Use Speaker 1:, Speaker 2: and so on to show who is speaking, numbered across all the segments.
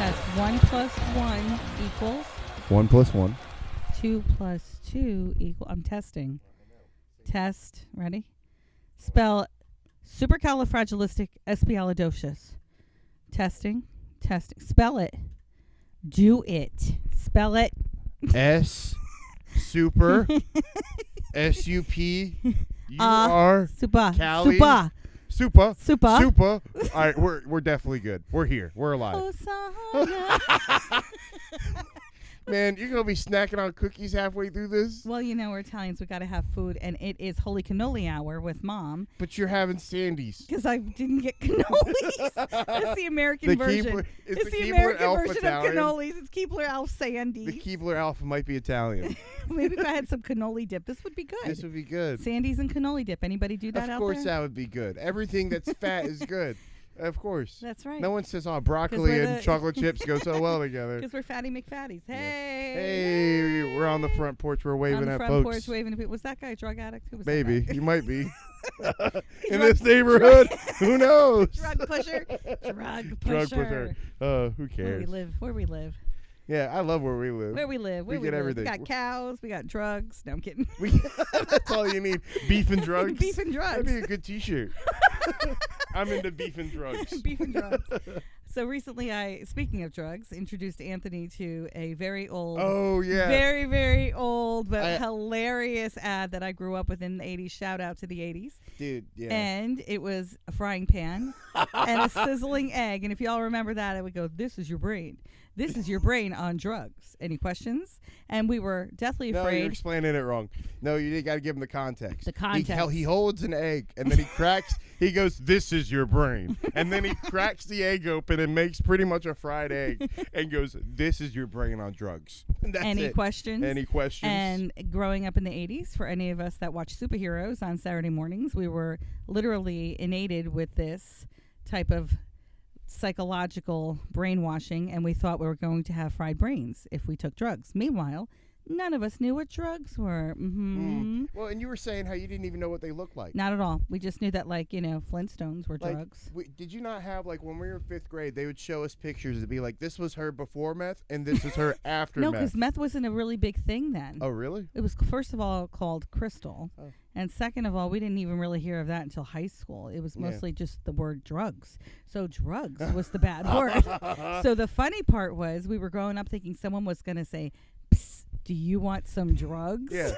Speaker 1: test. 1 plus 1 equals
Speaker 2: 1 plus 1.
Speaker 1: 2 plus 2 equal. I'm testing. Test. Ready? Spell supercalifragilisticexpialidocious. Testing. Testing. Spell it. Do it. Spell it.
Speaker 2: S super SUPUR
Speaker 1: Super.
Speaker 2: Cali.
Speaker 1: Super.
Speaker 2: Super.
Speaker 1: Super.
Speaker 2: Super. All right, we're definitely good. We're here. We're alive.
Speaker 1: Hosanna.
Speaker 2: Man, you're gonna be snacking on cookies halfway through this.
Speaker 1: Well, you know, we're Italians. We got to have food, and it is Holy Cannoli Hour with Mom.
Speaker 2: But you're having Sandy's.
Speaker 1: Because I didn't get cannolis. That's the American version.
Speaker 2: It's
Speaker 1: the
Speaker 2: Keebler
Speaker 1: American
Speaker 2: Alpha
Speaker 1: version
Speaker 2: Italian.
Speaker 1: of cannolis. It's Keebler Alpha Sandy.
Speaker 2: The Keebler Alpha might be Italian.
Speaker 1: Maybe if I had some cannoli dip, this would be good.
Speaker 2: This would be good.
Speaker 1: Sandy's and cannoli dip. Anybody do that out there?
Speaker 2: Of course, that would be good. Everything that's fat is good. Of course.
Speaker 1: That's right.
Speaker 2: No one says, oh, broccoli and chocolate chips go so well together.
Speaker 1: Because we're fatty McFatties. Hey.
Speaker 2: Hey, we're on the front porch. We're waving at folks.
Speaker 1: On the front porch waving at people. Was that guy a drug addict? Who was
Speaker 2: Maybe.
Speaker 1: that guy?
Speaker 2: He might be. In this neighborhood. Who knows?
Speaker 1: Drug pusher. Drug pusher.
Speaker 2: Who cares?
Speaker 1: Where we live.
Speaker 2: Yeah, I love where we live.
Speaker 1: Where we live.
Speaker 2: We get everything.
Speaker 1: We got cows. We got drugs. No, I'm kidding.
Speaker 2: That's all you need. Beef and drugs.
Speaker 1: Beef and drugs.
Speaker 2: That'd be a good T-shirt. I'm into beef and drugs.
Speaker 1: Beef and drugs. So recently, speaking of drugs, introduced Anthony to a very old, very, very old, but hilarious ad that I grew up with in the 80s. Shout out to the 80s.
Speaker 2: Dude, yeah.
Speaker 1: And it was a frying pan and a sizzling egg. And if y'all remember that, I would go, this is your brain. This is your brain on drugs. Any questions? And we were deathly afraid.
Speaker 2: No, you're explaining it wrong. No, you got to give him the context.
Speaker 1: The context.
Speaker 2: He holds an egg, and then he cracks. He goes, this is your brain. And then he cracks the egg open and makes pretty much a fried egg and goes, this is your brain on drugs. That's
Speaker 1: Any
Speaker 2: it.
Speaker 1: questions?
Speaker 2: Any questions?
Speaker 1: And growing up in the 80s, for any of us that watch superheroes on Saturday mornings, we were literally inundated with this type of psychological brainwashing, and we thought we were going to have fried brains if we took drugs. Meanwhile, none of us knew what drugs were.
Speaker 2: Well, and you were saying how you didn't even know what they looked like.
Speaker 1: Not at all. We just knew that, Flintstones were drugs.
Speaker 2: Did you not have, when we were in 5th grade, they would show us pictures. It'd be like, this was her before meth, and this is her after
Speaker 1: No,
Speaker 2: meth.
Speaker 1: because meth wasn't a really big thing then.
Speaker 2: Oh, really?
Speaker 1: It was, first of all, called crystal. Oh. And second of all, we didn't even really hear of that until high school. It was mostly just the word drugs. So drugs was the bad word. So the funny part was we were growing up thinking someone was going to say, psst, do you want some drugs?
Speaker 2: Yeah.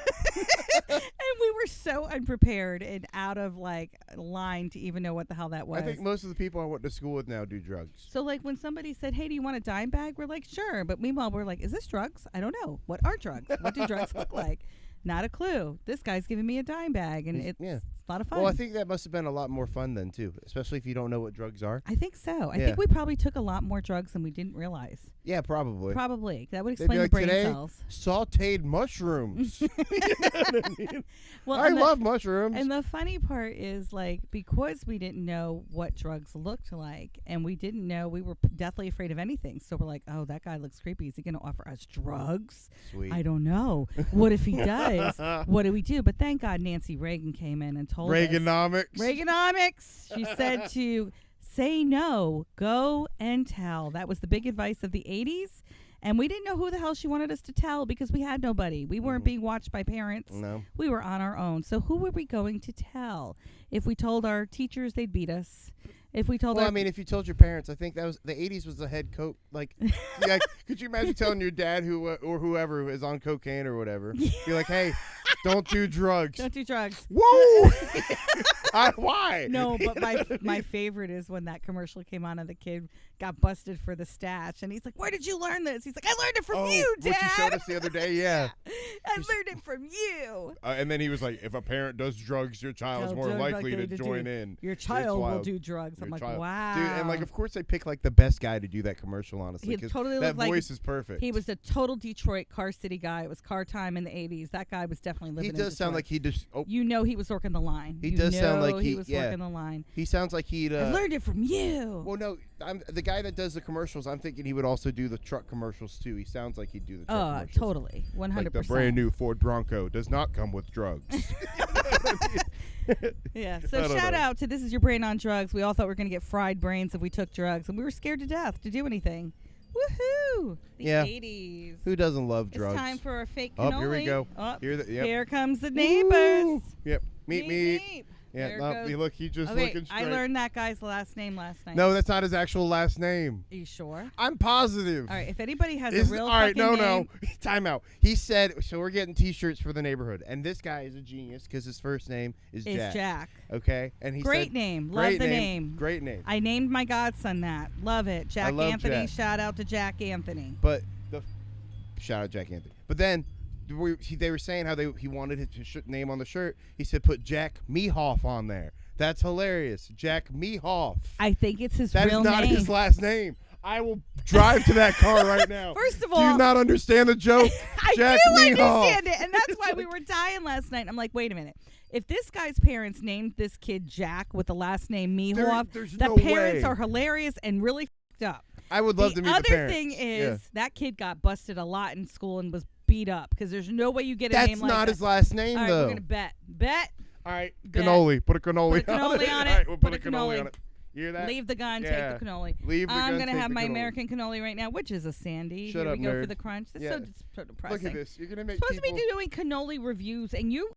Speaker 1: And we were so unprepared and out of line to even know what the hell that was.
Speaker 2: I think most of the people I went to school with now do drugs.
Speaker 1: So when somebody said, hey, do you want a dime bag? We're like, sure. But meanwhile, we're like, is this drugs? I don't know. What are drugs? What do drugs look like? Not a clue. This guy's giving me a dime bag, and it's a lot of fun.
Speaker 2: Well, I think that must have been a lot more fun then, too, especially if you don't know what drugs are.
Speaker 1: I think so. I think we probably took a lot more drugs than we didn't realize.
Speaker 2: Yeah, probably.
Speaker 1: Probably. That would explain the brain cells.
Speaker 2: Sauteed mushrooms. You know what I mean?
Speaker 1: Well,
Speaker 2: I love mushrooms.
Speaker 1: And the funny part is, because we didn't know what drugs looked like, and we didn't know, we were deathly afraid of anything. So we're like, oh, that guy looks creepy. Is he going to offer us drugs?
Speaker 2: Sweet.
Speaker 1: I don't know. What if he does? What do we do? But thank God Nancy Reagan came in and told us. Reaganomics. She said to say no, go and tell. That was the big advice of the 80s. And we didn't know who the hell she wanted us to tell because we had nobody. We weren't being watched by parents.
Speaker 2: No.
Speaker 1: We were on our own. So who were we going to tell? If we told our teachers, they'd beat us. If we told
Speaker 2: if you told your parents, I think that was the 80s was the head coke. Could you imagine telling your dad or whoever is on cocaine or whatever? Be like, hey, don't do drugs.
Speaker 1: Don't do drugs.
Speaker 2: Whoa! Why?
Speaker 1: No, but my favorite is when that commercial came on and the kid got busted for the stash, and he's like, "Where did you learn this?" He's like, "I learned it from you, Dad."
Speaker 2: What you showed us the other day, yeah.
Speaker 1: I learned it from you.
Speaker 2: And then he was like, "If a parent does drugs, your child's more likely to join in.
Speaker 1: Your child will do drugs." I'm like, wow,
Speaker 2: dude. And of course, they pick the best guy to do that commercial. Honestly,
Speaker 1: he totally
Speaker 2: that voice is perfect.
Speaker 1: He was a total Detroit Car City guy. It was car time in the 80s. That guy was definitely living.
Speaker 2: He does sound like he just. Oh.
Speaker 1: You know, he was working the line.
Speaker 2: He does sound like
Speaker 1: he was working the line.
Speaker 2: He sounds like he'd.
Speaker 1: I learned it from you.
Speaker 2: Well, no, I'm the guy that does the commercials. I'm thinking he would also do the truck commercials too. He sounds like he'd do the truck commercials.
Speaker 1: Totally, 100%.
Speaker 2: Like the brand new Ford Bronco does not come with drugs.
Speaker 1: Yeah. So shout out to This Is Your Brain on Drugs. We all thought we were going to get fried brains if we took drugs, and we were scared to death to do anything. Woohoo! The
Speaker 2: Yeah.
Speaker 1: 80s.
Speaker 2: Who doesn't love drugs?
Speaker 1: It's time for a fake
Speaker 2: Oh,
Speaker 1: cannoli.
Speaker 2: here we go.
Speaker 1: Oh,
Speaker 2: Yep.
Speaker 1: Here comes the neighbors.
Speaker 2: Woo. Yep. Meet. Yeah,
Speaker 1: There
Speaker 2: no,
Speaker 1: goes-
Speaker 2: look, he just
Speaker 1: Okay,
Speaker 2: looking straight.
Speaker 1: I learned that guy's last name last night.
Speaker 2: No, that's not his actual last name.
Speaker 1: Are you sure?
Speaker 2: I'm positive.
Speaker 1: All right, if anybody has
Speaker 2: Is-
Speaker 1: a real
Speaker 2: all right,
Speaker 1: fucking
Speaker 2: no.
Speaker 1: name,
Speaker 2: Time out. He said, so we're getting T-shirts for the neighborhood, and this guy is a genius because his first name is
Speaker 1: it's
Speaker 2: Jack.
Speaker 1: Jack.
Speaker 2: Okay, and he
Speaker 1: Great
Speaker 2: said,
Speaker 1: name.
Speaker 2: great
Speaker 1: Love the name.
Speaker 2: Great name.
Speaker 1: I named my godson that. Love it. Jack
Speaker 2: love
Speaker 1: Anthony.
Speaker 2: Jack.
Speaker 1: Shout out to Jack Anthony.
Speaker 2: But shout out Jack Anthony. But then they were saying how he wanted his name on the shirt. He said put Jack Mehoff on there. That's hilarious. Jack Mehoff.
Speaker 1: I think it's his
Speaker 2: That
Speaker 1: real
Speaker 2: is not
Speaker 1: name.
Speaker 2: his last name. I will drive to that car right now.
Speaker 1: First of
Speaker 2: do
Speaker 1: all,
Speaker 2: you not understand the joke?
Speaker 1: I
Speaker 2: Jack
Speaker 1: do
Speaker 2: Mehoff.
Speaker 1: understand it, and that's why we were dying last night. I'm like, wait a minute. If this guy's parents named this kid Jack with the last name Mehoff,
Speaker 2: there's
Speaker 1: the
Speaker 2: no
Speaker 1: parents
Speaker 2: way.
Speaker 1: are hilarious and really fucked up.
Speaker 2: I would love to meet the
Speaker 1: other
Speaker 2: parents.
Speaker 1: thing is
Speaker 2: Yeah.
Speaker 1: that kid got busted a lot in school and was beat up because there's no way you get a
Speaker 2: That's
Speaker 1: name like
Speaker 2: not
Speaker 1: that.
Speaker 2: his last name,
Speaker 1: All right,
Speaker 2: though.
Speaker 1: we're gonna bet.
Speaker 2: All right,
Speaker 1: Bet.
Speaker 2: cannoli. Put a cannoli,
Speaker 1: Put a cannoli on it.
Speaker 2: All right, we'll put a
Speaker 1: Put a
Speaker 2: cannoli
Speaker 1: cannoli.
Speaker 2: on it. You hear that?
Speaker 1: Leave the gun,
Speaker 2: Yeah.
Speaker 1: take the cannoli.
Speaker 2: Leave the gun,
Speaker 1: I'm gonna
Speaker 2: take
Speaker 1: have
Speaker 2: the
Speaker 1: my
Speaker 2: cannoli.
Speaker 1: American cannoli right now, which is a Sandy.
Speaker 2: Shut
Speaker 1: Here
Speaker 2: up,
Speaker 1: we go
Speaker 2: nerd.
Speaker 1: for the crunch. That's
Speaker 2: Yeah.
Speaker 1: so depressing.
Speaker 2: Look at this. You're gonna make
Speaker 1: Supposed to be
Speaker 2: people.
Speaker 1: doing cannoli reviews, and you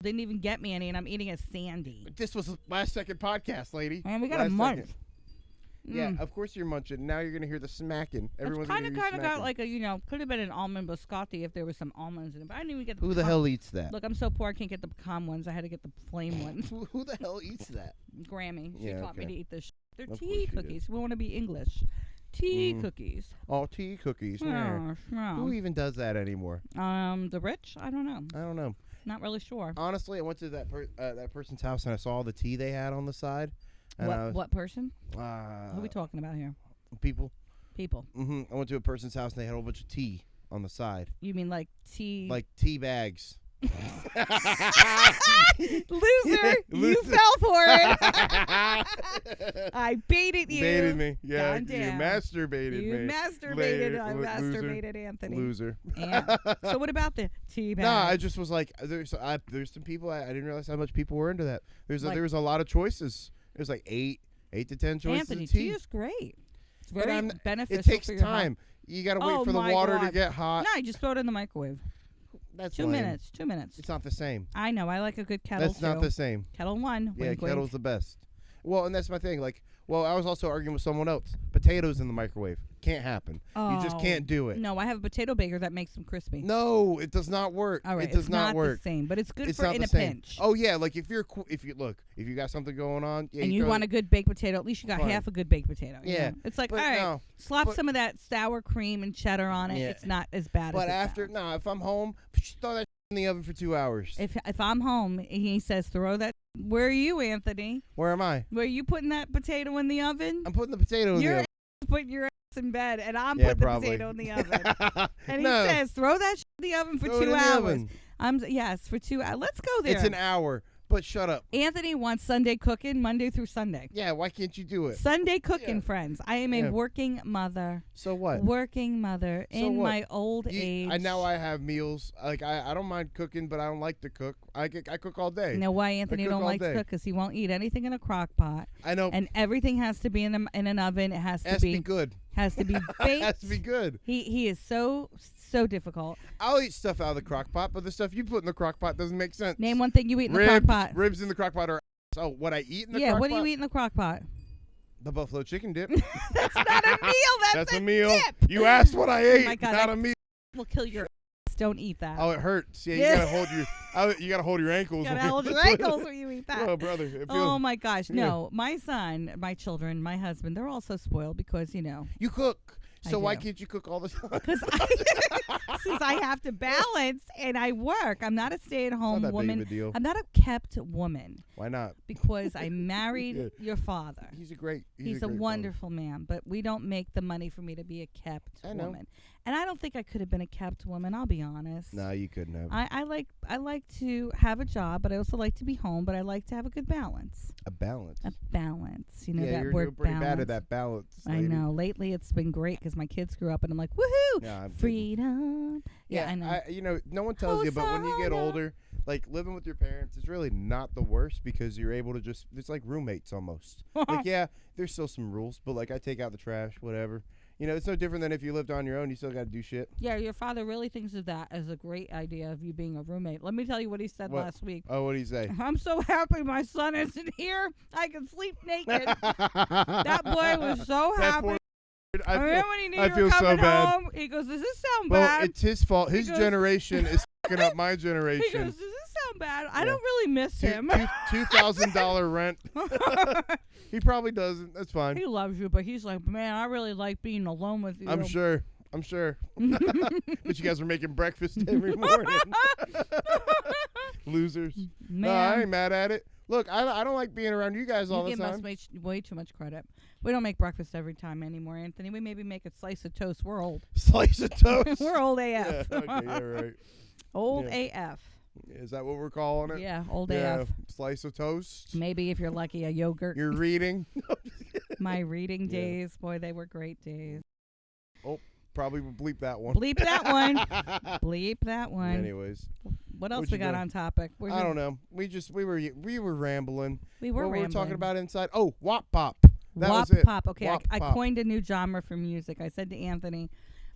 Speaker 1: didn't even get me any, and I'm eating a Sandy.
Speaker 2: This was the last second podcast, lady.
Speaker 1: And we got a
Speaker 2: Last
Speaker 1: month.
Speaker 2: second. Yeah, of course you're munching. Now you're gonna hear the smacking. Everyone's
Speaker 1: It's
Speaker 2: gonna
Speaker 1: kind
Speaker 2: hear
Speaker 1: of
Speaker 2: you
Speaker 1: got
Speaker 2: smacking.
Speaker 1: like a could have been an almond biscotti if there was some almonds in it, but I didn't even get
Speaker 2: Who the
Speaker 1: pecan-
Speaker 2: hell eats that?
Speaker 1: Look, I'm so poor I can't get the pecan ones. I had to get the plain ones.
Speaker 2: Who the hell eats that?
Speaker 1: Grammy, she
Speaker 2: Yeah,
Speaker 1: taught me
Speaker 2: okay.
Speaker 1: to eat this. They're
Speaker 2: Of
Speaker 1: tea
Speaker 2: course she did.
Speaker 1: cookies. We want to be English. Tea
Speaker 2: Mm.
Speaker 1: cookies.
Speaker 2: Oh, tea cookies. Yeah.
Speaker 1: Yeah,
Speaker 2: Who even does that anymore?
Speaker 1: the rich? I don't know.
Speaker 2: I don't know.
Speaker 1: Not really sure.
Speaker 2: Honestly, I went to that person's house and I saw the tea they had on the side. And I was,
Speaker 1: What person? Who are we talking about here?
Speaker 2: People.
Speaker 1: People.
Speaker 2: I went to a person's house and they had a whole bunch of tea on the side,
Speaker 1: You mean like tea?
Speaker 2: like tea bags.
Speaker 1: Loser! You
Speaker 2: Loser.
Speaker 1: fell for it. I baited you.
Speaker 2: Baited me. Yeah, you
Speaker 1: Goddamn.
Speaker 2: masturbated
Speaker 1: You
Speaker 2: me.
Speaker 1: masturbated. I
Speaker 2: Loser.
Speaker 1: masturbated Anthony.
Speaker 2: Loser.
Speaker 1: Yeah. So what about the tea bag?
Speaker 2: No, I just was like, there's some people I didn't realize how much people were into that. There was a lot of choices. There's like eight to 10 choices
Speaker 1: Anthony,
Speaker 2: of tea.
Speaker 1: tea is great. It's
Speaker 2: But
Speaker 1: very
Speaker 2: I'm-
Speaker 1: beneficial
Speaker 2: It takes
Speaker 1: for your health.
Speaker 2: time. You gotta wait
Speaker 1: Oh
Speaker 2: for the
Speaker 1: my
Speaker 2: water to
Speaker 1: God.
Speaker 2: get hot.
Speaker 1: No, you just throw it in the microwave.
Speaker 2: That's
Speaker 1: 2
Speaker 2: lame.
Speaker 1: minutes. 2 minutes.
Speaker 2: It's not the same.
Speaker 1: I know. I like a good kettle
Speaker 2: That's not the same.
Speaker 1: Kettle one.
Speaker 2: Yeah,
Speaker 1: wink, wink.
Speaker 2: kettle's the best. Well, and that's my thing. Like, I was also arguing with someone else. Potatoes in the microwave can't happen. You just
Speaker 1: Oh.
Speaker 2: can't do it.
Speaker 1: No, I have a potato baker that makes them crispy.
Speaker 2: No, it does not work.
Speaker 1: All right,
Speaker 2: it does
Speaker 1: it's
Speaker 2: not
Speaker 1: not
Speaker 2: work.
Speaker 1: the same, but it's good
Speaker 2: It's
Speaker 1: for
Speaker 2: not
Speaker 1: in
Speaker 2: the
Speaker 1: a
Speaker 2: same.
Speaker 1: pinch.
Speaker 2: Oh yeah, like if you got something going on, yeah,
Speaker 1: and you
Speaker 2: throw
Speaker 1: want a good baked potato, at least you got
Speaker 2: Fine.
Speaker 1: half a good baked potato. you
Speaker 2: Yeah,
Speaker 1: know? It's like,
Speaker 2: but
Speaker 1: all right,
Speaker 2: no,
Speaker 1: slap
Speaker 2: but-
Speaker 1: some of that sour cream and cheddar on it.
Speaker 2: Yeah.
Speaker 1: It's not as bad
Speaker 2: But
Speaker 1: as it
Speaker 2: after,
Speaker 1: sounds.
Speaker 2: no, if I'm home, just throw that in the oven for 2 hours.
Speaker 1: If I'm home and he says throw that, where are you, Anthony?
Speaker 2: Where am I?
Speaker 1: Where are you putting that potato in the oven?
Speaker 2: I'm putting the potato in the
Speaker 1: You're
Speaker 2: oven.
Speaker 1: putting your ass in bed, and I'm
Speaker 2: Yeah,
Speaker 1: putting
Speaker 2: probably.
Speaker 1: the potato in the oven. And
Speaker 2: No.
Speaker 1: he says, throw that in the oven for
Speaker 2: Throw it
Speaker 1: 2
Speaker 2: in the
Speaker 1: hours.
Speaker 2: oven.
Speaker 1: Yes, for 2 hours. Let's go there.
Speaker 2: It's an hour, but shut up.
Speaker 1: Anthony wants Sunday cooking Monday through Sunday.
Speaker 2: Yeah, why can't you do it?
Speaker 1: Sunday cooking,
Speaker 2: Yeah.
Speaker 1: friends. I am a
Speaker 2: Yeah.
Speaker 1: working mother.
Speaker 2: So what?
Speaker 1: Working mother
Speaker 2: So
Speaker 1: in
Speaker 2: what?
Speaker 1: my old age.
Speaker 2: I now I have meals. Like I don't mind cooking, but I don't like to cook. I cook all day.
Speaker 1: You know why Anthony
Speaker 2: cook
Speaker 1: don't
Speaker 2: all
Speaker 1: like to
Speaker 2: day.
Speaker 1: cook? Because he won't eat anything in a crock pot.
Speaker 2: I know.
Speaker 1: And everything has to be in an oven. It has to be
Speaker 2: good.
Speaker 1: has to be
Speaker 2: It
Speaker 1: baked.
Speaker 2: has to be good.
Speaker 1: He is so difficult.
Speaker 2: I'll eat stuff out of the crock pot, but the stuff you put in the crock pot doesn't make sense.
Speaker 1: Name one thing you eat in the
Speaker 2: ribs,
Speaker 1: crock pot.
Speaker 2: Ribs in the crock pot are. Oh, what I eat in the crock pot?
Speaker 1: What do you eat in the crock pot?
Speaker 2: The buffalo chicken dip.
Speaker 1: That's not a meal. That's
Speaker 2: a meal.
Speaker 1: dip.
Speaker 2: You asked what I ate,
Speaker 1: my God,
Speaker 2: not a meal.
Speaker 1: Will kill your ass. Don't eat that.
Speaker 2: Oh, it hurts. Yeah,
Speaker 1: Yeah.
Speaker 2: you gotta hold your. You gotta hold your ankles.
Speaker 1: You gotta
Speaker 2: when
Speaker 1: hold
Speaker 2: you-
Speaker 1: your ankles when you eat that.
Speaker 2: Oh, brother. It feels,
Speaker 1: Oh my gosh,
Speaker 2: Yeah.
Speaker 1: no! My son, my children, my husband—they're all so spoiled because
Speaker 2: You cook.
Speaker 1: I
Speaker 2: So why
Speaker 1: do.
Speaker 2: can't you cook all the time?
Speaker 1: because since I have to balance and I work, I'm not a stay-at-home
Speaker 2: Not that
Speaker 1: woman.
Speaker 2: big of a deal.
Speaker 1: I'm not a kept woman
Speaker 2: Why not?
Speaker 1: because I married
Speaker 2: Yeah.
Speaker 1: your father.
Speaker 2: He's a great.
Speaker 1: He's a
Speaker 2: great
Speaker 1: wonderful man, but we don't make the money for me to be a kept
Speaker 2: I know.
Speaker 1: woman. And I don't think I could have been a kept woman. I'll be honest.
Speaker 2: No, you couldn't have.
Speaker 1: I like to have a job, but I also like to be home. But I like to have a good balance.
Speaker 2: A balance.
Speaker 1: A balance. You know
Speaker 2: yeah,
Speaker 1: that
Speaker 2: you're
Speaker 1: word
Speaker 2: pretty
Speaker 1: balance.
Speaker 2: bad at that balance.
Speaker 1: I
Speaker 2: lady.
Speaker 1: know. Lately, it's been great because my kids grew up, and I'm like, woohoo,
Speaker 2: Yeah, I'm kidding.
Speaker 1: freedom. Yeah, I know.
Speaker 2: You know, no one tells you, but when you get
Speaker 1: Hosanna.
Speaker 2: older, like living with your parents is really not the worst because you're able to just. It's like roommates almost. Like yeah, there's still some rules, but like I take out the trash, whatever. it's no different than if you lived on your own. You still got to do shit.
Speaker 1: Yeah, your father really thinks of that as a great idea of you being a roommate. Let me tell you what he said last week.
Speaker 2: Oh, what did he say?
Speaker 1: I'm so happy my son isn't here. I can sleep naked. That boy was so happy. I remember when he knew you were coming home. He goes, "Does this sound bad?"
Speaker 2: Well, it's his fault. His generation is fucking up my generation.
Speaker 1: He goes, "Does this sound bad?" I don't really miss him.
Speaker 2: $2,000 rent. He probably doesn't. That's fine.
Speaker 1: He loves you, but he's like, "Man, I really like being alone with you."
Speaker 2: I'm sure. But you guys were making breakfast every morning. Losers.
Speaker 1: Man.
Speaker 2: No, I ain't mad at it. Look, I don't like being around you guys all the time.
Speaker 1: You give us way too much credit. We don't make breakfast every time anymore, Anthony. We maybe make a slice of toast. We're old.
Speaker 2: Slice of toast?
Speaker 1: We're old AF.
Speaker 2: Yeah, okay, yeah, right.
Speaker 1: Old AF.
Speaker 2: Is that what we're calling it?
Speaker 1: Yeah, old AF.
Speaker 2: Slice of toast?
Speaker 1: Maybe if you're lucky, a yogurt.
Speaker 2: You're reading?
Speaker 1: My reading days. Boy, they were great days.
Speaker 2: Oh, probably bleep that one.
Speaker 1: Bleep that one. Bleep that one.
Speaker 2: Anyways.
Speaker 1: What else we got on topic?
Speaker 2: I don't know. We were rambling.
Speaker 1: We were rambling.
Speaker 2: What were we talking about inside? Oh, Wop Pop. That
Speaker 1: Wop
Speaker 2: was it.
Speaker 1: Pop. Okay, I coined a new genre for music. I said to Anthony,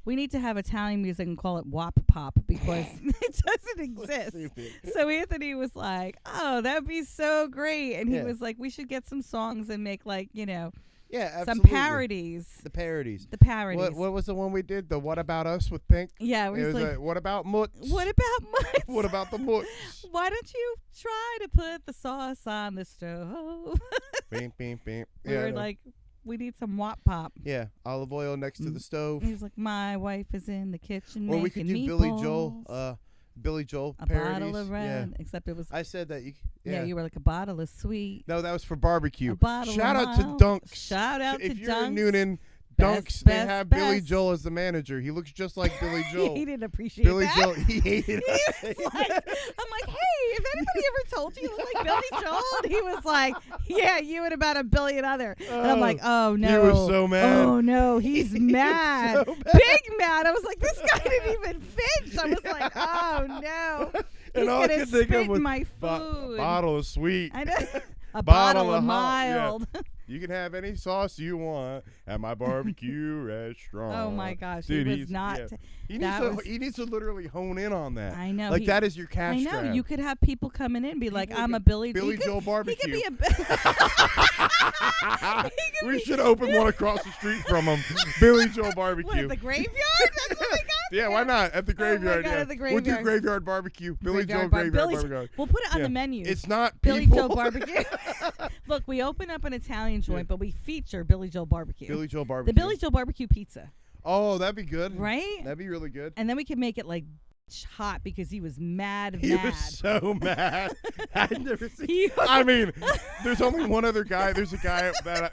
Speaker 1: we need to have Italian music and call it Wop Pop because it doesn't exist. So Anthony was like, "Oh, that'd be so great," and he was like, "We should get some songs and make
Speaker 2: absolutely.
Speaker 1: some parodies."
Speaker 2: The parodies. What was the one we did? The What About Us with Pink?
Speaker 1: Yeah,
Speaker 2: it was like, what about Mutts?
Speaker 1: What about Mutts?
Speaker 2: What about the Mutts?
Speaker 1: Why don't you try to put the sauce on the stove?
Speaker 2: Beep, beep, beep.
Speaker 1: We were like, we need some Wop Pop.
Speaker 2: Yeah, olive oil next to the stove.
Speaker 1: He's like, my wife is in the kitchen
Speaker 2: or
Speaker 1: making
Speaker 2: we could do
Speaker 1: meatballs.
Speaker 2: Billy Joel
Speaker 1: a
Speaker 2: parodies.
Speaker 1: Bottle of red, except it was.
Speaker 2: I said that.
Speaker 1: You were like a bottle of sweet.
Speaker 2: No, that was for barbecue.
Speaker 1: Shout
Speaker 2: out to Dunks.
Speaker 1: Shout out to Dunks.
Speaker 2: If you're in Noonan, Dunks, they have Billy Joel as the manager. He looks just like Billy Joel.
Speaker 1: He didn't appreciate
Speaker 2: Billy
Speaker 1: that.
Speaker 2: Joel, he hated it.
Speaker 1: I'm like, hey, if anybody ever told you look like Billy Joel? And he was like, yeah, you and about a billion other. And I'm like, oh, no.
Speaker 2: He was so mad.
Speaker 1: Oh, no, he's mad. So big mad. I was like, this guy didn't even finish. I was like, oh, no. He's
Speaker 2: all I could think of was
Speaker 1: my food.
Speaker 2: Bottle of sweet.
Speaker 1: I know. A bottle of mild.
Speaker 2: Yeah. You can have any sauce you want at my barbecue restaurant.
Speaker 1: Oh my gosh,
Speaker 2: dude,
Speaker 1: he was not.
Speaker 2: Yeah. He needs to literally hone in on that.
Speaker 1: I know,
Speaker 2: like that is your cash.
Speaker 1: I know.
Speaker 2: grab.
Speaker 1: You could have people coming in and be like, "I'm a Billy
Speaker 2: Joel barbecue."
Speaker 1: He could be
Speaker 2: we should open one across the street from him. Billy Joel barbecue.
Speaker 1: What, at the graveyard? That's what we got.
Speaker 2: Yeah, why not at the graveyard?
Speaker 1: Oh my God, at the graveyard.
Speaker 2: We'll do graveyard barbecue. Billy Joel graveyard barbecue.
Speaker 1: We'll put it on the menu.
Speaker 2: It's not
Speaker 1: Billy Joel barbecue. Look, we open up an Italian joint, but we feature Billy Joel barbecue.
Speaker 2: Billy Joel barbecue.
Speaker 1: The Billy Joel barbecue pizza.
Speaker 2: Oh, that'd be good.
Speaker 1: Right?
Speaker 2: That'd be really good.
Speaker 1: And then we can make it like hot because he was mad.
Speaker 2: He was so mad. I'd never seen. I mean, there's only one other guy. There's a guy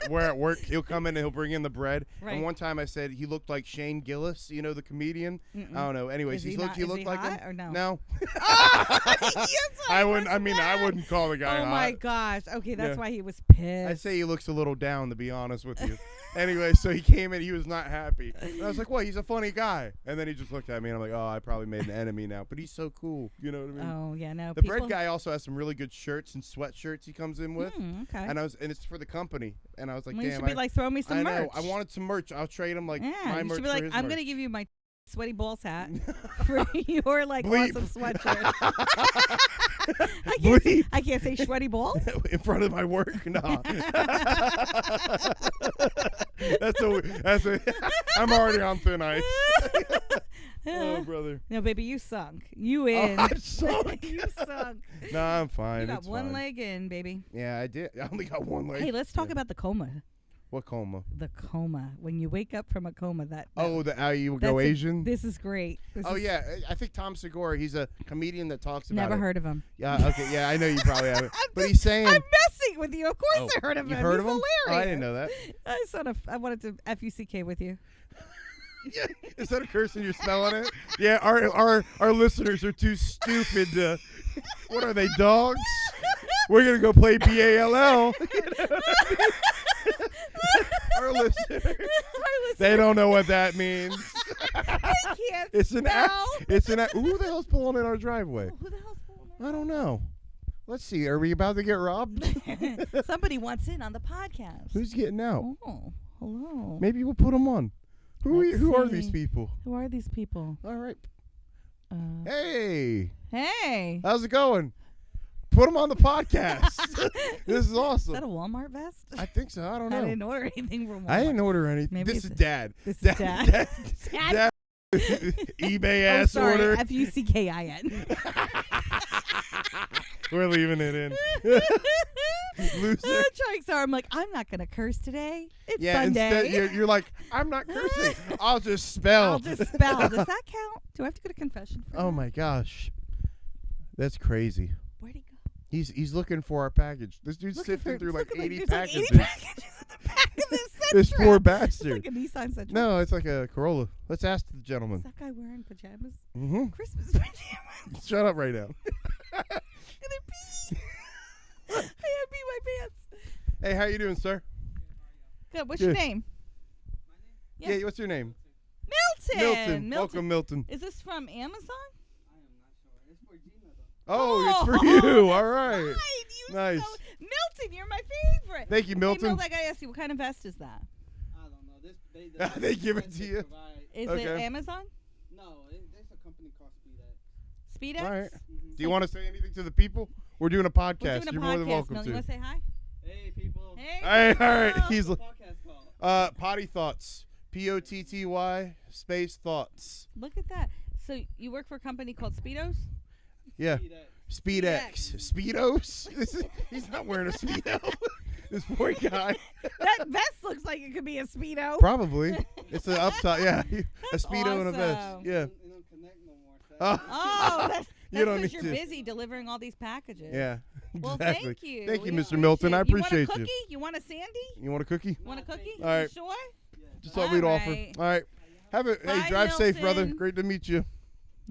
Speaker 2: where at work he'll come in and he'll bring in the bread. Right. And one time I said he looked like Shane Gillis, you know, the comedian. I don't know. Anyways, he looked like him.
Speaker 1: Or no?
Speaker 2: No.
Speaker 1: Yes,
Speaker 2: I wouldn't. I mean, I wouldn't call the guy hot.
Speaker 1: Oh my gosh. Okay, that's why he was pissed.
Speaker 2: I say he looks a little down, to be honest with you. Anyway, so he came in. He was not happy. And I was like, "Well, he's a funny guy." And then he just looked at me, and I'm like, "Oh, I probably made an enemy now." But he's so cool. You know what I mean?
Speaker 1: Oh yeah, no.
Speaker 2: The bread guy also has some really good shirts and sweatshirts he comes in with.
Speaker 1: Okay.
Speaker 2: And it's for the company. And I was like,
Speaker 1: well,
Speaker 2: damn.
Speaker 1: You should be like, throw me some merch.
Speaker 2: I wanted some merch. I'll trade him like my merch.
Speaker 1: You should be like, I'm gonna give you my sweaty balls hat for your like
Speaker 2: Bleep.
Speaker 1: awesome sweatshirt. I can't say sweaty balls
Speaker 2: in front of my work. No. I'm already on thin ice. Oh, brother.
Speaker 1: No, baby, you sunk. You in.
Speaker 2: Oh, I'm sunk.
Speaker 1: You sunk.
Speaker 2: No, I'm fine.
Speaker 1: You got one leg in, baby.
Speaker 2: Yeah, I did. I only got one leg.
Speaker 1: Hey, let's talk about the coma.
Speaker 2: What coma?
Speaker 1: The coma. When you wake up from a coma,
Speaker 2: how you go Asian?
Speaker 1: This is great.
Speaker 2: Yeah. I think Tom Segura, he's a comedian that talks about
Speaker 1: Never heard of him.
Speaker 2: Yeah, okay. Yeah, I know you probably haven't. But he's saying.
Speaker 1: I'm messing with you. Of course I heard of him.
Speaker 2: You heard of him?
Speaker 1: Hilarious.
Speaker 2: Oh, I didn't know that.
Speaker 1: I wanted to FUCK with you.
Speaker 2: Yeah, is that a curse and you're spelling it? Yeah, our listeners are too stupid to. What are they, dogs? We're gonna go play BALL. Our listeners, they don't know what that means.
Speaker 1: I can't.
Speaker 2: It's an act. It's an act. Who the hell's pulling in our driveway?
Speaker 1: Who the hell's pulling in?
Speaker 2: I don't know. Let's see. Are we about to get robbed?
Speaker 1: Somebody wants in on the podcast.
Speaker 2: Who's getting out?
Speaker 1: Oh, hello.
Speaker 2: Maybe we'll put them on. Who are these people?
Speaker 1: Who are these people?
Speaker 2: All right. Hey.
Speaker 1: Hey.
Speaker 2: How's it going? Put them on the podcast. This is awesome.
Speaker 1: Is that a Walmart vest?
Speaker 2: I think so. I don't know.
Speaker 1: I didn't order anything from Walmart.
Speaker 2: I didn't order anything.
Speaker 1: Maybe
Speaker 2: This is Dad.
Speaker 1: This is Dad.
Speaker 2: Dad. eBay ass order.
Speaker 1: Fuckin.
Speaker 2: We're leaving it in. Loser.
Speaker 1: I'm like, I'm not going to curse today. It's
Speaker 2: yeah,
Speaker 1: Sunday.
Speaker 2: Instead, you're like, I'm not cursing. I'll just spell.
Speaker 1: Does that count? Do I have to go to confession for that?
Speaker 2: My gosh. That's crazy.
Speaker 1: Where'd he go?
Speaker 2: He's looking for our package. This dude's sifting through like 80 packages.
Speaker 1: Like 80 packages in the back of this Sentra.
Speaker 2: This poor bastard.
Speaker 1: It's like a Nissan Sentra.
Speaker 2: No, it's like a Corolla. Let's ask the gentleman.
Speaker 1: Is that guy wearing pajamas?
Speaker 2: Mm-hmm.
Speaker 1: Christmas pajamas.
Speaker 2: Shut up right now.
Speaker 1: I'm gonna pee. I gotta pee my pants.
Speaker 2: Hey, how you doing, sir?
Speaker 1: Good. What's your name?
Speaker 2: My name? Yeah, what's your name?
Speaker 1: Milton.
Speaker 2: Welcome, Milton.
Speaker 1: Is this from Amazon?
Speaker 2: Oh, it's for you. All right.
Speaker 1: Nice. Milton, you're my favorite.
Speaker 2: Thank you, Milton.
Speaker 1: Hey, Milton, I gotta ask you, what kind of vest is that?
Speaker 3: I don't know.
Speaker 2: They give it to you.
Speaker 1: Is it Amazon?
Speaker 3: No, there's a company called SpeedX.
Speaker 1: SpeedX?
Speaker 2: All right.
Speaker 3: Mm-hmm.
Speaker 2: Do you want to say anything to the people? We're doing a podcast. You're more than welcome
Speaker 1: Milton,
Speaker 2: to.
Speaker 1: You want to say hi?
Speaker 3: Hey, people.
Speaker 1: Hey.
Speaker 2: All right. He's
Speaker 3: What's the podcast called?
Speaker 2: Potty Thoughts. POTTY space thoughts.
Speaker 1: Look at that. So you work for a company called Speedos?
Speaker 2: Yeah. SpeedX. Speedos? He's not wearing a Speedo. This poor guy.
Speaker 1: That vest looks like it could be a Speedo.
Speaker 2: Probably. It's an up top. Yeah. A Speedo
Speaker 1: awesome.
Speaker 2: and a vest. Yeah.
Speaker 3: It don't connect no more.
Speaker 1: Oh, that's
Speaker 2: You don't
Speaker 1: because
Speaker 2: need
Speaker 1: you're
Speaker 2: to.
Speaker 1: busy delivering all these packages.
Speaker 2: Yeah.
Speaker 1: Well,
Speaker 2: exactly.
Speaker 1: thank you.
Speaker 2: Thank you,
Speaker 1: We
Speaker 2: Mr. Milton. I appreciate
Speaker 1: you. Want a cookie? You want a Sandy?
Speaker 2: You want a cookie?
Speaker 1: You want a cookie?
Speaker 2: All right.
Speaker 1: You sure?
Speaker 2: Just thought we'd offer.
Speaker 1: right.
Speaker 2: All right. Hey,
Speaker 1: Bye,
Speaker 2: drive safe, brother.
Speaker 1: Milton.
Speaker 2: Great to meet you.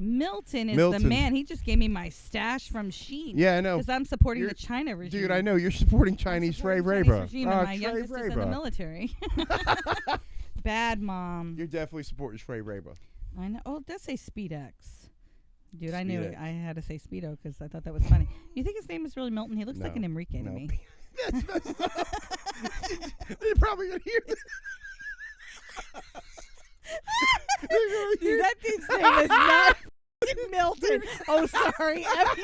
Speaker 1: Milton is
Speaker 2: Milton.
Speaker 1: the man. He just gave me my stash from Shein.
Speaker 2: Yeah, I know.
Speaker 1: Because I'm supporting the China regime.
Speaker 2: Dude, I know. You're supporting Chinese Ray Ray, bro.
Speaker 1: Regime and my youngest is in the military. Bad mom.
Speaker 2: You're definitely supporting Ray Ray, bro.
Speaker 1: I know. Oh, it does say SpeedX. Dude, I knew it.
Speaker 2: SpeedX.
Speaker 1: I had to say Speedo because I thought that was funny. You think his name is really Milton? He looks like an Enrique to me.
Speaker 2: That's messed up. They're probably going to hear this.
Speaker 1: Dude, that dude's name is not Milton. Oh, sorry. That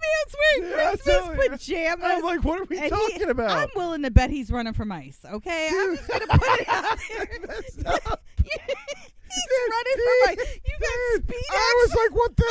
Speaker 1: man's wearing Christmas pajamas.
Speaker 2: I'm like, what are we talking about?
Speaker 1: I'm willing to bet he's running from ICE. Okay, I'm just gonna put it out there. He's running from ICE. You got SpeedX.
Speaker 2: I was like, what the?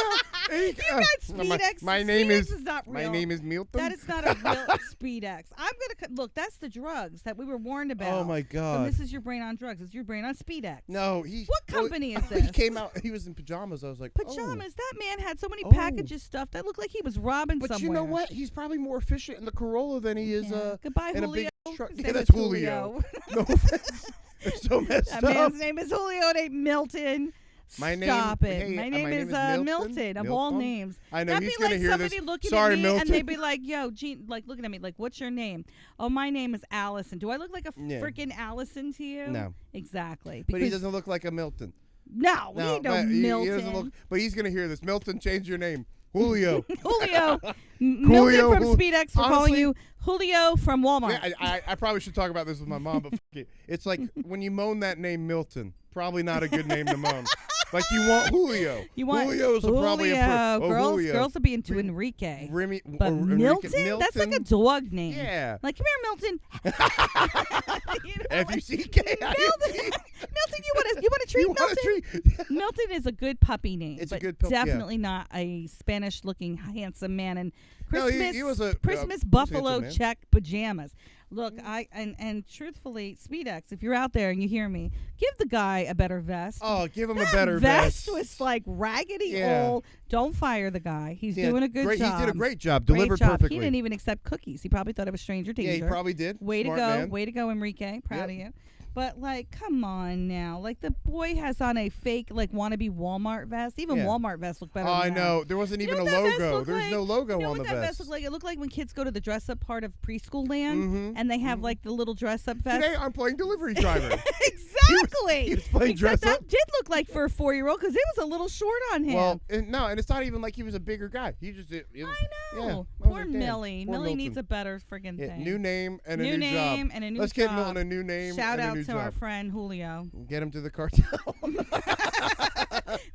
Speaker 1: You got SpeedX.
Speaker 2: My name
Speaker 1: SpeedX
Speaker 2: is
Speaker 1: not real.
Speaker 2: My name is Milton.
Speaker 1: That is not a real SpeedX. I'm gonna look. That's the drugs that we were warned about.
Speaker 2: Oh my God!
Speaker 1: And this is your brain on drugs. It's your brain on SpeedX.
Speaker 2: No,
Speaker 1: What company is this?
Speaker 2: He came out. He was in pajamas. I was like,
Speaker 1: pajamas.
Speaker 2: Oh.
Speaker 1: That man had so many packages stuffed. That looked like he was robbing
Speaker 2: but
Speaker 1: somewhere.
Speaker 2: you know what? He's probably more efficient in the Corolla than he is.
Speaker 1: Goodbye,
Speaker 2: in
Speaker 1: Julio.
Speaker 2: a big truck.
Speaker 1: His
Speaker 2: Yeah,
Speaker 1: name
Speaker 2: that's
Speaker 1: is
Speaker 2: Julio. No offense. They're so messed
Speaker 1: that
Speaker 2: up.
Speaker 1: man's name is Julio. It ain't Milton. Stop it.
Speaker 2: Hey,
Speaker 1: my name is Milton, of all names.
Speaker 2: I know
Speaker 1: That'd
Speaker 2: he's
Speaker 1: be
Speaker 2: gonna
Speaker 1: like
Speaker 2: hear
Speaker 1: somebody
Speaker 2: this.
Speaker 1: looking
Speaker 2: Sorry,
Speaker 1: at me
Speaker 2: Milton.
Speaker 1: and they'd be like, "Yo, Gene," like looking at me, like, "What's your name?" "Oh, my name is Allison." Do I look like a freaking Allison to you?
Speaker 2: No.
Speaker 1: Exactly.
Speaker 2: But he doesn't look like a Milton.
Speaker 1: No, he ain't no Milton.
Speaker 2: He doesn't look. But he's gonna hear this. Milton, change your name. Julio.
Speaker 1: Julio. Milton from SpeedX. We're calling you Julio from Walmart.
Speaker 2: Yeah, I probably should talk about this with my mom, but it. It's like when you moan that name Milton, probably not a good name to moan. Like you want Julio. Julio's probably a Julio.
Speaker 1: Girls will be into Enrique. But
Speaker 2: Milton?
Speaker 1: That's like a dog name.
Speaker 2: Yeah.
Speaker 1: Like, come here, Milton.
Speaker 2: F-U-C-K.
Speaker 1: Milton, you want a treat, Milton? Milton is a good puppy name.
Speaker 2: It's
Speaker 1: but
Speaker 2: a good puppy.
Speaker 1: Definitely not a Spanish-looking handsome man in Christmas,
Speaker 2: he was a
Speaker 1: Christmas buffalo check pajamas. Look, and truthfully, SpeedX, if you're out there and you hear me, give the guy a better vest.
Speaker 2: Oh, give him
Speaker 1: that
Speaker 2: a better vest.
Speaker 1: Was like raggedy old. Don't fire the guy. He's doing a good job.
Speaker 2: He did a great job. Delivered perfectly.
Speaker 1: He didn't even accept cookies. He probably thought it was stranger danger.
Speaker 2: Yeah, he probably did.
Speaker 1: Way
Speaker 2: Smart
Speaker 1: to go.
Speaker 2: man.
Speaker 1: Way to go, Enrique. Proud of you. But like, come on now. Like the boy has on a fake like wannabe Walmart vest. Even Walmart vests look better.
Speaker 2: I
Speaker 1: than
Speaker 2: know.
Speaker 1: that.
Speaker 2: There wasn't even a logo. There's no logo
Speaker 1: on
Speaker 2: the
Speaker 1: vest. Vest looked like? It looked like when kids go to the dress up part of preschool land and they have like the little dress up vest.
Speaker 2: Today I'm playing delivery driver.
Speaker 1: Exactly.
Speaker 2: He was playing dress up.
Speaker 1: That did look like for a 4-year-old because it was a little short on him.
Speaker 2: Well, and it's not even like he was a bigger guy. He just I
Speaker 1: know.
Speaker 2: Yeah,
Speaker 1: Poor Millie. Millie needs a better friggin' thing.
Speaker 2: New name and a new job.
Speaker 1: And a new
Speaker 2: Let's
Speaker 1: job.
Speaker 2: get Milton a new name.
Speaker 1: Shout
Speaker 2: and
Speaker 1: out
Speaker 2: a new
Speaker 1: to
Speaker 2: job.
Speaker 1: our friend Julio.
Speaker 2: Get him to the cartel.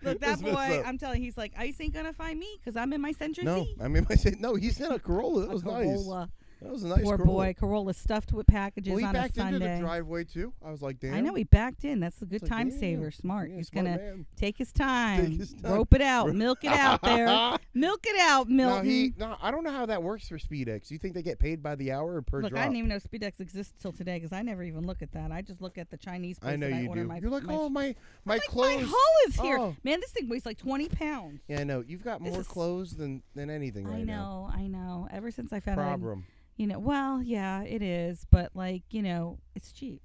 Speaker 1: Look, that boy, I'm telling you, he's like, ICE ain't gonna find me because I'm in my Sentra Z.
Speaker 2: He's in a Corolla. That was nice. That was a nice
Speaker 1: Poor
Speaker 2: Corolla.
Speaker 1: boy, Corolla stuffed with packages on a Sunday.
Speaker 2: He backed into the driveway too. I was like, damn.
Speaker 1: I know he backed in. That's a good time saver. Smart.
Speaker 2: Yeah,
Speaker 1: he's
Speaker 2: smart
Speaker 1: gonna
Speaker 2: man.
Speaker 1: take his time, rope it out, milk it out there, milk it out, Milton.
Speaker 2: I don't know how that works for SpeedX. You think they get paid by the hour or per
Speaker 1: Look,
Speaker 2: drop?
Speaker 1: I didn't even know SpeedX exists till today because I never even look at that. I just look at the Chinese place.
Speaker 2: I know
Speaker 1: that
Speaker 2: you
Speaker 1: order
Speaker 2: do.
Speaker 1: My,
Speaker 2: You're like, my
Speaker 1: like,
Speaker 2: clothes.
Speaker 1: my haul is here.
Speaker 2: Oh.
Speaker 1: Man, this thing weighs like 20 pounds.
Speaker 2: Yeah, I know. You've got more clothes than anything right now.
Speaker 1: I know. Ever since I found out.
Speaker 2: Problem.
Speaker 1: Well, yeah, it is, but like, it's cheap.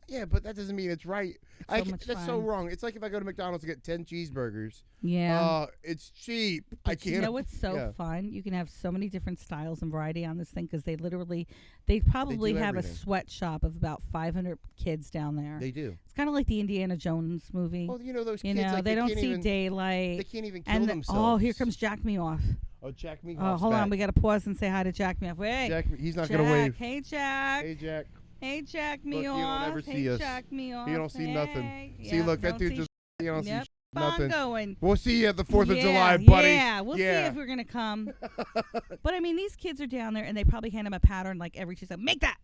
Speaker 2: Yeah, but that doesn't mean it's right.
Speaker 1: That's
Speaker 2: so wrong. It's like if I go to McDonald's and get 10 cheeseburgers.
Speaker 1: Yeah.
Speaker 2: It's cheap.
Speaker 1: But
Speaker 2: I can't.
Speaker 1: You know what's so fun? You can have so many different styles and variety on this thing because they probably have
Speaker 2: everything.
Speaker 1: a sweatshop of about 500 kids down there.
Speaker 2: They do.
Speaker 1: It's kind of like the Indiana Jones movie.
Speaker 2: Well, those kids, like,
Speaker 1: they don't see
Speaker 2: even,
Speaker 1: daylight.
Speaker 2: They can't even kill themselves.
Speaker 1: Oh, here comes Jack Me Off.
Speaker 2: Oh, Jack Me Off.
Speaker 1: Oh, hold on. We got to pause and say hi to Jack Me Off. Wait.
Speaker 2: Jack, he's not going to wave.
Speaker 1: Hey, Jack.
Speaker 2: Hey, Jack.
Speaker 1: Hey, Jack Me
Speaker 2: Look,
Speaker 1: Off.
Speaker 2: You don't ever see us.
Speaker 1: Jack Me Off.
Speaker 2: You don't see nothing.
Speaker 1: Yeah,
Speaker 2: see, look, that dude just, you don't see nothing.
Speaker 1: Going.
Speaker 2: We'll see you at the 4th of July, buddy.
Speaker 1: Yeah, we'll see if we're going to come. But, I mean, these kids are down there, and they probably hand them a pattern like every Tuesday. Make that.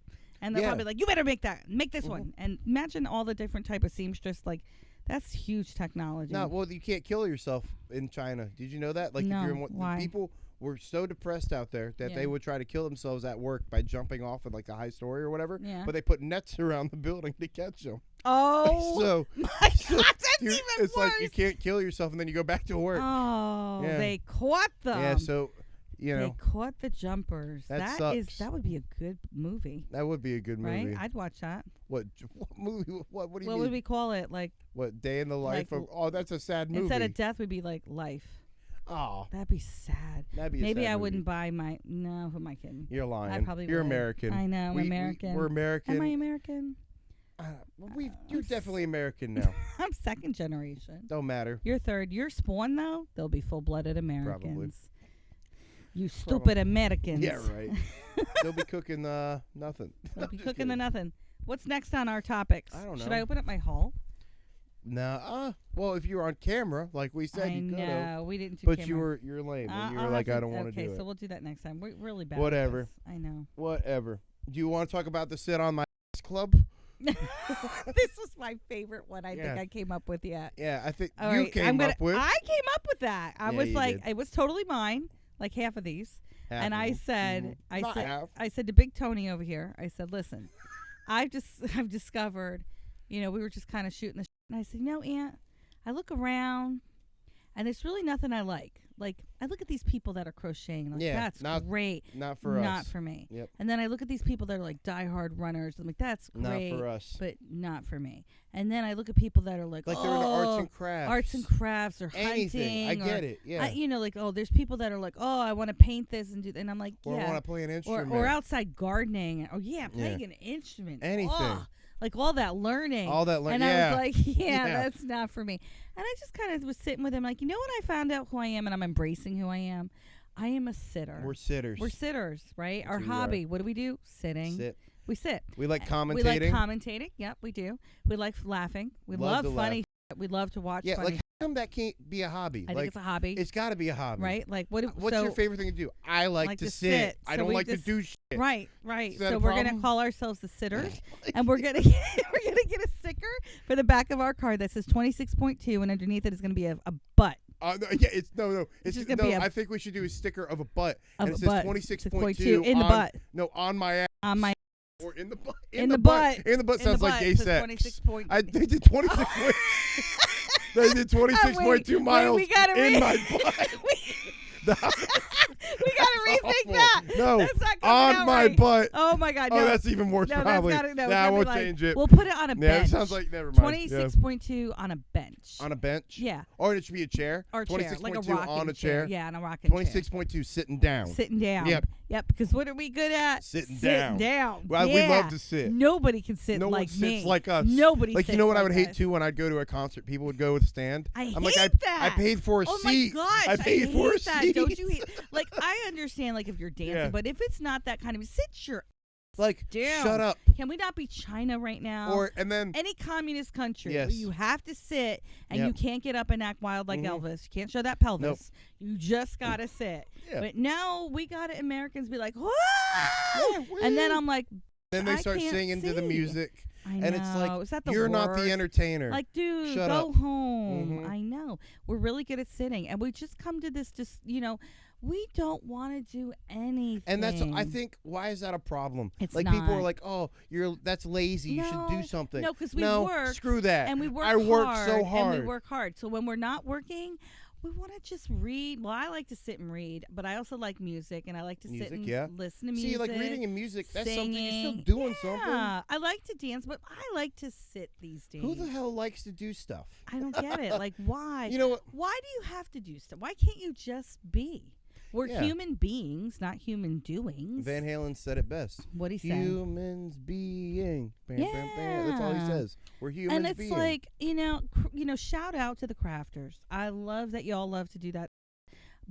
Speaker 1: And they're probably like, you better make that. Make this one. And imagine all the different type of seamstress. Like, that's huge technology.
Speaker 2: No, well, you can't kill yourself in China. Did you know that? Like,
Speaker 1: no,
Speaker 2: if you're in
Speaker 1: why?
Speaker 2: The people were so depressed out there that they would try to kill themselves at work by jumping off of like a high story or whatever.
Speaker 1: Yeah.
Speaker 2: But they put nets around the building to catch them.
Speaker 1: Oh,
Speaker 2: so
Speaker 1: my God, that's even
Speaker 2: it's
Speaker 1: worse.
Speaker 2: like you can't kill yourself and then you go back to work.
Speaker 1: Oh, they caught them.
Speaker 2: Yeah, so
Speaker 1: they caught the jumpers.
Speaker 2: That
Speaker 1: that would be a good movie.
Speaker 2: That would be a good movie.
Speaker 1: Right? I'd watch that.
Speaker 2: What movie? What do you mean?
Speaker 1: What would we call it? Like
Speaker 2: what? Day in the life of? Oh, that's a sad movie.
Speaker 1: Instead of death, would be like life.
Speaker 2: Oh,
Speaker 1: that'd be sad.
Speaker 2: Maybe
Speaker 1: I wouldn't buy my. No, who am I kidding?
Speaker 2: You're lying.
Speaker 1: I probably
Speaker 2: You're
Speaker 1: would.
Speaker 2: American.
Speaker 1: I know. I'm American.
Speaker 2: We're American.
Speaker 1: Am I American?
Speaker 2: You're definitely American now.
Speaker 1: I'm second generation.
Speaker 2: Don't matter.
Speaker 1: You're third. You're spawn though. They'll be full-blooded Americans.
Speaker 2: Probably.
Speaker 1: You stupid Americans.
Speaker 2: Yeah, right. They'll be cooking nothing.
Speaker 1: They'll be cooking the nothing. What's next on our topics?
Speaker 2: I don't know.
Speaker 1: Should I open up my haul?
Speaker 2: Nah. Well, if you're on camera, like we said, you could have.
Speaker 1: No, we didn't do
Speaker 2: But
Speaker 1: camera.
Speaker 2: you're lame. And you were like, I don't want to do it.
Speaker 1: Okay, so we'll do that next time. We're really bad.
Speaker 2: Whatever.
Speaker 1: At this. I know.
Speaker 2: Whatever. Do you want to talk about the sit on my club?
Speaker 1: This was my favorite one. I think I came up with yet.
Speaker 2: Yeah, I think
Speaker 1: All
Speaker 2: you
Speaker 1: right,
Speaker 2: came up with.
Speaker 1: I came up with that. I was like,
Speaker 2: did.
Speaker 1: it was totally mine. Like half of these.
Speaker 2: Half
Speaker 1: and
Speaker 2: of
Speaker 1: I
Speaker 2: them.
Speaker 1: said,
Speaker 2: Not
Speaker 1: I said to Big Tony over here, I said, listen, I've discovered, we were just kind of shooting the and I said, Aunt, I look around and there's really nothing I like. Like, I look at these people that are crocheting. Like, that's great.
Speaker 2: Not for us.
Speaker 1: Not for me.
Speaker 2: Yep.
Speaker 1: And then I look at these people that are like diehard runners. I'm like, that's great.
Speaker 2: Not for us.
Speaker 1: But not for me. And then I look at people that are like
Speaker 2: they're into arts and crafts.
Speaker 1: Arts and crafts or
Speaker 2: anything.
Speaker 1: hunting.
Speaker 2: I get it. Yeah.
Speaker 1: There's people that are like, I want to paint this and do that. And I'm like,
Speaker 2: or I want to play an instrument.
Speaker 1: Or outside gardening. Oh, playing an instrument.
Speaker 2: Anything.
Speaker 1: Oh, like all that learning.
Speaker 2: And
Speaker 1: I was like, that's not for me. And I just kind of was sitting with him like, you know what I found out who I am and I'm embracing who I am? I am a sitter.
Speaker 2: We're sitters.
Speaker 1: We're sitters, right?
Speaker 2: That's
Speaker 1: Our hobby. What do we do? Sitting.
Speaker 2: Sit.
Speaker 1: We sit.
Speaker 2: We like commentating.
Speaker 1: We like commentating. Yep, we do. We like laughing. We love funny. We love to watch funny.
Speaker 2: Like how come that can't be a hobby?
Speaker 1: I think it's a hobby.
Speaker 2: It's got to be a hobby.
Speaker 1: Right? Like
Speaker 2: what's your favorite thing to do? I like to sit. I don't like to do shit.
Speaker 1: Right.
Speaker 2: So
Speaker 1: we're going to call ourselves the sitters and we're going to get a sticker for the back of our car that says 26.2 and underneath it is going to be a butt.
Speaker 2: It's no.
Speaker 1: It's just gonna be
Speaker 2: I think we should do a sticker of a butt.
Speaker 1: And
Speaker 2: it says 26.2
Speaker 1: in the butt.
Speaker 2: No, on my ass.
Speaker 1: On my
Speaker 2: or in the butt.
Speaker 1: In the butt.
Speaker 2: In the butt sounds like gay sex.
Speaker 1: 26.2.
Speaker 2: They did 26. They did 26.2 miles
Speaker 1: we gotta
Speaker 2: in my butt.
Speaker 1: we gotta rethink that.
Speaker 2: No,
Speaker 1: That's not coming
Speaker 2: on
Speaker 1: out
Speaker 2: my
Speaker 1: right.
Speaker 2: butt.
Speaker 1: Oh my God!
Speaker 2: Oh,
Speaker 1: No.
Speaker 2: that's even worse.
Speaker 1: No,
Speaker 2: Probably.
Speaker 1: that's gotta, no,
Speaker 2: I won't
Speaker 1: like,
Speaker 2: change it.
Speaker 1: We'll put it on a
Speaker 2: Yeah,
Speaker 1: bench.
Speaker 2: it sounds like never mind.
Speaker 1: 26.2 on a bench.
Speaker 2: On a bench.
Speaker 1: Yeah.
Speaker 2: Or it should be a chair.
Speaker 1: Or chair, like a
Speaker 2: 26.2
Speaker 1: rocking
Speaker 2: on a chair.
Speaker 1: Yeah, on a rocking chair.
Speaker 2: 26.2 sitting down.
Speaker 1: Sitting down.
Speaker 2: Yep.
Speaker 1: Yep. Because what are we good at?
Speaker 2: Sitting
Speaker 1: down.
Speaker 2: Well,
Speaker 1: yeah.
Speaker 2: we love to sit.
Speaker 1: Nobody can sit
Speaker 2: no
Speaker 1: like
Speaker 2: one
Speaker 1: me.
Speaker 2: sits like us.
Speaker 1: Nobody.
Speaker 2: Like
Speaker 1: sits
Speaker 2: you know what
Speaker 1: like
Speaker 2: I would hate
Speaker 1: us.
Speaker 2: too when I'd go to a concert, people would go with stand.
Speaker 1: I'm
Speaker 2: like,
Speaker 1: hate that.
Speaker 2: I paid for a seat.
Speaker 1: Oh my gosh!
Speaker 2: I paid for a
Speaker 1: that.
Speaker 2: seat.
Speaker 1: Don't you hate? Like I understand, like if you're dancing,
Speaker 2: Yeah.
Speaker 1: but if it's not that kind of sit your
Speaker 2: Like
Speaker 1: down.
Speaker 2: shut up.
Speaker 1: Can we not be China right now?
Speaker 2: Or and then
Speaker 1: any communist country
Speaker 2: Yes.
Speaker 1: where you have to sit and
Speaker 2: Yep.
Speaker 1: you can't get up and act wild like
Speaker 2: Mhm.
Speaker 1: Elvis. You can't show that pelvis.
Speaker 2: Nope.
Speaker 1: You just gotta sit.
Speaker 2: Yeah.
Speaker 1: But now we got Americans be like, whoa!
Speaker 2: Yeah,
Speaker 1: And then I'm like,
Speaker 2: then they
Speaker 1: I
Speaker 2: start
Speaker 1: can't
Speaker 2: singing to the
Speaker 1: see.
Speaker 2: music.
Speaker 1: I know.
Speaker 2: And it's like,
Speaker 1: Is that the
Speaker 2: you're not the
Speaker 1: worst?
Speaker 2: entertainer.
Speaker 1: Like, dude,
Speaker 2: Shut
Speaker 1: go
Speaker 2: up.
Speaker 1: home.
Speaker 2: Mhm.
Speaker 1: I know. We're really good at sitting. And we just come to this, we don't want to do anything.
Speaker 2: And that's, I think, why is that a problem?
Speaker 1: It's
Speaker 2: like people are
Speaker 1: not.
Speaker 2: like, oh, that's lazy. You should do something.
Speaker 1: No, because we
Speaker 2: no,
Speaker 1: work.
Speaker 2: screw that.
Speaker 1: And we work
Speaker 2: I
Speaker 1: hard.
Speaker 2: work so hard.
Speaker 1: And we work hard. So when we're not working, we want to just read. Well, I like to sit and read, but I also like music, and I like to sit and listen to music.
Speaker 2: See, like reading and music, that's
Speaker 1: singing.
Speaker 2: something you're still doing something.
Speaker 1: Yeah, I like to dance, but I like to sit these days.
Speaker 2: Who the hell likes to do stuff?
Speaker 1: I don't get it. Like, why?
Speaker 2: You know what?
Speaker 1: Why do you have to do stuff? Why can't you just be? We're
Speaker 2: Yeah.
Speaker 1: human beings, not human doings.
Speaker 2: Van Halen said it best.
Speaker 1: What he said?
Speaker 2: Humans being. Bam, bam, bam. That's all he
Speaker 1: Yeah.
Speaker 2: says. We're humans
Speaker 1: And it's
Speaker 2: being.
Speaker 1: like, shout out to the crafters. I love that y'all love to do that.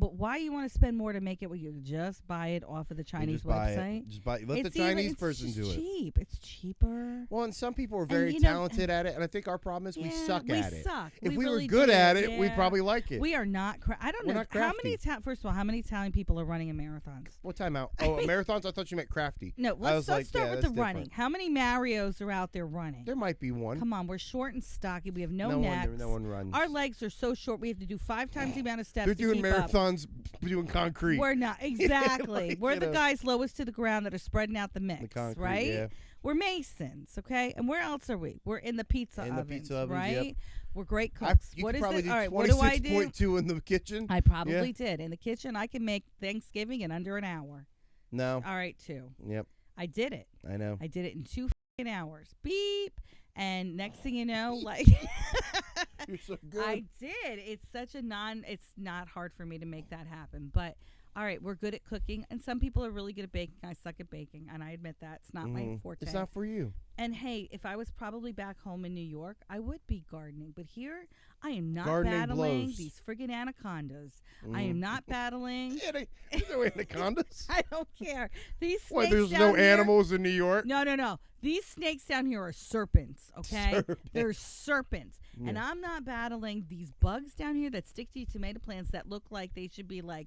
Speaker 1: But why you want to spend more to make it when you just buy it off of the Chinese website?
Speaker 2: Just buy it. Let
Speaker 1: It's
Speaker 2: the Chinese
Speaker 1: even,
Speaker 2: person do
Speaker 1: it's
Speaker 2: it.
Speaker 1: cheap. It's cheaper.
Speaker 2: Well, and some people are very
Speaker 1: you know,
Speaker 2: talented at it, and I think our problem is we suck at it.
Speaker 1: Suck.
Speaker 2: If we
Speaker 1: really
Speaker 2: were good
Speaker 1: do.
Speaker 2: at it, we'd
Speaker 1: Yeah.
Speaker 2: probably like it.
Speaker 1: We are not. I don't
Speaker 2: We're
Speaker 1: know
Speaker 2: not
Speaker 1: how many.
Speaker 2: crafty.
Speaker 1: First of all, how many Italian people are running in marathons?
Speaker 2: What time out? Oh, marathons? I thought you meant crafty.
Speaker 1: No, let's
Speaker 2: like,
Speaker 1: start
Speaker 2: yeah,
Speaker 1: with
Speaker 2: that's
Speaker 1: the running.
Speaker 2: different.
Speaker 1: How many Marios are out there running?
Speaker 2: There might be one.
Speaker 1: Come on, we're short and stocky. We have no
Speaker 2: no
Speaker 1: necks.
Speaker 2: one runs.
Speaker 1: Our legs are so short. We have to do 5 times the amount of steps.
Speaker 2: They're
Speaker 1: to
Speaker 2: doing
Speaker 1: keep up.
Speaker 2: marathons, doing concrete.
Speaker 1: We're not exactly.
Speaker 2: Like,
Speaker 1: we're
Speaker 2: you
Speaker 1: the
Speaker 2: know.
Speaker 1: guys lowest to the ground that are spreading out the mix,
Speaker 2: The concrete,
Speaker 1: right?
Speaker 2: yeah.
Speaker 1: We're masons, okay? And where else are we? We're in the pizza
Speaker 2: In the
Speaker 1: ovens,
Speaker 2: pizza ovens,
Speaker 1: right?
Speaker 2: yep.
Speaker 1: We're great
Speaker 2: I,
Speaker 1: cooks.
Speaker 2: you
Speaker 1: what
Speaker 2: could
Speaker 1: is
Speaker 2: probably
Speaker 1: it?
Speaker 2: do
Speaker 1: All right, what do I do?
Speaker 2: 26.2 in the kitchen.
Speaker 1: I probably did. In the kitchen, I can make Thanksgiving in under an hour.
Speaker 2: No.
Speaker 1: All right, 2.
Speaker 2: Yep.
Speaker 1: I did it.
Speaker 2: I know.
Speaker 1: I did it in 2 hours. Beep. And next thing you know, like
Speaker 2: You're so good.
Speaker 1: I did. It's not hard for me to make that happen. But all right, we're good at cooking, and some people are really good at baking. I suck at baking, and I admit that. It's not my forte.
Speaker 2: It's not for you.
Speaker 1: And hey, if I was probably back home in New York, I would be gardening. But here, I am not
Speaker 2: Gardening
Speaker 1: battling
Speaker 2: blows.
Speaker 1: these friggin' anacondas. I am not battling.
Speaker 2: Yeah, there's no anacondas.
Speaker 1: I don't care. These snakes
Speaker 2: Why, there's
Speaker 1: down
Speaker 2: no
Speaker 1: here,
Speaker 2: animals in New York?
Speaker 1: No. These snakes down here are serpents, okay?
Speaker 2: Serpents.
Speaker 1: They're serpents.
Speaker 2: Yeah.
Speaker 1: And I'm not battling these bugs down here that stick to your tomato plants that look like they should be like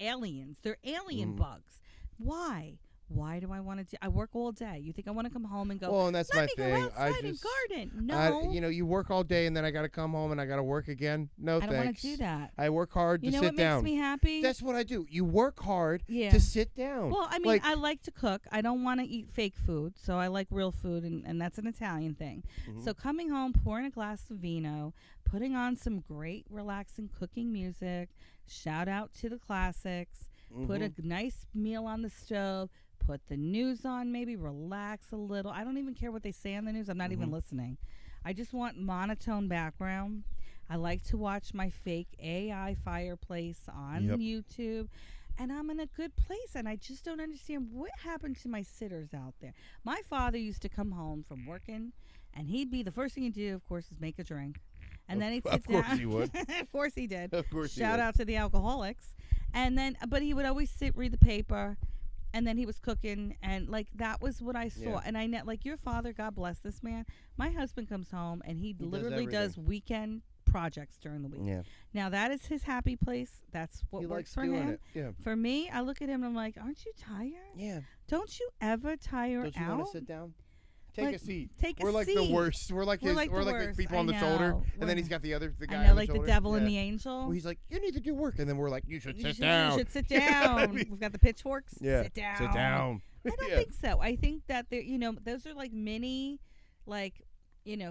Speaker 1: aliens. They're alien bugs. Why? Why do I want to I work all day. You think I want to come home and go,
Speaker 2: Well, and that's
Speaker 1: let
Speaker 2: my
Speaker 1: me
Speaker 2: thing.
Speaker 1: go outside and garden. No.
Speaker 2: You work all day and then I got to come home and I got to work again. No,
Speaker 1: I don't
Speaker 2: thanks.
Speaker 1: want to do that.
Speaker 2: I work hard
Speaker 1: You
Speaker 2: to
Speaker 1: know
Speaker 2: sit
Speaker 1: what
Speaker 2: down.
Speaker 1: makes me happy?
Speaker 2: That's what I do. You work hard
Speaker 1: Yeah.
Speaker 2: to sit down.
Speaker 1: Well, I mean,
Speaker 2: Like-
Speaker 1: I like to cook. I don't want to eat fake food, so I like real food, and that's an Italian thing.
Speaker 2: Mhm.
Speaker 1: So coming home, pouring a glass of vino, putting on some great, relaxing cooking music, shout out to the classics, put a nice meal on the stove, put the news on, maybe relax a little. I don't even care what they say on the news. I'm not even listening. I just want monotone background. I like to watch my fake AI fireplace on YouTube. And I'm in a good place, and I just don't understand what happened to my sitters out there. My father used to come home from working, and he'd be the first thing he'd do, of course, is make a drink. And then he'd sit down.
Speaker 2: Of course he would.
Speaker 1: Of course he did.
Speaker 2: Of course he
Speaker 1: Shout
Speaker 2: would.
Speaker 1: out to the alcoholics. And then, but he would always read the paper, and then he was cooking, and like that was what I saw.
Speaker 2: Yeah.
Speaker 1: And I know, like your father, God bless this man. My husband comes home, and he
Speaker 2: does
Speaker 1: literally does
Speaker 2: everything.
Speaker 1: weekend projects during the week.
Speaker 2: Yeah.
Speaker 1: Now that is his happy place. That's what
Speaker 2: He
Speaker 1: works
Speaker 2: likes
Speaker 1: for
Speaker 2: doing
Speaker 1: him.
Speaker 2: it. Yeah.
Speaker 1: For me, I look at him and I'm like, aren't you tired?
Speaker 2: Yeah.
Speaker 1: Don't you ever tire
Speaker 2: Don't you
Speaker 1: out?
Speaker 2: want to sit down? Take
Speaker 1: Like,
Speaker 2: a seat.
Speaker 1: take a
Speaker 2: We're like
Speaker 1: seat.
Speaker 2: the worst. We're like
Speaker 1: We're
Speaker 2: his,
Speaker 1: like
Speaker 2: we're
Speaker 1: the
Speaker 2: like
Speaker 1: worst.
Speaker 2: the people
Speaker 1: I
Speaker 2: on the shoulder,
Speaker 1: know.
Speaker 2: and then he's got the guy
Speaker 1: I
Speaker 2: on
Speaker 1: know,
Speaker 2: the
Speaker 1: like
Speaker 2: shoulder.
Speaker 1: the devil and
Speaker 2: Yeah.
Speaker 1: the angel.
Speaker 2: Well, he's like, you need to do work, and then we're like, you should
Speaker 1: You
Speaker 2: sit
Speaker 1: should-
Speaker 2: down.
Speaker 1: You should sit down. We've got the pitchforks.
Speaker 2: Yeah.
Speaker 1: Sit down.
Speaker 2: Sit down.
Speaker 1: I don't
Speaker 2: Yeah.
Speaker 1: think so. I think that they're, those are like mini,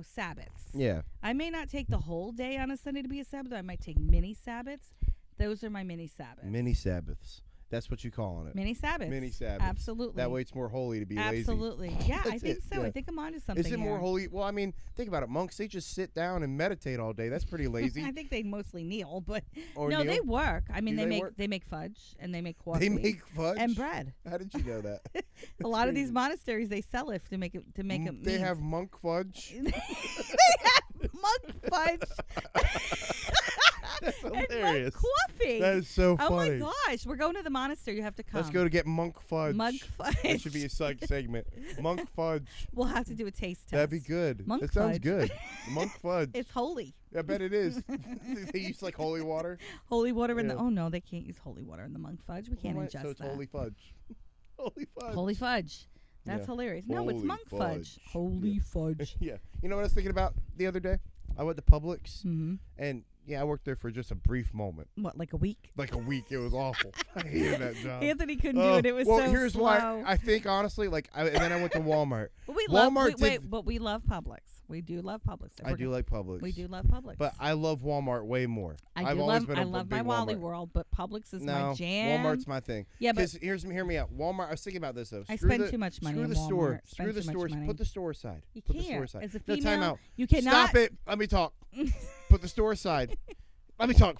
Speaker 1: Sabbaths.
Speaker 2: Yeah.
Speaker 1: I may not take the whole day on a Sunday to be a Sabbath. I might take mini Sabbaths. Those are my mini Sabbaths.
Speaker 2: Mini Sabbaths. That's what you calling it.
Speaker 1: Mini Sabbaths.
Speaker 2: Mini Sabbaths.
Speaker 1: Absolutely.
Speaker 2: That way it's more holy to be lazy.
Speaker 1: Absolutely. Yeah, I think so.
Speaker 2: Yeah.
Speaker 1: I think I'm onto something.
Speaker 2: Is it more holy? Well, I mean, think about it. Monks, they just sit down and meditate all day. That's pretty lazy.
Speaker 1: I think they mostly kneel, but
Speaker 2: or
Speaker 1: no,
Speaker 2: kneel?
Speaker 1: they work. I mean,
Speaker 2: Do
Speaker 1: they make fudge and they make coffee.
Speaker 2: They make fudge
Speaker 1: and bread.
Speaker 2: How did you know that?
Speaker 1: A lot of these monasteries they sell it to make it
Speaker 2: They have monk fudge.
Speaker 1: They have monk fudge.
Speaker 2: That's hilarious.
Speaker 1: And monk coffee.
Speaker 2: That is so
Speaker 1: Oh
Speaker 2: funny.
Speaker 1: my gosh, we're going to the monastery. You have to come.
Speaker 2: Let's go to get monk fudge.
Speaker 1: Monk fudge.
Speaker 2: That should be a segment. Monk fudge.
Speaker 1: We'll have to do a taste test.
Speaker 2: That'd be good.
Speaker 1: Monk
Speaker 2: that sounds
Speaker 1: fudge.
Speaker 2: good. Monk fudge.
Speaker 1: It's holy.
Speaker 2: I bet it is. They use like holy water.
Speaker 1: Holy water in
Speaker 2: Yeah.
Speaker 1: the. Oh no, they can't use holy water in the monk fudge. We can't ingest
Speaker 2: So it's
Speaker 1: that.
Speaker 2: holy fudge. Holy fudge.
Speaker 1: Holy fudge. That's
Speaker 2: Yeah.
Speaker 1: hilarious. No, it's
Speaker 2: Holy
Speaker 1: monk fudge.
Speaker 2: fudge.
Speaker 1: Holy
Speaker 2: Yeah.
Speaker 1: fudge.
Speaker 2: Yeah. You know what I was thinking about the other day? I went to Publix,
Speaker 1: Mm-hmm.
Speaker 2: and I worked there for just a brief moment.
Speaker 1: What, like a week?
Speaker 2: Like a week. It was awful. I hated that job.
Speaker 1: Anthony couldn't do it. It was
Speaker 2: well,
Speaker 1: so
Speaker 2: here's
Speaker 1: slow.
Speaker 2: why I think honestly, and then I went to Walmart.
Speaker 1: But we
Speaker 2: Walmart
Speaker 1: love. But we love Publix. We do love Publix.
Speaker 2: I do like Publix.
Speaker 1: We do love Publix.
Speaker 2: But I love Walmart way more.
Speaker 1: I
Speaker 2: I've
Speaker 1: do
Speaker 2: always
Speaker 1: love.
Speaker 2: been
Speaker 1: I
Speaker 2: a
Speaker 1: love
Speaker 2: big
Speaker 1: my Wally
Speaker 2: Walmart.
Speaker 1: World, but Publix is
Speaker 2: No,
Speaker 1: my jam.
Speaker 2: Walmart's my thing.
Speaker 1: Yeah, but
Speaker 2: hear me out. Walmart. I was thinking about this though.
Speaker 1: I
Speaker 2: Screw
Speaker 1: spend
Speaker 2: the-
Speaker 1: too much money
Speaker 2: Screw
Speaker 1: in
Speaker 2: the store.
Speaker 1: Walmart.
Speaker 2: Screw the
Speaker 1: Spend too much
Speaker 2: stores.
Speaker 1: money.
Speaker 2: Put the store aside.
Speaker 1: You
Speaker 2: Put the store
Speaker 1: can't.
Speaker 2: aside.
Speaker 1: As a
Speaker 2: No,
Speaker 1: female,
Speaker 2: time out.
Speaker 1: you cannot.
Speaker 2: Stop it. Let me talk. Put the store aside. Let me talk.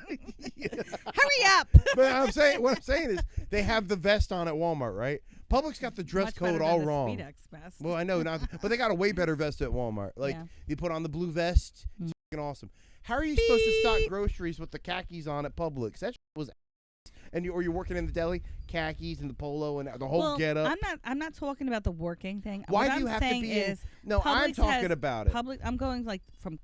Speaker 1: Hurry up.
Speaker 2: But what I'm saying is they have the vest on at Walmart, right? Publix got the dress
Speaker 1: Much
Speaker 2: code
Speaker 1: better
Speaker 2: all
Speaker 1: than the
Speaker 2: wrong.
Speaker 1: Speedex vest.
Speaker 2: Well, I know, but they got a way better vest at Walmart. Like
Speaker 1: Yeah.
Speaker 2: you put on the blue vest, it's fucking awesome. How are you supposed to stock groceries with the khakis on at Publix? That was, or you're working in the deli, khakis and the polo and the whole get up.
Speaker 1: I'm not talking about the working thing.
Speaker 2: Why
Speaker 1: what
Speaker 2: do you
Speaker 1: I'm
Speaker 2: have to
Speaker 1: saying
Speaker 2: be
Speaker 1: is
Speaker 2: No, I'm
Speaker 1: Publix
Speaker 2: talking
Speaker 1: has
Speaker 2: about it.
Speaker 1: I'm going like from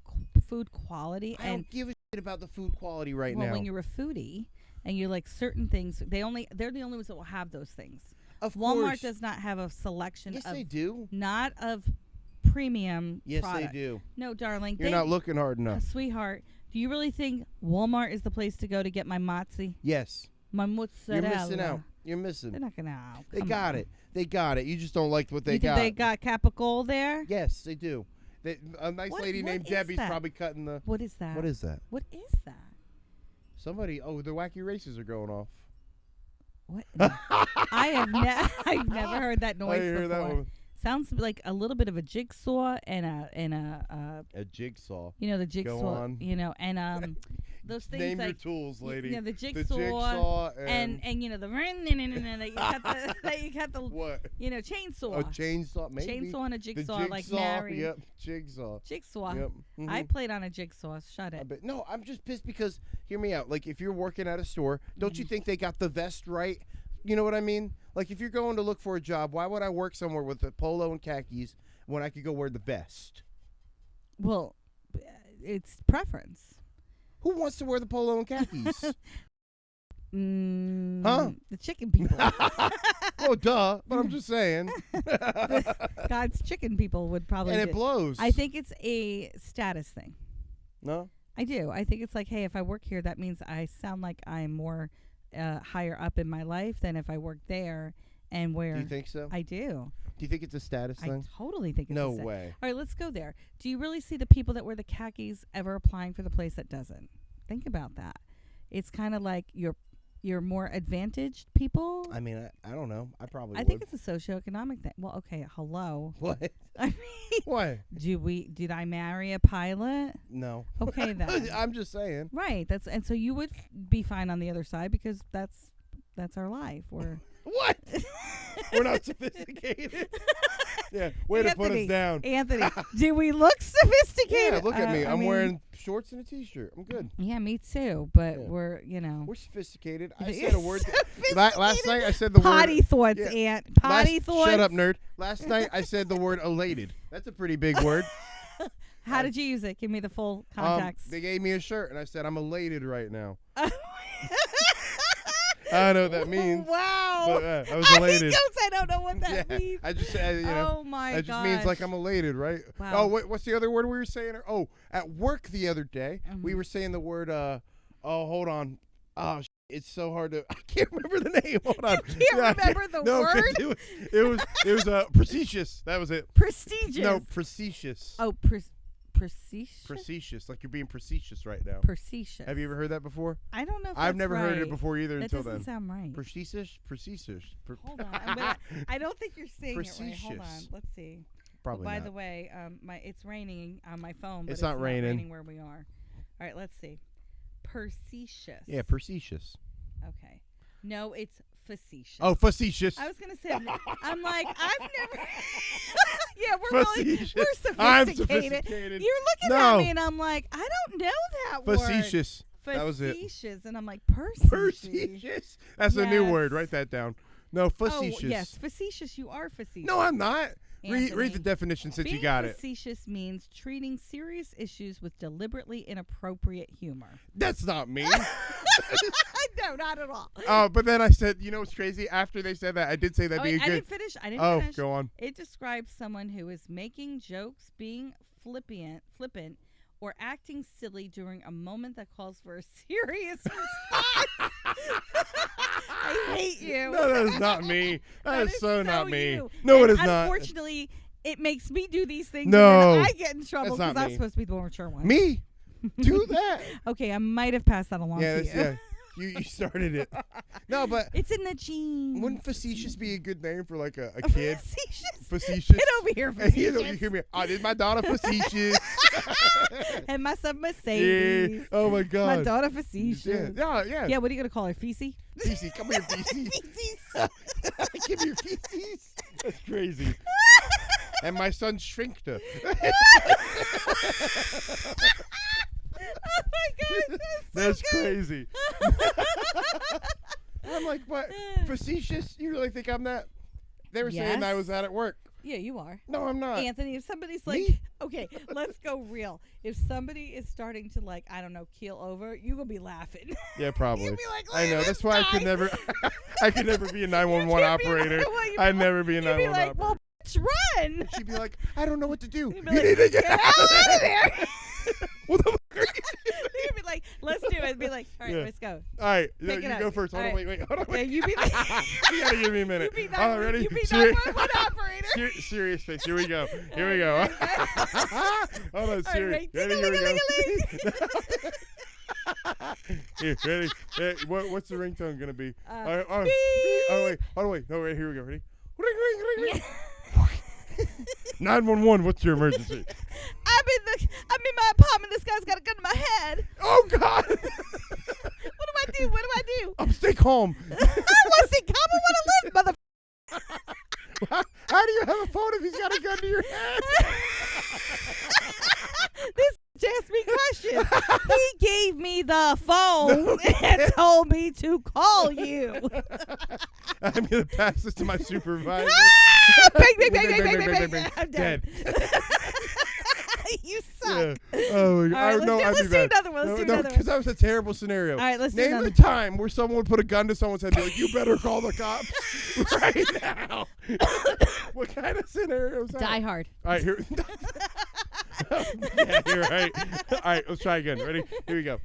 Speaker 1: food quality
Speaker 2: I
Speaker 1: and
Speaker 2: don't give a shit about the food quality right
Speaker 1: well,
Speaker 2: now.
Speaker 1: when you're a foodie and you like certain things, they're the only ones that will have those things.
Speaker 2: Of
Speaker 1: Walmart
Speaker 2: course.
Speaker 1: does not have a selection
Speaker 2: Yes,
Speaker 1: of
Speaker 2: they do.
Speaker 1: not of premium
Speaker 2: Yes,
Speaker 1: product.
Speaker 2: they do.
Speaker 1: No, darling.
Speaker 2: You're not looking hard enough.
Speaker 1: Sweetheart, do you really think Walmart is the place to go to get my mozzie?
Speaker 2: Yes.
Speaker 1: My mozzarella.
Speaker 2: You're missing out. You're missing.
Speaker 1: They're not gonna.
Speaker 2: They
Speaker 1: come
Speaker 2: got
Speaker 1: on.
Speaker 2: it. They got it. You just don't like what they
Speaker 1: You think
Speaker 2: got.
Speaker 1: they got Capicola there?
Speaker 2: Yes, they do. A nice
Speaker 1: What-
Speaker 2: lady
Speaker 1: what
Speaker 2: named
Speaker 1: is
Speaker 2: Debbie's
Speaker 1: that?
Speaker 2: probably cutting the.
Speaker 1: What is that?
Speaker 2: What is that?
Speaker 1: What is that?
Speaker 2: Somebody. Oh, the wacky races are going off.
Speaker 1: What? I've never heard that noise
Speaker 2: I hear
Speaker 1: before.
Speaker 2: that one.
Speaker 1: Sounds like a little bit of a jigsaw and
Speaker 2: A jigsaw.
Speaker 1: you know the jigsaw.
Speaker 2: on.
Speaker 1: You know and those things
Speaker 2: Name
Speaker 1: like
Speaker 2: your tools, lady.
Speaker 1: You know, the
Speaker 2: The
Speaker 1: jigsaw,
Speaker 2: jigsaw
Speaker 1: and you know the that you got the
Speaker 2: what?
Speaker 1: you know chainsaw.
Speaker 2: A chainsaw, maybe.
Speaker 1: Chainsaw and a
Speaker 2: The
Speaker 1: jigsaw, like
Speaker 2: jigsaw,
Speaker 1: married.
Speaker 2: Yep, jigsaw.
Speaker 1: Jigsaw.
Speaker 2: Yep.
Speaker 1: I
Speaker 2: mhm.
Speaker 1: played on a jigsaw. Shut it.
Speaker 2: No, I'm just pissed because hear me out. Like if you're working at a store, don't you think they got the vest right? You know what I mean? Like if you're going to look for a job, why would I work somewhere with a polo and khakis when I could go wear the vest?
Speaker 1: Well, it's preference.
Speaker 2: Who wants to wear the polo and khakis? Huh?
Speaker 1: The chicken people.
Speaker 2: Oh, duh. But I'm just saying.
Speaker 1: God's chicken people would probably.
Speaker 2: And it
Speaker 1: do.
Speaker 2: blows.
Speaker 1: I think it's a status thing.
Speaker 2: No?
Speaker 1: I do. I think it's like, hey, if I work here, that means I sound like I'm more higher up in my life than if I work there and where.
Speaker 2: Do you think so?
Speaker 1: I do.
Speaker 2: Do you think it's a status
Speaker 1: I
Speaker 2: thing?
Speaker 1: totally think it's
Speaker 2: No
Speaker 1: a status.
Speaker 2: way.
Speaker 1: All right, let's go there. Do you really see the people that wear the khakis ever applying for the place that doesn't? Think about that. It's kind of like you're more advantaged people.
Speaker 2: I mean, I don't know. I probably
Speaker 1: I
Speaker 2: would.
Speaker 1: think it's a socioeconomic thing. Well, okay, hello.
Speaker 2: What?
Speaker 1: I mean,
Speaker 2: What?
Speaker 1: did I marry a pilot?
Speaker 2: No.
Speaker 1: Okay, then.
Speaker 2: I'm just saying.
Speaker 1: Right. And so you would be fine on the other side because that's our life. We're
Speaker 2: What? We're not sophisticated. Yeah, way to put us down.
Speaker 1: Anthony, do we look sophisticated?
Speaker 2: Yeah, look at me.
Speaker 1: I
Speaker 2: I'm
Speaker 1: mean,
Speaker 2: wearing shorts and a t-shirt. I'm good.
Speaker 1: Yeah, me too. But
Speaker 2: Yeah.
Speaker 1: we're
Speaker 2: We're sophisticated. I
Speaker 1: You're
Speaker 2: said a word.
Speaker 1: sophisticated.
Speaker 2: Last night I said the
Speaker 1: potty
Speaker 2: word.
Speaker 1: thoughts,
Speaker 2: Yeah.
Speaker 1: Aunt. Potty thoughts.
Speaker 2: Shut up, nerd. Last night I said the word elated. That's a pretty big word.
Speaker 1: How did you use it? Give me the full context.
Speaker 2: They gave me a shirt and I said I'm elated right now. I don't know what that means.
Speaker 1: Wow.
Speaker 2: But, I was elated.
Speaker 1: I don't know what that
Speaker 2: Yeah,
Speaker 1: means.
Speaker 2: I just said, you know.
Speaker 1: Oh my
Speaker 2: That just means like I'm elated, right?
Speaker 1: Wow.
Speaker 2: Oh, what's the other word we were saying? Oh, at work the other day, we were saying the word, oh, hold on. Oh, it's so hard to, I can't remember the name. Hold on.
Speaker 1: Can't remember the word?
Speaker 2: It was prestigious. That was it.
Speaker 1: Prestigious.
Speaker 2: No, prestigious.
Speaker 1: Oh,
Speaker 2: Facetious, like you're being facetious right now.
Speaker 1: Facetious.
Speaker 2: Have you ever heard that before?
Speaker 1: I don't know if
Speaker 2: I've never heard
Speaker 1: right.
Speaker 2: it before either
Speaker 1: that
Speaker 2: until then.
Speaker 1: That doesn't sound right.
Speaker 2: Facetious?
Speaker 1: Hold on. I don't think you're saying it right. Hold on. Let's see.
Speaker 2: Probably
Speaker 1: by
Speaker 2: not.
Speaker 1: the way, it's raining on my phone, but
Speaker 2: it's not raining
Speaker 1: where we are. All right, let's see. Facetious.
Speaker 2: Yeah, facetious.
Speaker 1: Okay. No, it's facetious.
Speaker 2: Oh, facetious.
Speaker 1: I was gonna say. I'm like, I've never. Yeah, we're
Speaker 2: facetious.
Speaker 1: We're sophisticated.
Speaker 2: I'm sophisticated.
Speaker 1: You're looking at me, and I'm like, I don't know that word.
Speaker 2: Facetious. That was it.
Speaker 1: Facetious, and I'm like,
Speaker 2: facetious. That's a new word. Write that down. No, facetious.
Speaker 1: Oh, yes, facetious. You are facetious.
Speaker 2: No, I'm not.
Speaker 1: Anthony,
Speaker 2: read the definition since you got it.
Speaker 1: Facetious means treating serious issues with deliberately inappropriate humor.
Speaker 2: That's not me.
Speaker 1: No, not at all.
Speaker 2: Oh, but then I said, you know what's crazy? After they said that, I did say that'd be a good.
Speaker 1: I didn't finish.
Speaker 2: Go on.
Speaker 1: It describes someone who is making jokes, being flippant, or acting silly during a moment that calls for a serious response. I hate you.
Speaker 2: No, that is not me. That is so not me.
Speaker 1: You.
Speaker 2: No,
Speaker 1: and
Speaker 2: it is not.
Speaker 1: Unfortunately, it makes me do these things.
Speaker 2: No.
Speaker 1: And I get in trouble because I'm supposed to be the more mature one.
Speaker 2: Me? Do that.
Speaker 1: Okay, I might have passed that along to you.
Speaker 2: Yeah. You started it. No, but
Speaker 1: it's in the genes.
Speaker 2: Wouldn't facetious be a good name for like a kid? Facetious.
Speaker 1: Get over here, facetious.
Speaker 2: You hear me? I did my daughter facetious.
Speaker 1: And my son Mercedes.
Speaker 2: Yeah. Oh my God.
Speaker 1: My daughter facetious.
Speaker 2: Yeah.
Speaker 1: Yeah. What are you gonna call her? Feces?
Speaker 2: Feces. Come here, feces.
Speaker 1: Feces.
Speaker 2: Give me your feces. That's crazy. And my son Shrinkter.
Speaker 1: Oh my God,
Speaker 2: that's crazy. I'm like, what? Facetious? You really think I'm that? They were saying I was at work.
Speaker 1: Yeah, you are.
Speaker 2: No, I'm not.
Speaker 1: Anthony, if somebody's like, okay, let's go real. If somebody is starting to like, I don't know, keel over, you gonna be laughing.
Speaker 2: Yeah, probably.
Speaker 1: You'll be like,
Speaker 2: I know. That's why I could never be a 911 operator. I'd never be a 911 operator.
Speaker 1: Well, run.
Speaker 2: She'd be like, I don't know what to do.
Speaker 1: You need
Speaker 2: to
Speaker 1: get out of there.
Speaker 2: What the fuck are you
Speaker 1: You'd be like, let's do it. Be like, all right, let's go.
Speaker 2: All right,
Speaker 1: you
Speaker 2: go first. Hold on, wait. Hold on,
Speaker 1: wait. Yeah, you be like,
Speaker 2: you gotta give me a minute.
Speaker 1: You be
Speaker 2: all right, ready?
Speaker 1: You be 911 operator.
Speaker 2: Serious face. Here we go. Hold on, serious. Ready? Here we go. Here, ready? Hey, what's the ringtone gonna be? Oh wait. No, wait. Here we go. Ready? Ring. 911. What's your emergency?
Speaker 1: I'm in my apartment. This guy's got a gun in my head.
Speaker 2: Oh God!
Speaker 1: What do I do?
Speaker 2: Stay calm.
Speaker 1: I want to stay calm. I want to live, mother.
Speaker 2: How do you have a phone if he's got a gun to your head?
Speaker 1: This asked me questions. He gave me the phone and told me to call you.
Speaker 2: I'm gonna pass this to my supervisor.
Speaker 1: Bang. I'm dead. You suck.
Speaker 2: Yeah. Oh my God.
Speaker 1: Let's do another one.
Speaker 2: Because that was a terrible scenario.
Speaker 1: All right, let's
Speaker 2: Name
Speaker 1: do another.
Speaker 2: the time where someone would put a gun to someone's head and be like, you better call the cops right now. What kind of scenario is that?
Speaker 1: Die Hard.
Speaker 2: All right, here. Yeah, you're right. All right, let's try again. Ready? Here we go.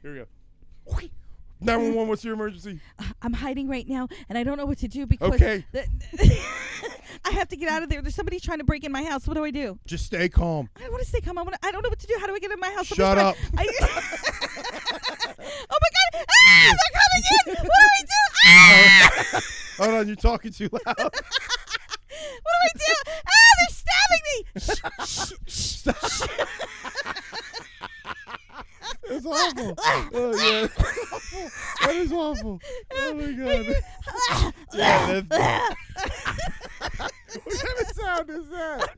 Speaker 2: 911, what's your emergency?
Speaker 1: I'm hiding right now, and I don't know what to do because
Speaker 2: okay.
Speaker 1: I have to get out of there. There's somebody trying to break in my house. What do I do?
Speaker 2: Just stay calm.
Speaker 1: I don't want to stay calm. I don't know what to do. How do I get in my house?
Speaker 2: Shut up.
Speaker 1: Oh, my God. Ah, they're coming in. What do I do? Ah!
Speaker 2: Hold on, you're talking too loud.
Speaker 1: What do I do? Ah, they're stabbing me. Shh.
Speaker 2: That's awful. Oh, yeah. That is awful. Oh, my God. Yeah, what kind of sound is that?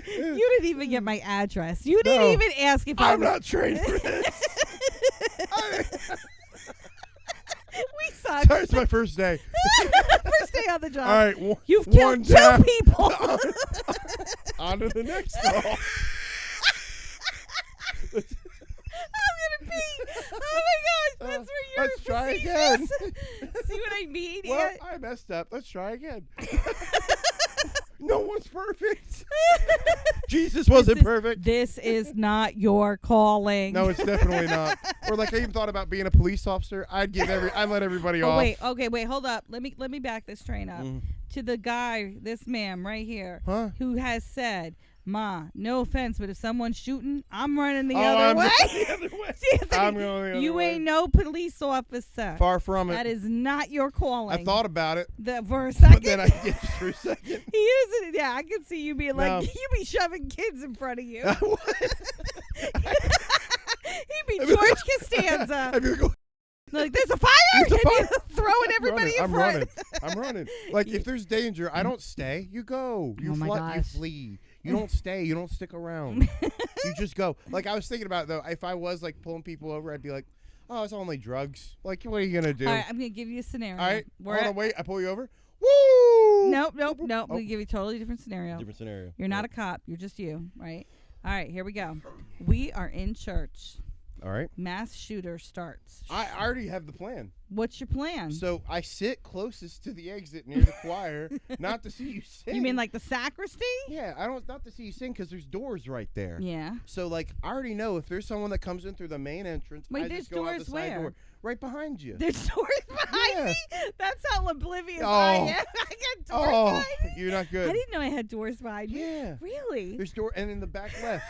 Speaker 1: You didn't even get my address. You didn't even ask if
Speaker 2: I'm not trained for this.
Speaker 1: We suck.
Speaker 2: Sorry, it's my first day.
Speaker 1: First day on the job.
Speaker 2: All right.
Speaker 1: You've killed 2 people.
Speaker 2: On to the next call.
Speaker 1: I'm gonna pee. Oh my gosh, that's where you're.
Speaker 2: Let's try again.
Speaker 1: See what I mean?
Speaker 2: Well, I messed up. Let's try again. No one's perfect. Jesus wasn't perfect.
Speaker 1: This is not your calling.
Speaker 2: No, it's definitely not. Or like I even thought about being a police officer. I'd let everybody off.
Speaker 1: Wait, hold up. Let me back this train up to the guy, this man right here, who has said, Ma, no offense, but if someone's shooting, I'm running the other way.
Speaker 2: The other way. I'm going the other
Speaker 1: You
Speaker 2: way.
Speaker 1: ain't no police officer.
Speaker 2: Far from it.
Speaker 1: That is not your calling.
Speaker 2: I thought about it.
Speaker 1: For a second.
Speaker 2: But then just for a second.
Speaker 1: He isn't. Yeah, I can see you being
Speaker 2: No.
Speaker 1: like, you be shoving kids in front of you. He'd be
Speaker 2: I'd be
Speaker 1: George
Speaker 2: like-
Speaker 1: Costanza.
Speaker 2: I'd be like,
Speaker 1: Like, there's a fire!
Speaker 2: There's a
Speaker 1: And
Speaker 2: fire.
Speaker 1: you throwing everybody in
Speaker 2: I'm
Speaker 1: front.
Speaker 2: running. I'm running. Like, if there's danger, I don't stay. You go. You
Speaker 1: Oh my
Speaker 2: You
Speaker 1: gosh.
Speaker 2: flee. You don't stay. You don't stick around. You just go. Like, I was thinking about it, though. If I was, like, pulling people over, I'd be like, oh, it's only drugs. Like, what are you going to do?
Speaker 1: All right, I'm going to give you a scenario.
Speaker 2: All right.
Speaker 1: We're
Speaker 2: Hold
Speaker 1: at-
Speaker 2: on, wait. I pull you over. Woo!
Speaker 1: Nope.
Speaker 2: Oh.
Speaker 1: I'm going to give you a totally different scenario.
Speaker 2: Different scenario.
Speaker 1: You're not a cop. You're just you, right? All right, here we go. We are in church.
Speaker 2: All right.
Speaker 1: Mass shooter starts.
Speaker 2: I already have the plan.
Speaker 1: What's your plan?
Speaker 2: So I sit closest to the exit near the choir, not to see you sing.
Speaker 1: You mean like the sacristy?
Speaker 2: Yeah, I don't not to see you sing because there's doors right there.
Speaker 1: Yeah.
Speaker 2: So like I already know if there's someone that comes in through the main entrance,
Speaker 1: Wait,
Speaker 2: I
Speaker 1: there's
Speaker 2: just go out
Speaker 1: doors
Speaker 2: the side
Speaker 1: where?
Speaker 2: door right behind you.
Speaker 1: There's doors behind
Speaker 2: Yeah.
Speaker 1: me? That's how oblivious
Speaker 2: Oh.
Speaker 1: I am. I got doors
Speaker 2: Oh,
Speaker 1: behind me?
Speaker 2: you're not good.
Speaker 1: I didn't know I had doors behind me.
Speaker 2: Yeah.
Speaker 1: Really?
Speaker 2: There's door and in the back left.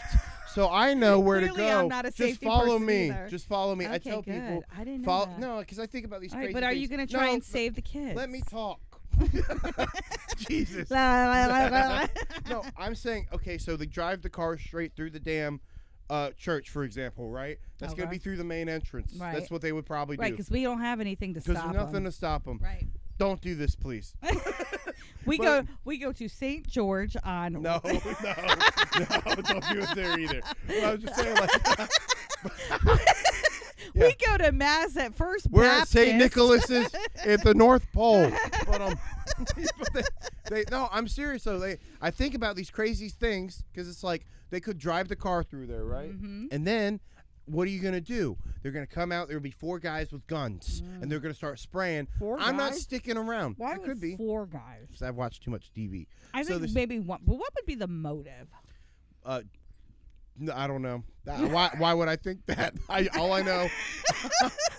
Speaker 2: So I know where to
Speaker 1: Clearly,
Speaker 2: go.
Speaker 1: I'm not a
Speaker 2: Just
Speaker 1: safety
Speaker 2: follow
Speaker 1: person
Speaker 2: me.
Speaker 1: either.
Speaker 2: Just follow me. I
Speaker 1: Okay,
Speaker 2: tell
Speaker 1: good.
Speaker 2: people
Speaker 1: I didn't know
Speaker 2: follow.
Speaker 1: that.
Speaker 2: No, because I think about these
Speaker 1: All
Speaker 2: crazy
Speaker 1: right, but are
Speaker 2: things.
Speaker 1: you going to try
Speaker 2: No,
Speaker 1: and save the kids?
Speaker 2: Let me talk. Jesus.
Speaker 1: La, la, la, la, la.
Speaker 2: No, I'm saying, okay, so they drive the car straight through the damn church, for example, right? That's going to
Speaker 1: Okay.
Speaker 2: be through the main entrance.
Speaker 1: Right.
Speaker 2: That's what they would probably
Speaker 1: Right,
Speaker 2: do.
Speaker 1: because we don't have anything to
Speaker 2: Because
Speaker 1: stop
Speaker 2: there's nothing
Speaker 1: them.
Speaker 2: to stop them.
Speaker 1: Right.
Speaker 2: Don't do this, please.
Speaker 1: We
Speaker 2: But-
Speaker 1: go to St. George on
Speaker 2: No, don't do it there either. Well, I was just saying, like, yeah.
Speaker 1: We go to mass at First
Speaker 2: We're at
Speaker 1: Baptist.
Speaker 2: St. Nicholas's at the North Pole. But no, I'm serious though. I think about these crazy things because it's like they could drive the car through there, right?
Speaker 1: Mm-hmm.
Speaker 2: And then what are you gonna do? They're gonna come out. There'll be 4 guys with guns, and they're gonna start spraying.
Speaker 1: 4
Speaker 2: I'm not
Speaker 1: guys?
Speaker 2: sticking around.
Speaker 1: Why
Speaker 2: I
Speaker 1: would
Speaker 2: could be.
Speaker 1: 4 guys?
Speaker 2: 'Cause I've watched too much TV.
Speaker 1: I
Speaker 2: So
Speaker 1: think
Speaker 2: there's-
Speaker 1: maybe one. But what would be the motive?
Speaker 2: No, I don't know. Why would I think that? All I know,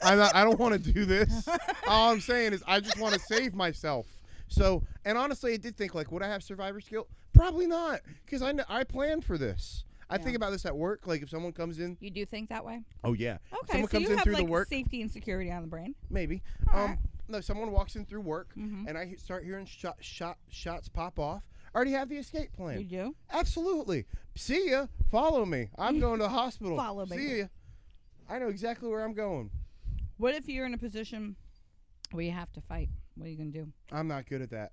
Speaker 2: I don't want to do this. All I'm saying is I just want to save myself. So, and honestly, I did think like, would I have survivor skill? Probably not, because I planned for this. I think about this at work. Like if someone comes in.
Speaker 1: You do think that way?
Speaker 2: Oh yeah.
Speaker 1: Okay,
Speaker 2: Someone
Speaker 1: so
Speaker 2: comes
Speaker 1: you
Speaker 2: in
Speaker 1: have
Speaker 2: through
Speaker 1: like
Speaker 2: the work.
Speaker 1: safety and security on the brain.
Speaker 2: Maybe.
Speaker 1: All right.
Speaker 2: No, someone walks in through work,
Speaker 1: Mhm.
Speaker 2: and I start hearing shots pop off. I already have the escape plan.
Speaker 1: You do?
Speaker 2: Absolutely. See ya. Follow me. I'm going to the hospital.
Speaker 1: Follow me.
Speaker 2: See ya. I know exactly where I'm going.
Speaker 1: What if you're in a position where you have to fight? What are you gonna do?
Speaker 2: I'm not good at that.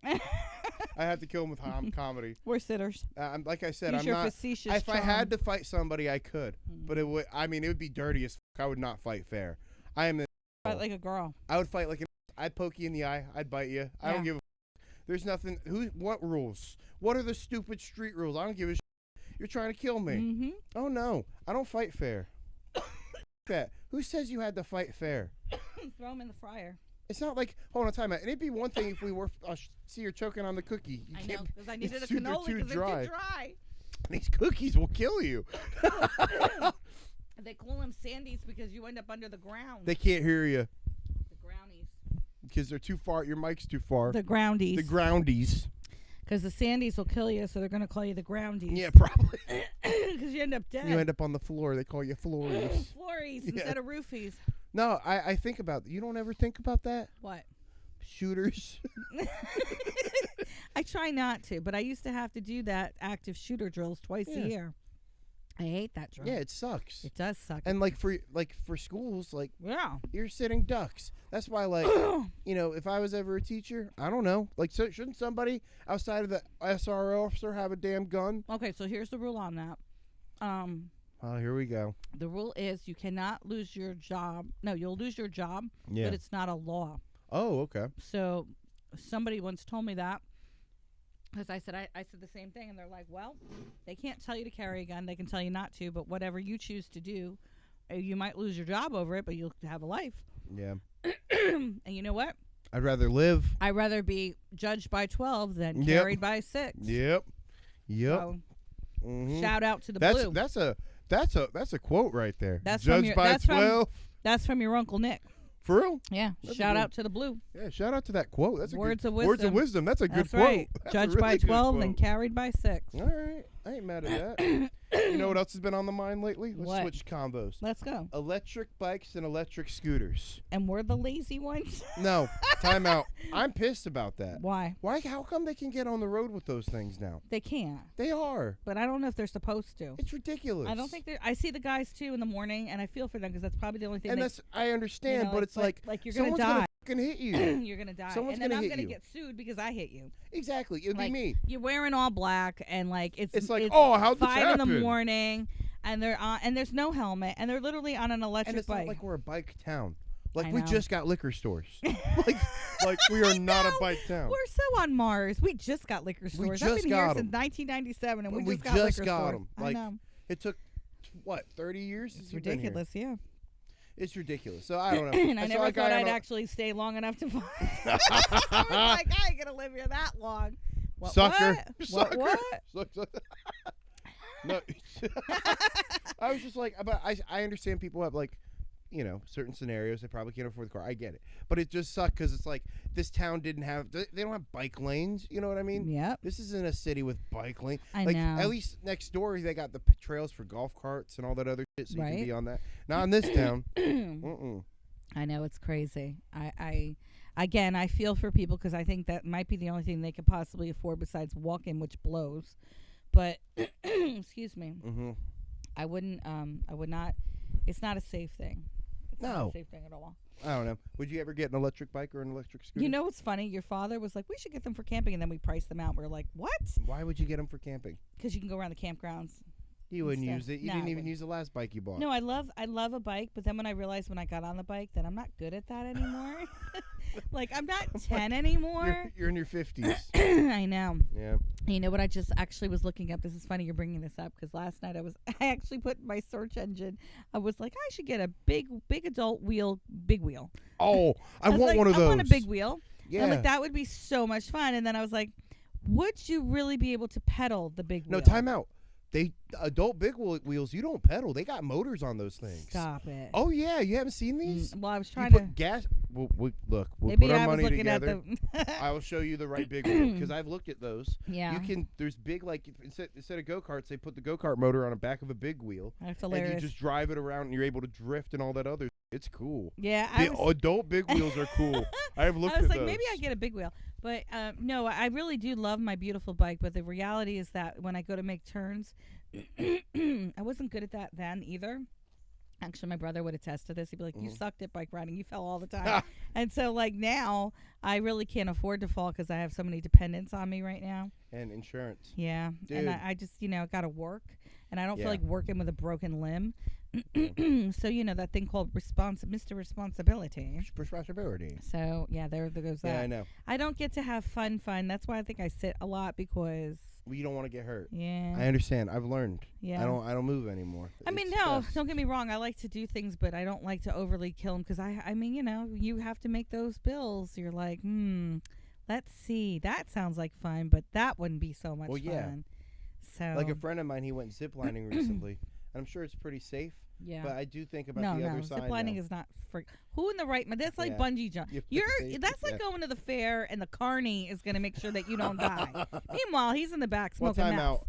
Speaker 2: I have to kill him with comedy.
Speaker 1: We're sitters.
Speaker 2: Like I said,
Speaker 1: Use
Speaker 2: I'm
Speaker 1: your
Speaker 2: not.
Speaker 1: facetious
Speaker 2: If I
Speaker 1: charm.
Speaker 2: had to fight somebody, I could. But it would. I mean, it would be dirty as fuck. I would not fight fair. I am.
Speaker 1: Fight like a girl.
Speaker 2: I would fight like an. I'd poke you in the eye. I'd bite you. I don't
Speaker 1: Yeah.
Speaker 2: give a. There's nothing. What rules? What are the stupid street rules? I don't give a. You're trying to kill me.
Speaker 1: Mm-hmm.
Speaker 2: Oh no, I don't fight fair. That. Who says you had to fight fair?
Speaker 1: Throw them in the fryer.
Speaker 2: It's not like, hold on, time out. It'd be one thing if we were, see you're choking on the cookie. You
Speaker 1: I
Speaker 2: can't-
Speaker 1: know, because I needed a
Speaker 2: they're
Speaker 1: cannoli
Speaker 2: too
Speaker 1: because they're
Speaker 2: dry.
Speaker 1: too dry.
Speaker 2: These cookies will kill you.
Speaker 1: They call them sandies because you end up under the ground.
Speaker 2: They can't hear you
Speaker 1: The groundies.
Speaker 2: because they're too far. Your mic's too far.
Speaker 1: The groundies.
Speaker 2: The groundies.
Speaker 1: Because the sandies will kill you, so they're going to call you the groundies.
Speaker 2: Yeah, probably.
Speaker 1: Because you end up dead.
Speaker 2: You end up on the floor. They call you flories.
Speaker 1: Flories
Speaker 2: Yeah.
Speaker 1: instead of roofies.
Speaker 2: No, I think about, you don't ever think about that?
Speaker 1: What?
Speaker 2: Shooters.
Speaker 1: I try not to, but I used to have to do that active shooter drills twice
Speaker 2: Yeah.
Speaker 1: a year. I hate that drill.
Speaker 2: Yeah, it sucks.
Speaker 1: It does suck.
Speaker 2: And like for schools, like
Speaker 1: yeah.
Speaker 2: you're sitting ducks. That's why, like, you know, if I was ever a teacher, I don't know. Like, so shouldn't somebody outside of the SRO officer have a damn gun?
Speaker 1: Okay, so here's the rule on that.
Speaker 2: Oh, here we go.
Speaker 1: The rule is you cannot lose your job. No, you'll lose your job,
Speaker 2: Yeah.
Speaker 1: but it's not a law.
Speaker 2: Oh, okay.
Speaker 1: So somebody once told me that because I said the same thing, and they're like, well, they can't tell you to carry a gun. They can tell you not to, but whatever you choose to do, you might lose your job over it, but you'll have a life.
Speaker 2: Yeah.
Speaker 1: And you know what?
Speaker 2: I'd rather live.
Speaker 1: I'd rather be judged by 12 than
Speaker 2: Yep.
Speaker 1: carried by 6.
Speaker 2: Yep. Yep.
Speaker 1: So,
Speaker 2: Mhm.
Speaker 1: shout out to the
Speaker 2: That's
Speaker 1: blue.
Speaker 2: that's a quote right there.
Speaker 1: That's from
Speaker 2: Judged
Speaker 1: your-
Speaker 2: by
Speaker 1: that's from-
Speaker 2: 12.
Speaker 1: That's from your Uncle Nick.
Speaker 2: For real?
Speaker 1: Yeah. Shout out to the blue.
Speaker 2: Yeah, shout out to that quote. That's
Speaker 1: Words of
Speaker 2: Words of wisdom. That's a good
Speaker 1: That's right.
Speaker 2: quote. That's
Speaker 1: Judged
Speaker 2: a really
Speaker 1: by
Speaker 2: good
Speaker 1: 12
Speaker 2: quote.
Speaker 1: and carried by 6.
Speaker 2: All right. I ain't mad at that. You know what else has been on the mind lately? Let's
Speaker 1: What?
Speaker 2: switch combos.
Speaker 1: Let's go.
Speaker 2: Electric bikes and electric scooters.
Speaker 1: And we're the lazy ones?
Speaker 2: No, time out. I'm pissed about that.
Speaker 1: Why?
Speaker 2: How come they can get on the road with those things now?
Speaker 1: They can't.
Speaker 2: They are.
Speaker 1: But I don't know if they're supposed to.
Speaker 2: It's ridiculous.
Speaker 1: I don't think they're. I see the guys too in the morning, and I feel for them because that's probably the only thing.
Speaker 2: And that's I understand,
Speaker 1: you know,
Speaker 2: but it's like
Speaker 1: you're gonna
Speaker 2: someone's
Speaker 1: die.
Speaker 2: gonna fucking hit you.
Speaker 1: You're gonna die,
Speaker 2: Someone's
Speaker 1: and then
Speaker 2: gonna
Speaker 1: I'm
Speaker 2: hit
Speaker 1: gonna
Speaker 2: you.
Speaker 1: get sued because I hit you.
Speaker 2: Exactly, it'd
Speaker 1: Like,
Speaker 2: be me.
Speaker 1: You're wearing all black, and like it's
Speaker 2: like, oh, how'd this
Speaker 1: 5 in
Speaker 2: happen?
Speaker 1: the morning, and they're on, and there's no helmet, and they're literally on an electric
Speaker 2: And it's
Speaker 1: bike.
Speaker 2: not like we're a bike town. Like
Speaker 1: I
Speaker 2: we
Speaker 1: know.
Speaker 2: just got liquor stores. like we are not a bike town.
Speaker 1: We're so on Mars. We just got liquor stores. I've
Speaker 2: just
Speaker 1: been here
Speaker 2: got
Speaker 1: since
Speaker 2: 'em.
Speaker 1: 1997, and we
Speaker 2: We
Speaker 1: just got
Speaker 2: just
Speaker 1: liquor
Speaker 2: got
Speaker 1: stores.
Speaker 2: 'em.
Speaker 1: I
Speaker 2: Like,
Speaker 1: know.
Speaker 2: It took what 30 years?
Speaker 1: It's
Speaker 2: since you've been here?
Speaker 1: ridiculous, yeah.
Speaker 2: It's ridiculous. So I don't know.
Speaker 1: And I
Speaker 2: saw
Speaker 1: never
Speaker 2: a guy
Speaker 1: thought
Speaker 2: on
Speaker 1: I'd
Speaker 2: a-
Speaker 1: actually stay long enough to find. I was like, I ain't gonna live here that long. What,
Speaker 2: Sucker.
Speaker 1: What?
Speaker 2: Sucker.
Speaker 1: What?
Speaker 2: No. I was just like, but I understand people have like, you know, certain scenarios they probably can't afford the car. I get it, but it just sucked because it's like this town didn't have. They don't have bike lanes. You know what I mean?
Speaker 1: Yep.
Speaker 2: This isn't a city with bike lane.
Speaker 1: I
Speaker 2: like,
Speaker 1: know.
Speaker 2: At least next door they got the trails for golf carts and all that other shit, so you
Speaker 1: Right.
Speaker 2: can be on that. Not in this town. Mm-mm.
Speaker 1: I know, it's crazy. Again, I feel for people because I think that might be the only thing they could possibly afford besides walking, which blows. But excuse me,
Speaker 2: Mm-hmm.
Speaker 1: I would not. It's not a safe thing. It's not
Speaker 2: No.
Speaker 1: a safe thing at all.
Speaker 2: I don't know. Would you ever get an electric bike or an electric scooter?
Speaker 1: You know what's funny? Your father was like, we should get them for camping, and then we priced them out. We are like, what?
Speaker 2: Why would you get them for camping?
Speaker 1: Because you can go around the campgrounds.
Speaker 2: You wouldn't
Speaker 1: Stuff.
Speaker 2: use it. You
Speaker 1: No,
Speaker 2: didn't
Speaker 1: I
Speaker 2: even
Speaker 1: wouldn't.
Speaker 2: use the last bike you bought.
Speaker 1: No, I love a bike, but then when I realized when I got on the bike that I'm not good at that anymore. Like, I'm not 10 anymore.
Speaker 2: You're in your 50s.
Speaker 1: I know.
Speaker 2: Yeah.
Speaker 1: You know what I just actually was looking up? This is funny you're bringing this up because last night I actually put in my search engine. I was like, I should get a big adult wheel, big wheel.
Speaker 2: Oh, I
Speaker 1: was
Speaker 2: want
Speaker 1: like,
Speaker 2: one of those.
Speaker 1: I want a big wheel.
Speaker 2: Yeah.
Speaker 1: I'm like, that would be so much fun. And then I was like, would you really be able to pedal the big wheel?
Speaker 2: No, time out. They adult big wheels. You don't pedal. They got motors on those things.
Speaker 1: Stop it.
Speaker 2: Oh yeah, you haven't seen these?
Speaker 1: Well, I was
Speaker 2: You
Speaker 1: trying to.
Speaker 2: put gas. We'll
Speaker 1: Maybe
Speaker 2: put our
Speaker 1: I was
Speaker 2: money
Speaker 1: looking
Speaker 2: together.
Speaker 1: at the.
Speaker 2: I will show you the right big wheel because I've looked at those.
Speaker 1: Yeah.
Speaker 2: You can. There's big like instead of go karts, they put the go kart motor on the back of a big wheel,
Speaker 1: That's
Speaker 2: and
Speaker 1: hilarious.
Speaker 2: you just drive it around, and you're able to drift and all that other. It's cool.
Speaker 1: Yeah,
Speaker 2: The adult big wheels are cool. I have looked
Speaker 1: I was
Speaker 2: at
Speaker 1: like,
Speaker 2: those.
Speaker 1: maybe I get a big wheel. But no, I really do love my beautiful bike. But the reality is that when I go to make turns, I wasn't good at that then either. Actually, my brother would attest to this. He'd be like, you sucked at bike riding. You fell all the time. And so, like, now I really can't afford to fall because I have so many dependents on me right now.
Speaker 2: And insurance.
Speaker 1: Yeah.
Speaker 2: Dude.
Speaker 1: And I just, got to work. And I don't
Speaker 2: Yeah.
Speaker 1: feel like working with a broken limb. So, that thing called Mr. Responsibility.
Speaker 2: Responsibility.
Speaker 1: So, yeah, there goes that.
Speaker 2: Yeah, I know.
Speaker 1: I don't get to have fun. That's why I think I sit a lot because,
Speaker 2: Well, you don't want to get hurt.
Speaker 1: yeah.
Speaker 2: I understand. I've learned.
Speaker 1: Yeah.
Speaker 2: I don't move anymore.
Speaker 1: I mean,
Speaker 2: It's
Speaker 1: no,
Speaker 2: best.
Speaker 1: don't get me wrong. I like to do things, but I don't like to overly kill them because I mean, you have to make those bills. You're like, let's see. That sounds like fun, but that wouldn't be so much
Speaker 2: Well, yeah.
Speaker 1: fun. So,
Speaker 2: Like a friend of mine, he went ziplining recently. And I'm sure it's pretty safe.
Speaker 1: yeah.
Speaker 2: But I do think about
Speaker 1: No,
Speaker 2: the other side.
Speaker 1: ziplining
Speaker 2: now.
Speaker 1: is not for who in the right mind. That's like
Speaker 2: Yeah.
Speaker 1: bungee jump.
Speaker 2: You have to take-
Speaker 1: That's like
Speaker 2: yeah.
Speaker 1: going to the fair and the carny is going to make sure that you don't die. Meanwhile, he's in the back
Speaker 2: Well,
Speaker 1: smoking
Speaker 2: time
Speaker 1: meth.
Speaker 2: out.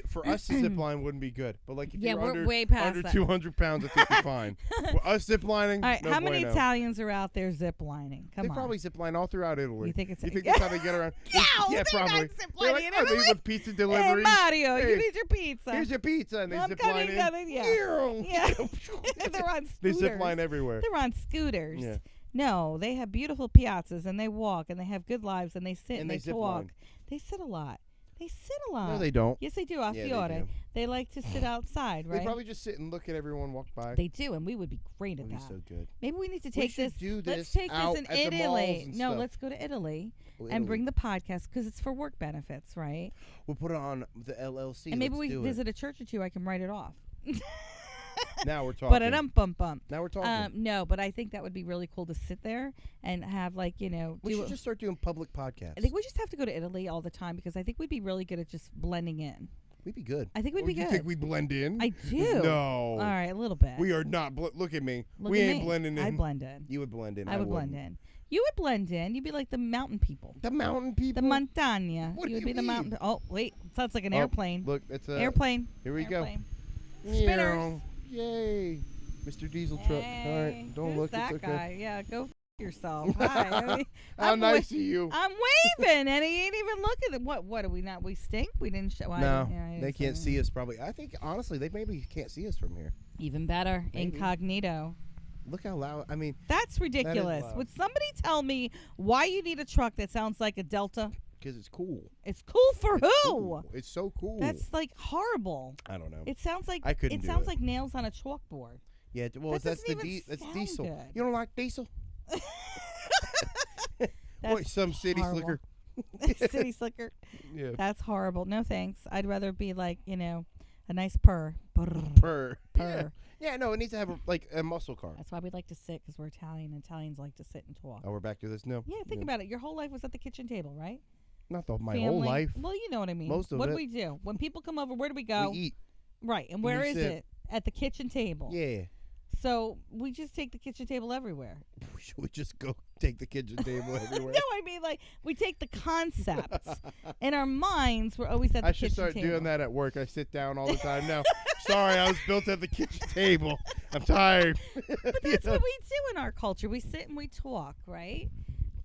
Speaker 2: For us, the zip line wouldn't be good. But like if
Speaker 1: Yeah,
Speaker 2: you're
Speaker 1: we're
Speaker 2: under,
Speaker 1: way past
Speaker 2: under
Speaker 1: that.
Speaker 2: 200 pounds, I think you're fine. For us zip lining,
Speaker 1: All right,
Speaker 2: no
Speaker 1: how many
Speaker 2: bueno.
Speaker 1: Italians are out there zip lining? Come
Speaker 2: They
Speaker 1: on.
Speaker 2: probably zip line all throughout Italy.
Speaker 1: You think it's
Speaker 2: that's how they get around?
Speaker 1: No,
Speaker 2: yeah,
Speaker 1: they're
Speaker 2: probably.
Speaker 1: not zip
Speaker 2: They're
Speaker 1: lining
Speaker 2: like,
Speaker 1: in
Speaker 2: oh, they
Speaker 1: Italy.
Speaker 2: with pizza
Speaker 1: Hey,
Speaker 2: deliveries.
Speaker 1: Mario,
Speaker 2: Hey,
Speaker 1: you need your pizza.
Speaker 2: Here's your pizza, and they
Speaker 1: I'm
Speaker 2: zip
Speaker 1: coming,
Speaker 2: line in.
Speaker 1: coming, yeah. Yeah. They're on scooters.
Speaker 2: They zip line everywhere.
Speaker 1: They're on scooters.
Speaker 2: Yeah.
Speaker 1: No, they have beautiful piazzas, and they walk, and they have good lives, and they sit, and they
Speaker 2: zip
Speaker 1: talk.
Speaker 2: line.
Speaker 1: They sit a lot. They sit a lot.
Speaker 2: No, they don't.
Speaker 1: Yes, they do. A
Speaker 2: Yeah, they
Speaker 1: fiore.
Speaker 2: do.
Speaker 1: They like to sit outside, right?
Speaker 2: They probably just sit and look at everyone walk by.
Speaker 1: They do, and we would be great at
Speaker 2: That'd be
Speaker 1: that.
Speaker 2: so good.
Speaker 1: Maybe we need to
Speaker 2: We
Speaker 1: take
Speaker 2: should
Speaker 1: this.
Speaker 2: do
Speaker 1: Let's
Speaker 2: this
Speaker 1: take
Speaker 2: out
Speaker 1: this in
Speaker 2: at the malls
Speaker 1: Italy.
Speaker 2: and
Speaker 1: No,
Speaker 2: stuff.
Speaker 1: let's go to Italy
Speaker 2: Oh,
Speaker 1: and
Speaker 2: Italy.
Speaker 1: bring the podcast because it's for work benefits, right?
Speaker 2: We'll put it on the LLC.
Speaker 1: And maybe
Speaker 2: Let's
Speaker 1: we
Speaker 2: do
Speaker 1: visit a church or two. I can write it off.
Speaker 2: it. Now we're talking.
Speaker 1: But a bump.
Speaker 2: Now we're talking.
Speaker 1: No, but I think that would be really cool to sit there and have
Speaker 2: we
Speaker 1: do
Speaker 2: should just start doing public podcasts.
Speaker 1: I think we just have to go to Italy all the time because I think we'd be really good at just blending in.
Speaker 2: We'd be good.
Speaker 1: I think we'd be good.
Speaker 2: You think we blend in?
Speaker 1: I do.
Speaker 2: No.
Speaker 1: All right, a little bit.
Speaker 2: We are not. Look at me.
Speaker 1: Look
Speaker 2: we
Speaker 1: at
Speaker 2: ain't
Speaker 1: me.
Speaker 2: blending in.
Speaker 1: I blend in.
Speaker 2: You would blend in.
Speaker 1: I would blend in. You would blend in. You'd be like the mountain people.
Speaker 2: The mountain people?
Speaker 1: The montagna.
Speaker 2: What
Speaker 1: you would
Speaker 2: do
Speaker 1: be
Speaker 2: you
Speaker 1: the
Speaker 2: mean?
Speaker 1: mountain. Oh, wait. Sounds like an airplane.
Speaker 2: Look, it's a
Speaker 1: airplane.
Speaker 2: Here we
Speaker 1: airplane.
Speaker 2: go.
Speaker 1: Spinners.
Speaker 2: Yay. Mr. Diesel truck. All right. Don't
Speaker 1: Who's
Speaker 2: look.
Speaker 1: that
Speaker 2: It's okay.
Speaker 1: guy? Yeah, go yourself. Hi.
Speaker 2: How nice of you.
Speaker 1: I'm waving, and he ain't even looking. What do we not? We stink? We didn't show.
Speaker 2: No, they can't see us probably. I think, honestly, they maybe can't see us from here.
Speaker 1: Even better.
Speaker 2: Maybe.
Speaker 1: Incognito.
Speaker 2: Look how loud. I mean.
Speaker 1: That's ridiculous.
Speaker 2: That is loud.
Speaker 1: Would somebody tell me why you need a truck that sounds like a Delta?
Speaker 2: Because it's cool.
Speaker 1: It's cool for
Speaker 2: It's
Speaker 1: who?
Speaker 2: cool. It's so cool.
Speaker 1: That's like horrible.
Speaker 2: I don't know.
Speaker 1: It sounds like
Speaker 2: I couldn't
Speaker 1: it
Speaker 2: do
Speaker 1: sounds
Speaker 2: it.
Speaker 1: like nails on a chalkboard.
Speaker 2: Yeah, well,
Speaker 1: That
Speaker 2: that's
Speaker 1: doesn't even
Speaker 2: that's
Speaker 1: sound
Speaker 2: diesel.
Speaker 1: good.
Speaker 2: You don't like diesel?
Speaker 1: That's
Speaker 2: Boy, some city
Speaker 1: horrible.
Speaker 2: slicker.
Speaker 1: City slicker.
Speaker 2: Yeah.
Speaker 1: That's horrible. No thanks. I'd rather be like, a nice purr.
Speaker 2: Purr.
Speaker 1: Purr.
Speaker 2: Yeah, no, it needs to have a muscle car.
Speaker 1: That's why we like to sit, because we're Italian. Italians like to sit and talk.
Speaker 2: Oh, we're back to this? No.
Speaker 1: Yeah, think about it. Your whole life was at the kitchen table, right?
Speaker 2: Not my
Speaker 1: Family.
Speaker 2: whole life.
Speaker 1: Well, you know what I mean.
Speaker 2: Most of
Speaker 1: what
Speaker 2: it.
Speaker 1: do we do? When people come over, where do we go?
Speaker 2: We eat.
Speaker 1: Right. And where
Speaker 2: we
Speaker 1: is
Speaker 2: sit.
Speaker 1: it? At the kitchen table.
Speaker 2: Yeah.
Speaker 1: So we just take the kitchen table everywhere.
Speaker 2: Should we just go take the kitchen table everywhere?
Speaker 1: No, I mean, like, we take the concepts. In our minds, we're always at the
Speaker 2: I
Speaker 1: kitchen
Speaker 2: should start
Speaker 1: table.
Speaker 2: doing that at work. I sit down all the time now. Sorry, I was built at the kitchen table. I'm tired.
Speaker 1: But that's what we do in our culture. We sit and we talk, right?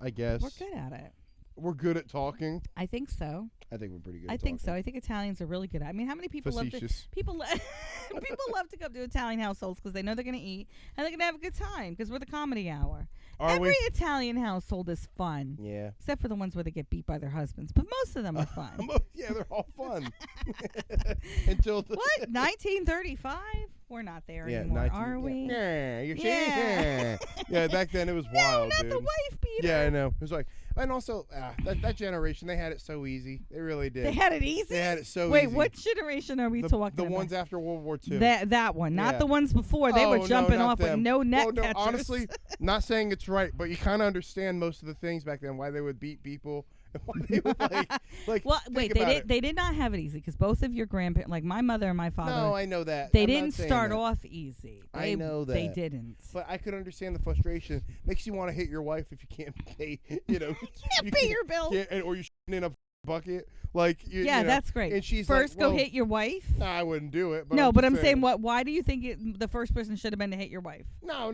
Speaker 2: I guess.
Speaker 1: We're good at it.
Speaker 2: We're good at talking.
Speaker 1: I think so.
Speaker 2: I think we're pretty good
Speaker 1: I
Speaker 2: at
Speaker 1: think so.
Speaker 2: talking.
Speaker 1: I think Italians are really good at it. I mean, how many people
Speaker 2: Facetious.
Speaker 1: people love to come to Italian households because they know they're going to eat and they're going to have a good time because we're the comedy hour. Every Italian household is fun.
Speaker 2: Yeah.
Speaker 1: Except for the ones where they get beat by their husbands. But most of them are fun.
Speaker 2: Yeah, they're all fun. Until
Speaker 1: What? 1935? We're not there anymore, are we?
Speaker 2: Yeah, you're
Speaker 1: Yeah.
Speaker 2: Yeah, back then it was
Speaker 1: No,
Speaker 2: wild,
Speaker 1: not
Speaker 2: dude.
Speaker 1: the wife beater.
Speaker 2: Yeah, I know. It was like, and also that generation, they had it so easy. They really did.
Speaker 1: They had it easy?
Speaker 2: They had it so
Speaker 1: Wait,
Speaker 2: easy.
Speaker 1: what generation are we
Speaker 2: the
Speaker 1: talking
Speaker 2: The
Speaker 1: about?
Speaker 2: ones after World War II.
Speaker 1: That one, not
Speaker 2: Yeah.
Speaker 1: the ones before. They
Speaker 2: Oh,
Speaker 1: were
Speaker 2: no,
Speaker 1: jumping
Speaker 2: not
Speaker 1: off with
Speaker 2: them.
Speaker 1: no neck
Speaker 2: Well, no,
Speaker 1: catchers.
Speaker 2: honestly, not saying it's right, but you kind of understand most of the things back then, why they would beat people. Why they would like
Speaker 1: well,
Speaker 2: think
Speaker 1: wait, they
Speaker 2: about
Speaker 1: did.
Speaker 2: it.
Speaker 1: They did not have it easy because both of your grandparents, like my mother and my father,
Speaker 2: No, I know that.
Speaker 1: they
Speaker 2: I'm not
Speaker 1: didn't
Speaker 2: saying
Speaker 1: start
Speaker 2: that.
Speaker 1: off easy.
Speaker 2: I know
Speaker 1: They
Speaker 2: that.
Speaker 1: didn't.
Speaker 2: But I could understand the frustration. Makes you want to hit your wife if you can't pay. You know,
Speaker 1: You can't pay your bill.
Speaker 2: or you're shitting in a bucket. Like
Speaker 1: Yeah,
Speaker 2: you know,
Speaker 1: that's great.
Speaker 2: And she's
Speaker 1: First,
Speaker 2: like,
Speaker 1: go
Speaker 2: well,
Speaker 1: hit your wife.
Speaker 2: No, I wouldn't do it. But
Speaker 1: No, but I'm
Speaker 2: just
Speaker 1: saying, what? Why do you think the first person should have been to hit your wife?
Speaker 2: No,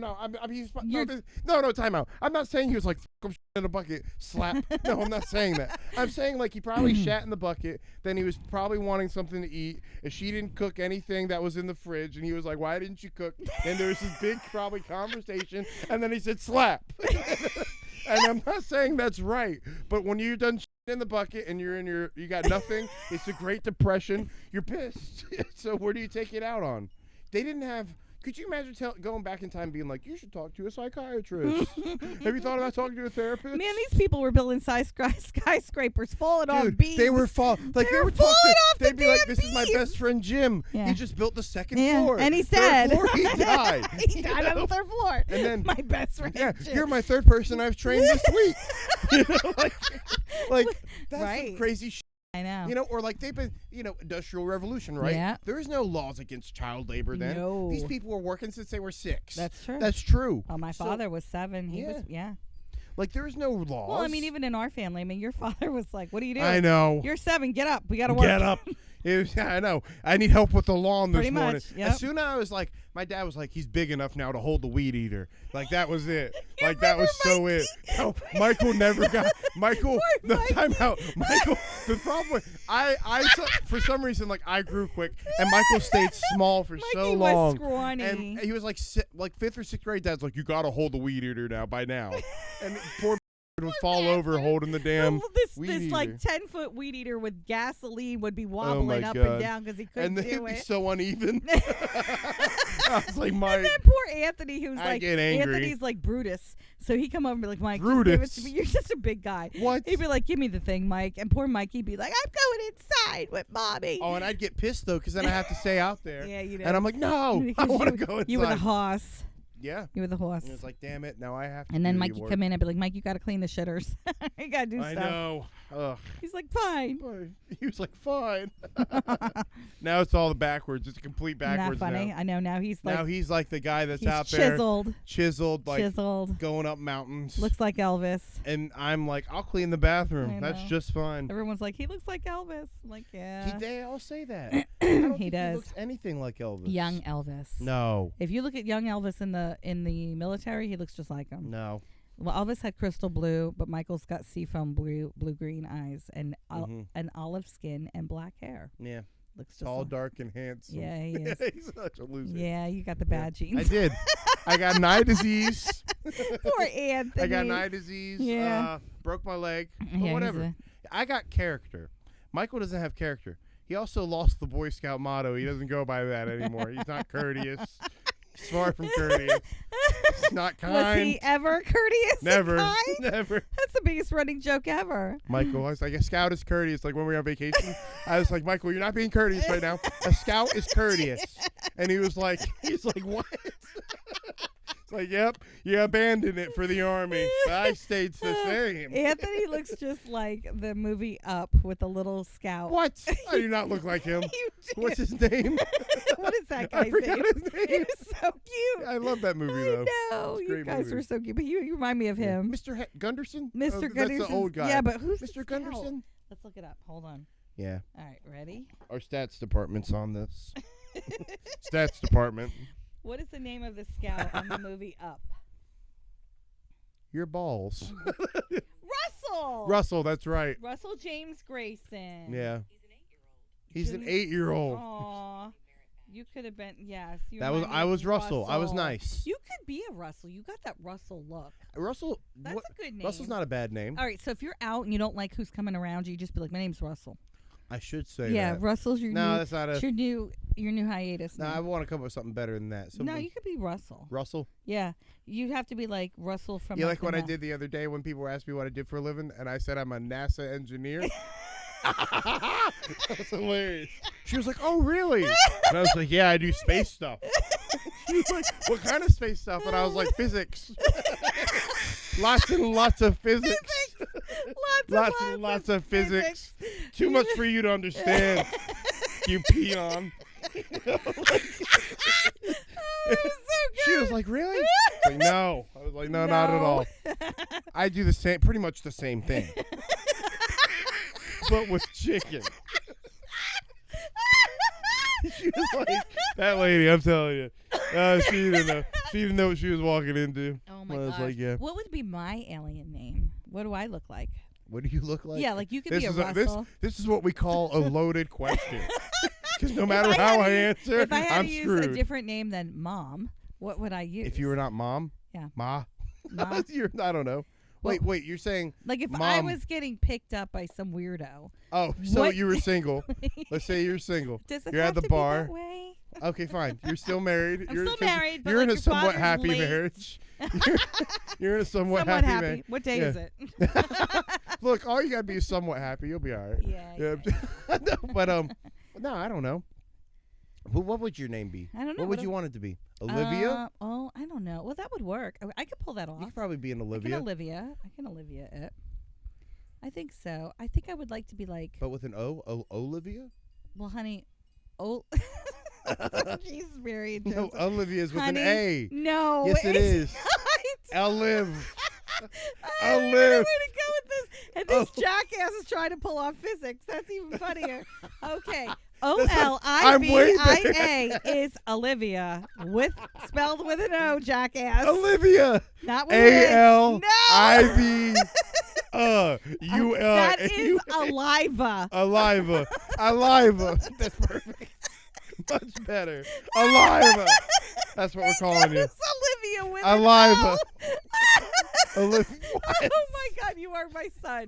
Speaker 2: he's
Speaker 1: You're-
Speaker 2: no, time out. I'm not saying he was like I'm in a bucket, slap. No, I'm not saying that. I'm saying like he probably shat in the bucket. Then he was probably wanting something to eat, and she didn't cook anything that was in the fridge, and he was like, "Why didn't you cook?" And there was this big probably conversation, and then he said, "Slap." And I'm not saying that's right, but when you're done in the bucket and you got nothing, it's a Great Depression. You're pissed. So where do you take it out on? They didn't have. Could you imagine going back in time and being like, you should talk to a psychiatrist? Have you thought about talking to a therapist?
Speaker 1: Man, these people were building skyscrapers, falling off
Speaker 2: Dude,
Speaker 1: beams.
Speaker 2: they were falling
Speaker 1: They were
Speaker 2: talking.
Speaker 1: falling off the
Speaker 2: They'd be like,
Speaker 1: damn
Speaker 2: "This is my
Speaker 1: beams."
Speaker 2: best friend Jim.
Speaker 1: Yeah.
Speaker 2: He just built the second
Speaker 1: Yeah,
Speaker 2: floor,
Speaker 1: and he's
Speaker 2: Third
Speaker 1: dead.
Speaker 2: floor, he died.
Speaker 1: He died on the third floor.
Speaker 2: And then
Speaker 1: my best friend.
Speaker 2: Yeah,
Speaker 1: Jim.
Speaker 2: you're my third person I've trained this week. You know, like that's
Speaker 1: Right.
Speaker 2: some crazy shit.
Speaker 1: I know.
Speaker 2: You know, or like they've been, Industrial Revolution, right?
Speaker 1: Yeah.
Speaker 2: There is no laws against child labor then.
Speaker 1: No.
Speaker 2: These people were working since they were 6.
Speaker 1: That's true.
Speaker 2: That's true.
Speaker 1: Oh, my
Speaker 2: So,
Speaker 1: father was 7. He
Speaker 2: yeah.
Speaker 1: was, yeah.
Speaker 2: Like, there is no laws.
Speaker 1: Well, I mean, even in our family, your father was like, "What are you doing?
Speaker 2: I know.
Speaker 1: You're 7. Get up. We got to work."
Speaker 2: Get up. I know. I need help with the lawn this
Speaker 1: Pretty much,
Speaker 2: morning.
Speaker 1: yep.
Speaker 2: As soon as I was like, my dad was like, he's big enough now to hold the weed eater. Like, that was it.
Speaker 1: You
Speaker 2: Like, that was so
Speaker 1: remember
Speaker 2: it. No, Michael never got. Michael,
Speaker 1: Poor
Speaker 2: no, time out. Michael, the problem was, for some reason, like, I grew quick, and Michael stayed small for so
Speaker 1: Mikey
Speaker 2: long.
Speaker 1: was scrawny.
Speaker 2: And he was like 5th or 6th grade. Dad's like, you got to hold the weed eater now by now. And poor would fall over holding the damn
Speaker 1: this
Speaker 2: weed
Speaker 1: like
Speaker 2: eater.
Speaker 1: 10-foot weed eater with gasoline would be
Speaker 2: my
Speaker 1: wobbling up
Speaker 2: God.
Speaker 1: and down because he couldn't
Speaker 2: And then
Speaker 1: do
Speaker 2: it'd be
Speaker 1: it.
Speaker 2: so uneven. I was like,
Speaker 1: And
Speaker 2: Mike.
Speaker 1: then poor Anthony, who's
Speaker 2: I
Speaker 1: like,
Speaker 2: get angry.
Speaker 1: Anthony's like Brutus. So he'd come over and be like, "Mike, just give it
Speaker 2: Brutus?
Speaker 1: to me. You're just a big guy."
Speaker 2: What?
Speaker 1: He'd be like, "Give me the thing, Mike." And poor Mike, he'd be like, "I'm going inside with Mommy."
Speaker 2: Oh, and I'd get pissed though, because then I have to stay out there.
Speaker 1: Yeah, you know.
Speaker 2: And I'm like, no, I
Speaker 1: Because
Speaker 2: want to go inside.
Speaker 1: You were the hoss.
Speaker 2: Yeah.
Speaker 1: You were the horse.
Speaker 2: And it's like, damn it, now I have to.
Speaker 1: And then
Speaker 2: do
Speaker 1: Mike,
Speaker 2: the
Speaker 1: you
Speaker 2: work.
Speaker 1: come in and be like, Mike, you got to clean the shitters. You got to do
Speaker 2: I
Speaker 1: stuff.
Speaker 2: know. Ugh.
Speaker 1: He's like, fine.
Speaker 2: He was like, fine. Now it's all the backwards. It's complete backwards.
Speaker 1: Not funny.
Speaker 2: now.
Speaker 1: I know. Now he's like
Speaker 2: the guy that's
Speaker 1: he's
Speaker 2: out there
Speaker 1: chiseled,
Speaker 2: like going up mountains.
Speaker 1: Looks like Elvis.
Speaker 2: And I'm like, I'll clean the bathroom.
Speaker 1: I
Speaker 2: That's
Speaker 1: know.
Speaker 2: just fine.
Speaker 1: Everyone's like, he looks like Elvis. I'm like, yeah.
Speaker 2: They all say that. I don't
Speaker 1: He
Speaker 2: think
Speaker 1: does.
Speaker 2: He looks anything like Elvis.
Speaker 1: Young Elvis.
Speaker 2: No.
Speaker 1: If you look at young Elvis in the military, he looks just like him.
Speaker 2: No.
Speaker 1: Well, Elvis had crystal blue, but Michael's got seafoam blue-green eyes and an olive skin and black hair.
Speaker 2: Yeah.
Speaker 1: Looks just
Speaker 2: Tall,
Speaker 1: like,
Speaker 2: dark, and handsome.
Speaker 1: Yeah, he is.
Speaker 2: He's such a loser.
Speaker 1: Yeah, you got the bad genes.
Speaker 2: I did. I got an eye disease.
Speaker 1: Poor Anthony.
Speaker 2: I got an eye disease.
Speaker 1: Yeah.
Speaker 2: Broke my leg. But
Speaker 1: Yeah,
Speaker 2: whatever. I got character. Michael doesn't have character. He also lost the Boy Scout motto. He doesn't go by that anymore. He's not courteous. He's far from courteous. He's not kind.
Speaker 1: Was he ever courteous?
Speaker 2: Never.
Speaker 1: And kind?
Speaker 2: Never.
Speaker 1: That's the biggest running joke ever.
Speaker 2: Michael, I was like, a scout is courteous. Like when we were on vacation, I was like, Michael, you're not being courteous right now. A scout is courteous. And he was like, what? It's like, yep, you abandoned it for the army. I stayed the same.
Speaker 1: Anthony looks just like the movie Up with the little scout.
Speaker 2: What? I do not look like him.
Speaker 1: You do.
Speaker 2: What's his name?
Speaker 1: What is that guy's
Speaker 2: I forgot
Speaker 1: name?
Speaker 2: his name.
Speaker 1: He was so cute.
Speaker 2: I love that movie, though.
Speaker 1: I know.
Speaker 2: It's a
Speaker 1: You
Speaker 2: great
Speaker 1: guys
Speaker 2: movie.
Speaker 1: were so cute. But you remind me of him.
Speaker 2: Mr. Gunderson?
Speaker 1: Mr.
Speaker 2: Oh,
Speaker 1: Gunderson.
Speaker 2: That's the old guy.
Speaker 1: Yeah, but who's
Speaker 2: Mr.
Speaker 1: the
Speaker 2: Gunderson?
Speaker 1: scout? Let's look it up. Hold on.
Speaker 2: Yeah.
Speaker 1: All right, ready?
Speaker 2: Our stats department's on this. Stats department.
Speaker 1: What is the name of the scout on the movie Up?
Speaker 2: Your balls.
Speaker 1: Russell.
Speaker 2: Russell, that's right.
Speaker 1: Russell James Grayson.
Speaker 2: Yeah. He's an 8-year-old.
Speaker 1: Aw. You could have been, yes.
Speaker 2: I was Russell. I was nice.
Speaker 1: You could be a Russell. You got that Russell look.
Speaker 2: Russell.
Speaker 1: That's a good name.
Speaker 2: Russell's not a bad name.
Speaker 1: All right, so if you're out and you don't like who's coming around you, just be like, my name's Russell.
Speaker 2: I should say
Speaker 1: Yeah,
Speaker 2: that.
Speaker 1: Russell's your
Speaker 2: No,
Speaker 1: new.
Speaker 2: that's not a.
Speaker 1: Your new hiatus.
Speaker 2: No,
Speaker 1: name.
Speaker 2: I want to come up with something better than that.
Speaker 1: No, you could be Russell.
Speaker 2: Russell.
Speaker 1: Yeah, you have to be like Russell from.
Speaker 2: You like what I did the other day when people were asking me what I did for a living, and I said I'm a NASA engineer. That's hilarious. She was like, "Oh, really?" And I was like, "Yeah, I do space stuff." She was like, "What kind of space stuff?" And I was like, "Physics." Lots and lots of physics. Lots of physics. Too much for you to understand, you peon. She was like, "Really?" I was like, "No." I was like, "No, not at all." I do pretty much the same thing, but with chicken. She was like, that lady, I'm telling you, she didn't know. She didn't know what she was walking into.
Speaker 1: Oh my
Speaker 2: I was
Speaker 1: gosh.
Speaker 2: like, yeah.
Speaker 1: What would be my alien name? What do I look like?
Speaker 2: What do you look like?
Speaker 1: Yeah, like you could be a Russell.
Speaker 2: This is what we call a loaded question. Because no matter how I answer,
Speaker 1: if I had
Speaker 2: I'm
Speaker 1: to use
Speaker 2: screwed.
Speaker 1: a different name than Mom, what would I use?
Speaker 2: If you were not Mom?
Speaker 1: Yeah.
Speaker 2: Ma?
Speaker 1: Ma.
Speaker 2: I don't know. Wait, you're saying
Speaker 1: like if
Speaker 2: Mom.
Speaker 1: I was getting picked up by some weirdo.
Speaker 2: Oh, so
Speaker 1: what?
Speaker 2: you were single. Let's say you're single.
Speaker 1: Does it
Speaker 2: you're
Speaker 1: have
Speaker 2: at the
Speaker 1: to
Speaker 2: bar.
Speaker 1: Be that way?
Speaker 2: Okay, fine. You're still married.
Speaker 1: I'm still married, but
Speaker 2: you're
Speaker 1: like
Speaker 2: in a
Speaker 1: your
Speaker 2: somewhat
Speaker 1: father's
Speaker 2: happy
Speaker 1: late.
Speaker 2: marriage. You're in a somewhat
Speaker 1: Somewhat
Speaker 2: happy
Speaker 1: happy. What day is it?
Speaker 2: Look, all you gotta be is somewhat happy. You'll be all right.
Speaker 1: Yeah.
Speaker 2: No, but no, I don't know. What would your name be?
Speaker 1: I don't know.
Speaker 2: What would you want it to be? Olivia?
Speaker 1: I don't know. Well, that would work. I could pull that off.
Speaker 2: You could probably be an
Speaker 1: I
Speaker 2: Olivia.
Speaker 1: can Olivia it. I think so. I think I would like to be like.
Speaker 2: But with an O? Olivia?
Speaker 1: Well, honey. Oh. She's very
Speaker 2: No,
Speaker 1: intense.
Speaker 2: Olivia's with
Speaker 1: Honey,
Speaker 2: an A.
Speaker 1: No.
Speaker 2: Yes, it is. Olive. Olive.
Speaker 1: Where to go with this? And this jackass is trying to pull off physics. That's even funnier. Okay. Olivia is Olivia spelled with an O, jackass.
Speaker 2: Olivia.
Speaker 1: Not with an
Speaker 2: A-L-I-V.
Speaker 1: No. That is Aliva.
Speaker 2: Aliva. That's perfect. Much better. Aliva. That's what we're calling you.
Speaker 1: It's Olivia with
Speaker 2: Aliva.
Speaker 1: an O.
Speaker 2: Olivia.
Speaker 1: Oh my God, you are my son.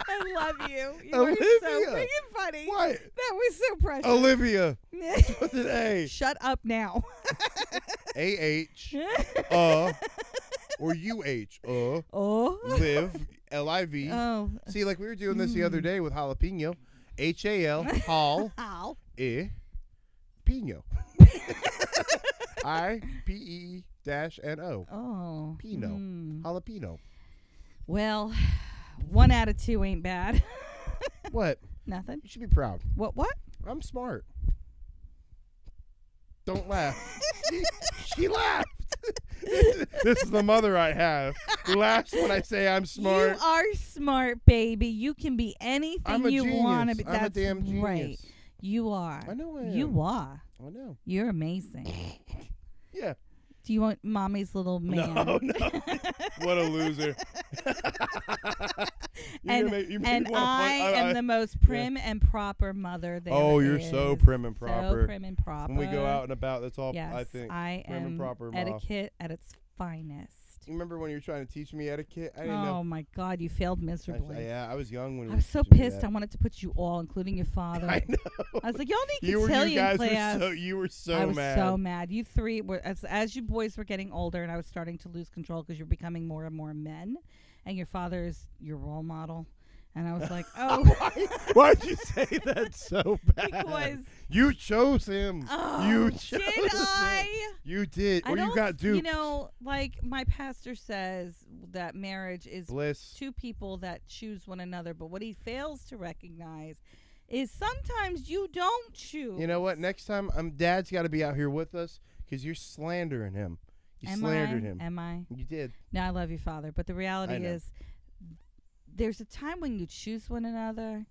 Speaker 1: I love you. You
Speaker 2: Olivia.
Speaker 1: are so big and funny.
Speaker 2: What?
Speaker 1: That was so precious.
Speaker 2: Olivia. With an A.
Speaker 1: Shut up now.
Speaker 2: A-H. Or U-H.
Speaker 1: Oh.
Speaker 2: Live. L-I-V.
Speaker 1: Oh.
Speaker 2: See, like we were doing this the other day with jalapeno. H-A-L. Hal.
Speaker 1: Ow.
Speaker 2: Pino. I-P-E J-A-N-O.
Speaker 1: Oh.
Speaker 2: Pino. Jalapeno.
Speaker 1: Well, 1 out of 2 ain't bad.
Speaker 2: What?
Speaker 1: Nothing.
Speaker 2: You should be proud.
Speaker 1: What?
Speaker 2: I'm smart. Don't laugh. She laughed. This is the mother I have who laughs when I say I'm smart.
Speaker 1: You are smart, baby. You can be anything you want to be.
Speaker 2: I'm a damn genius.
Speaker 1: Right. You are.
Speaker 2: I know I am.
Speaker 1: You are.
Speaker 2: I know.
Speaker 1: You're amazing.
Speaker 2: Yeah.
Speaker 1: Do you want mommy's little man?
Speaker 2: No. What a loser.
Speaker 1: I am the most prim and proper mother there
Speaker 2: you're
Speaker 1: is.
Speaker 2: so prim and proper.
Speaker 1: So prim and proper.
Speaker 2: When we go out and about, that's all
Speaker 1: yes,
Speaker 2: I think.
Speaker 1: I
Speaker 2: prim
Speaker 1: am
Speaker 2: and proper,
Speaker 1: etiquette at its finest.
Speaker 2: You remember when you were trying to teach me etiquette? I didn't know.
Speaker 1: Oh my God, you failed miserably.
Speaker 2: I was young when
Speaker 1: I was so pissed. I wanted to put you all, including your father.
Speaker 2: I know.
Speaker 1: I was like, y'all need cotillion class.
Speaker 2: You were so mad.
Speaker 1: I was so mad. You three were as you boys were getting older, and I was starting to lose control because you're becoming more and more men, and your father is your role model. And I was like, oh.
Speaker 2: Why'd you say that so bad?
Speaker 1: Because
Speaker 2: you chose him.
Speaker 1: Oh,
Speaker 2: you chose
Speaker 1: did I?
Speaker 2: him. You did. Or you got duped.
Speaker 1: You know, like my pastor says that marriage is
Speaker 2: bliss.
Speaker 1: 2 people that choose one another. But what he fails to recognize is sometimes you don't choose.
Speaker 2: You know what? Next time, Dad's got to be out here with us because you're slandering him. You slandered him.
Speaker 1: Am I?
Speaker 2: You did.
Speaker 1: No, I love you, Father. But the reality is there's a time when you choose one another,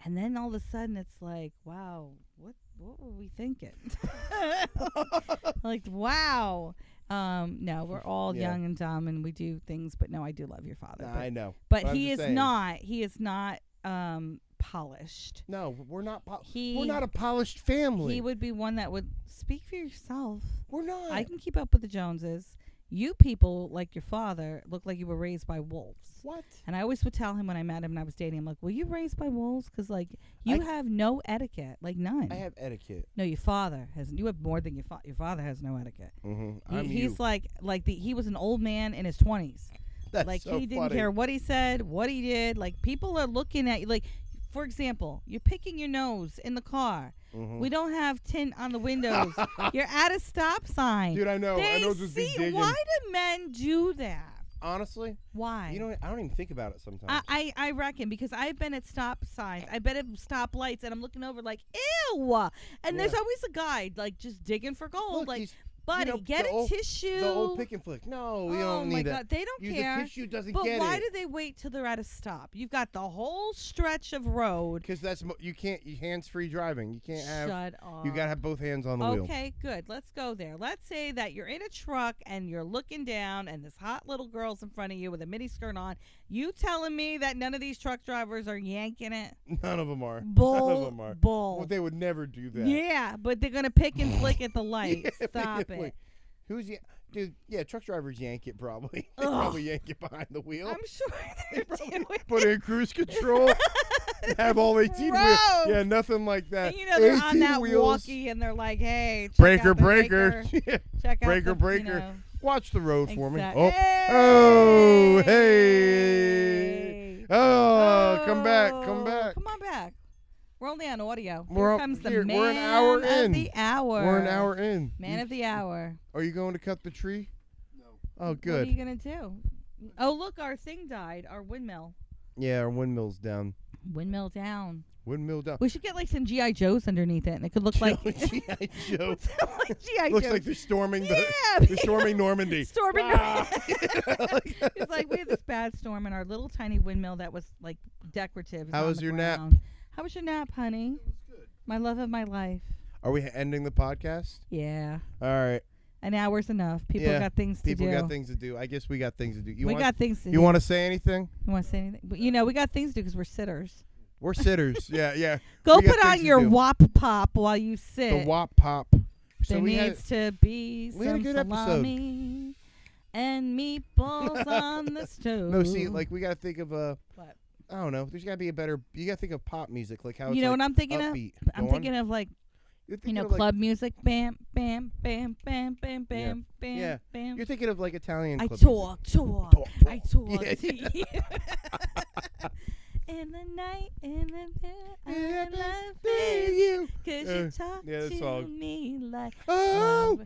Speaker 1: and then all of a sudden it's like, wow, what were we thinking? Like, wow. No, we're all young and dumb, and we do things, but no, I do love your father.
Speaker 2: I know.
Speaker 1: But he is not polished.
Speaker 2: No, we're not. We're not a polished family.
Speaker 1: He would be one that would speak for yourself.
Speaker 2: We're not.
Speaker 1: I can keep up with the Joneses. You people, like your father, look like you were raised by wolves.
Speaker 2: What?
Speaker 1: And I always would tell him when I met him and I was dating him, like, were you raised by wolves? Because, like, you have no etiquette. Like, none.
Speaker 2: I have etiquette.
Speaker 1: No, your father has. You have more than your father. Your father has no etiquette.
Speaker 2: Mm-hmm.
Speaker 1: He's like he was an old man in his 20s.
Speaker 2: That's
Speaker 1: like,
Speaker 2: so
Speaker 1: he didn't
Speaker 2: funny.
Speaker 1: care what he said, what he did. Like, people are looking at you. Like, for example, you're picking your nose in the car.
Speaker 2: Mm-hmm.
Speaker 1: We don't have tint on the windows. You're at a stop sign.
Speaker 2: Dude, I know. I know just be digging.
Speaker 1: Why do men do that?
Speaker 2: Honestly,
Speaker 1: why?
Speaker 2: I don't even think about it sometimes.
Speaker 1: I reckon because I've been at stop signs. I've been at stop lights, and I'm looking over like, ew. And there's always a guy like just digging for gold.
Speaker 2: Look,
Speaker 1: like, buddy, get a tissue.
Speaker 2: The old pick and flick. No, we don't need that.
Speaker 1: Oh my God, they don't care.
Speaker 2: The tissue doesn't
Speaker 1: but
Speaker 2: get it.
Speaker 1: But why do they wait till they're at a stop? You've got the whole stretch of road.
Speaker 2: Because you can't hands-free driving. You can't have.
Speaker 1: Shut up.
Speaker 2: You gotta have both hands on the wheel.
Speaker 1: Okay, good. Let's go there. Let's say that you're in a truck and you're looking down, and this hot little girl's in front of you with a mini skirt on. You telling me that none of these truck drivers are yanking it?
Speaker 2: None of them are.
Speaker 1: Bull.
Speaker 2: None of them are.
Speaker 1: Bull.
Speaker 2: Well, they would never do that.
Speaker 1: Yeah, but they're gonna pick and flick at the light.
Speaker 2: Yeah,
Speaker 1: Stop it.
Speaker 2: Who's dude? Yeah, truck drivers yank it probably. They probably yank it behind the wheel.
Speaker 1: I'm sure
Speaker 2: they probably put it in cruise control. Have all 18 wheels. Yeah, nothing like that.
Speaker 1: And, you know, they're on that
Speaker 2: wheels.
Speaker 1: walkie and they're like, "Hey, check
Speaker 2: breaker,
Speaker 1: out the
Speaker 2: breaker,
Speaker 1: check
Speaker 2: breaker,
Speaker 1: out the,
Speaker 2: breaker.
Speaker 1: You know.
Speaker 2: Watch the road for me.
Speaker 1: Hey!
Speaker 2: Oh, hey. Oh, come back, come back.
Speaker 1: Come on back. We're only on audio.
Speaker 2: Here
Speaker 1: comes the
Speaker 2: we're
Speaker 1: man
Speaker 2: an hour
Speaker 1: of the hour.
Speaker 2: We're an hour in.
Speaker 1: Man of the hour.
Speaker 2: Are you going to cut the tree?
Speaker 3: No.
Speaker 2: Oh, good.
Speaker 1: What are you going to do? Oh, look, our thing died. Our windmill.
Speaker 2: Yeah, our windmill's down.
Speaker 1: Windmill down.
Speaker 2: Windmill down.
Speaker 1: We should get like some G.I. Joes underneath it, and it could look like
Speaker 2: G.I. Joe.
Speaker 1: like G.I.
Speaker 2: Looks
Speaker 1: Joe.
Speaker 2: like they're storming
Speaker 1: they're
Speaker 2: storming Normandy.
Speaker 1: Storming Normandy. It's like we had this bad storm in our little tiny windmill that was like decorative.
Speaker 2: How was your nap?
Speaker 1: How was your nap, honey?
Speaker 3: It was good.
Speaker 1: My love of my life.
Speaker 2: Are we ending the podcast?
Speaker 1: Yeah.
Speaker 2: All right.
Speaker 1: An hour's enough. People got things to do.
Speaker 2: People got things to do. I guess we got things to do.
Speaker 1: We got things to do.
Speaker 2: You want to say anything?
Speaker 1: You want to say anything? But, you know, we got things to do because we're sitters.
Speaker 2: We're sitters. Yeah.
Speaker 1: Go put on your wop pop while you sit.
Speaker 2: The wop pop.
Speaker 1: There needs to be some
Speaker 2: good
Speaker 1: salami and meatballs on the stove.
Speaker 2: No, see, like we got to think of
Speaker 1: What?
Speaker 2: I don't know. There's got to be a better. You got to think of pop music, like how it's
Speaker 1: you know
Speaker 2: like
Speaker 1: what I'm thinking
Speaker 2: upbeat.
Speaker 1: of? I'm thinking of like, you know, club music. Bam, bam, bam, bam, bam, bam, bam,
Speaker 2: Yeah.
Speaker 1: bam.
Speaker 2: You're thinking of like Italian.
Speaker 1: I
Speaker 2: club
Speaker 1: talk.
Speaker 2: music.
Speaker 1: I talk
Speaker 2: Yeah.
Speaker 1: to you. in the night, in the I love you, 'cause you talk to me like wait,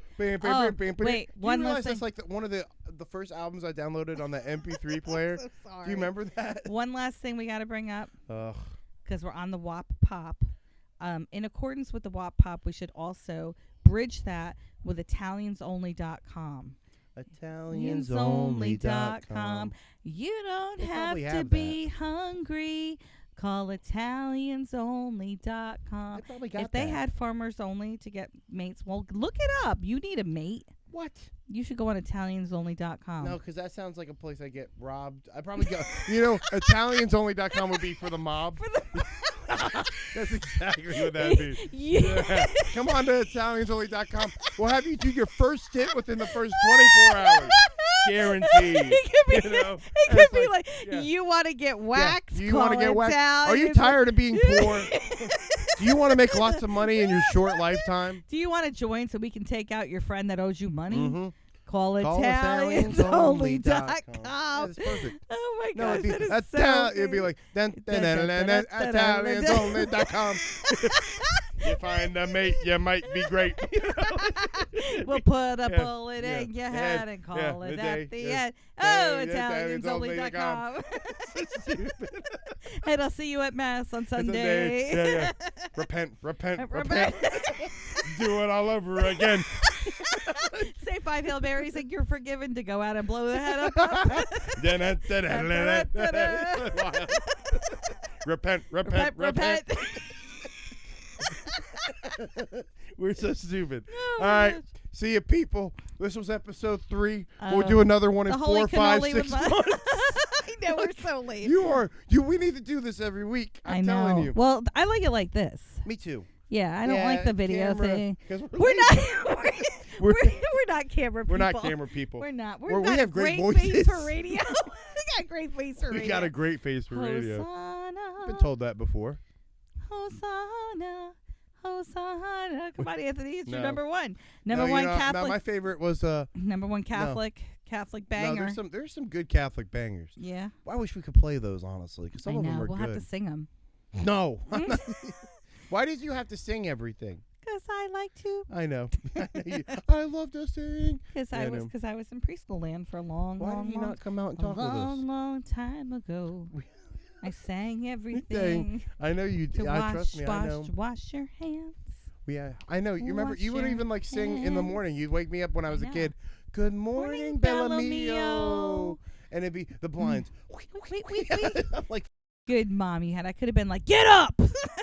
Speaker 1: one last thing.
Speaker 2: That's like one of the first albums I downloaded on the MP3 player.
Speaker 1: So sorry.
Speaker 2: Do you remember that?
Speaker 1: One last thing we got to bring up, because we're on the WAP Pop. In accordance with the WAP Pop, we should also bridge that with ItaliansOnly.com. ItaliansOnly.com. You don't have to be hungry. Call ItaliansOnly.com. If they had farmers only to get mates, well, look it up. You need a mate.
Speaker 2: What?
Speaker 1: You should go on ItaliansOnly.com.
Speaker 2: No, because that sounds like a place I get robbed. I probably go. ItaliansOnly.com would be for the mob. That's exactly what that'd be. Yeah. Come on to ItaliansOnly.com. We'll have you do your first hit within the first 24 hours. Guaranteed.
Speaker 1: It could be like you want to get waxed.
Speaker 2: Do you want to get waxed? Are you tired of being poor? Do you want to make lots of money in your short lifetime?
Speaker 1: Do you want to join so we can take out your friend that owes you money?
Speaker 2: Mm-hmm.
Speaker 1: Call ItaliansOnly.com.
Speaker 2: That's perfect.
Speaker 1: Oh my
Speaker 2: No,
Speaker 1: gosh, that is so
Speaker 2: it'd be like ItaliansOnly.com. You find a mate, you might be great.
Speaker 1: We'll put a bullet in your head and call it at the end. Oh, ItaliansOnly.com. And I'll see you at Mass on Sunday.
Speaker 2: Repent. Do it all over again.
Speaker 1: Say 5 Hail Marys and you're forgiven to go out and blow the head up.
Speaker 2: Repent. We're so stupid. All right.
Speaker 1: Gosh.
Speaker 2: See you, people. This was episode 3. We'll do another one in 4, 5, 6 months.
Speaker 1: I know, we're so late.
Speaker 2: We need to do this every week. I'm
Speaker 1: telling
Speaker 2: you.
Speaker 1: Well, I like it like this.
Speaker 2: Me too.
Speaker 1: Yeah, I don't like the video thing.
Speaker 2: We're
Speaker 1: not camera people.
Speaker 2: We're not camera people.
Speaker 1: We're not.
Speaker 2: We have great voices.
Speaker 1: Face for radio. We got a great face for radio.
Speaker 2: We got a great face for radio.
Speaker 1: Hosanna.
Speaker 2: I've been told that before.
Speaker 1: Hosanna. Come on, Anthony. It's your number one.
Speaker 2: Number
Speaker 1: one Catholic.
Speaker 2: No, my favorite was
Speaker 1: number one Catholic banger.
Speaker 2: No, there's some good Catholic bangers.
Speaker 1: Yeah.
Speaker 2: I wish we could play those, honestly, because some of them are
Speaker 1: we'll
Speaker 2: good.
Speaker 1: have to sing them.
Speaker 2: No. Why did you have to sing everything?
Speaker 1: Because I like to.
Speaker 2: I know. I love to sing.
Speaker 1: Because I was in preschool land for a long,
Speaker 2: Why
Speaker 1: long,
Speaker 2: did you
Speaker 1: long,
Speaker 2: not come out and talk with us?
Speaker 1: long time ago. I sang everything.
Speaker 2: I know you did. Trust me, I know.
Speaker 1: Wash your hands.
Speaker 2: Yeah, I know. You remember? You would even like sing
Speaker 1: hands.
Speaker 2: In the morning. You'd wake me up when I was a kid. Good morning, Bella Mio. And it'd be the blinds.
Speaker 1: Wait.
Speaker 2: I'm like,
Speaker 1: good mom you had. I could have been like, get up.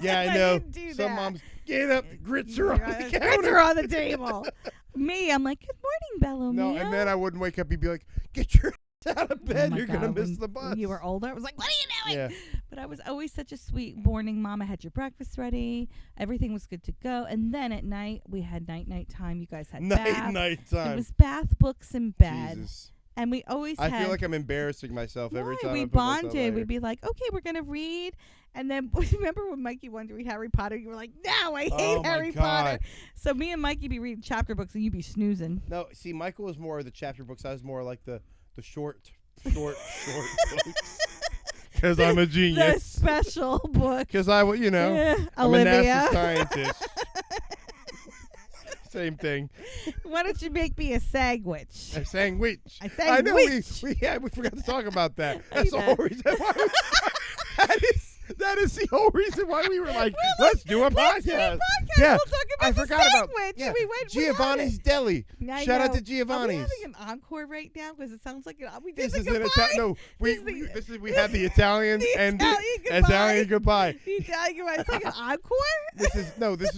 Speaker 2: Yeah, I know.
Speaker 1: Didn't do
Speaker 2: Some
Speaker 1: that.
Speaker 2: moms, get up. Grits are on the counter.
Speaker 1: Grits are on the table. Me, I'm like, good morning, Bella Mio.
Speaker 2: No, and then I wouldn't wake up. You'd be like, get your out of bed. You're going to miss the bus.
Speaker 1: When you were older, I was like, what are you doing?
Speaker 2: Yeah.
Speaker 1: But I was always such a sweet morning mom. I had your breakfast ready. Everything was good to go. And then at night, we had night time. You guys had
Speaker 2: night
Speaker 1: time.
Speaker 2: It
Speaker 1: was bath, books, and bed.
Speaker 2: Jesus.
Speaker 1: And we always
Speaker 2: I feel like I'm embarrassing myself every time.
Speaker 1: We bonded. We'd be like, okay, we're going to read. And then remember when Mikey wanted to read Harry Potter? You were like, no, I hate Harry Potter. So me and Mikey be reading chapter books and you'd be snoozing.
Speaker 2: No, see, Michael was more of the chapter books. I was more like the short books. Because I'm a genius.
Speaker 1: The special book.
Speaker 2: Because I'm a
Speaker 1: Olivia.
Speaker 2: NASA scientist. Same thing.
Speaker 1: Why don't you make me a sandwich?
Speaker 2: A sandwich.
Speaker 1: I
Speaker 2: know we forgot to talk about that. That's the whole reason why that is the whole reason why we were like, let's do a podcast.
Speaker 1: Yeah, we'll talk about
Speaker 2: I forgot
Speaker 1: about
Speaker 2: we went Giovanni's Deli. Shout out to Giovanni's.
Speaker 1: Are we having an encore right now? Because it sounds like we did
Speaker 2: this is
Speaker 1: goodbye.
Speaker 2: We have the Italian and Italian goodbye.
Speaker 1: The Italian goodbye. It's like an encore.
Speaker 2: This is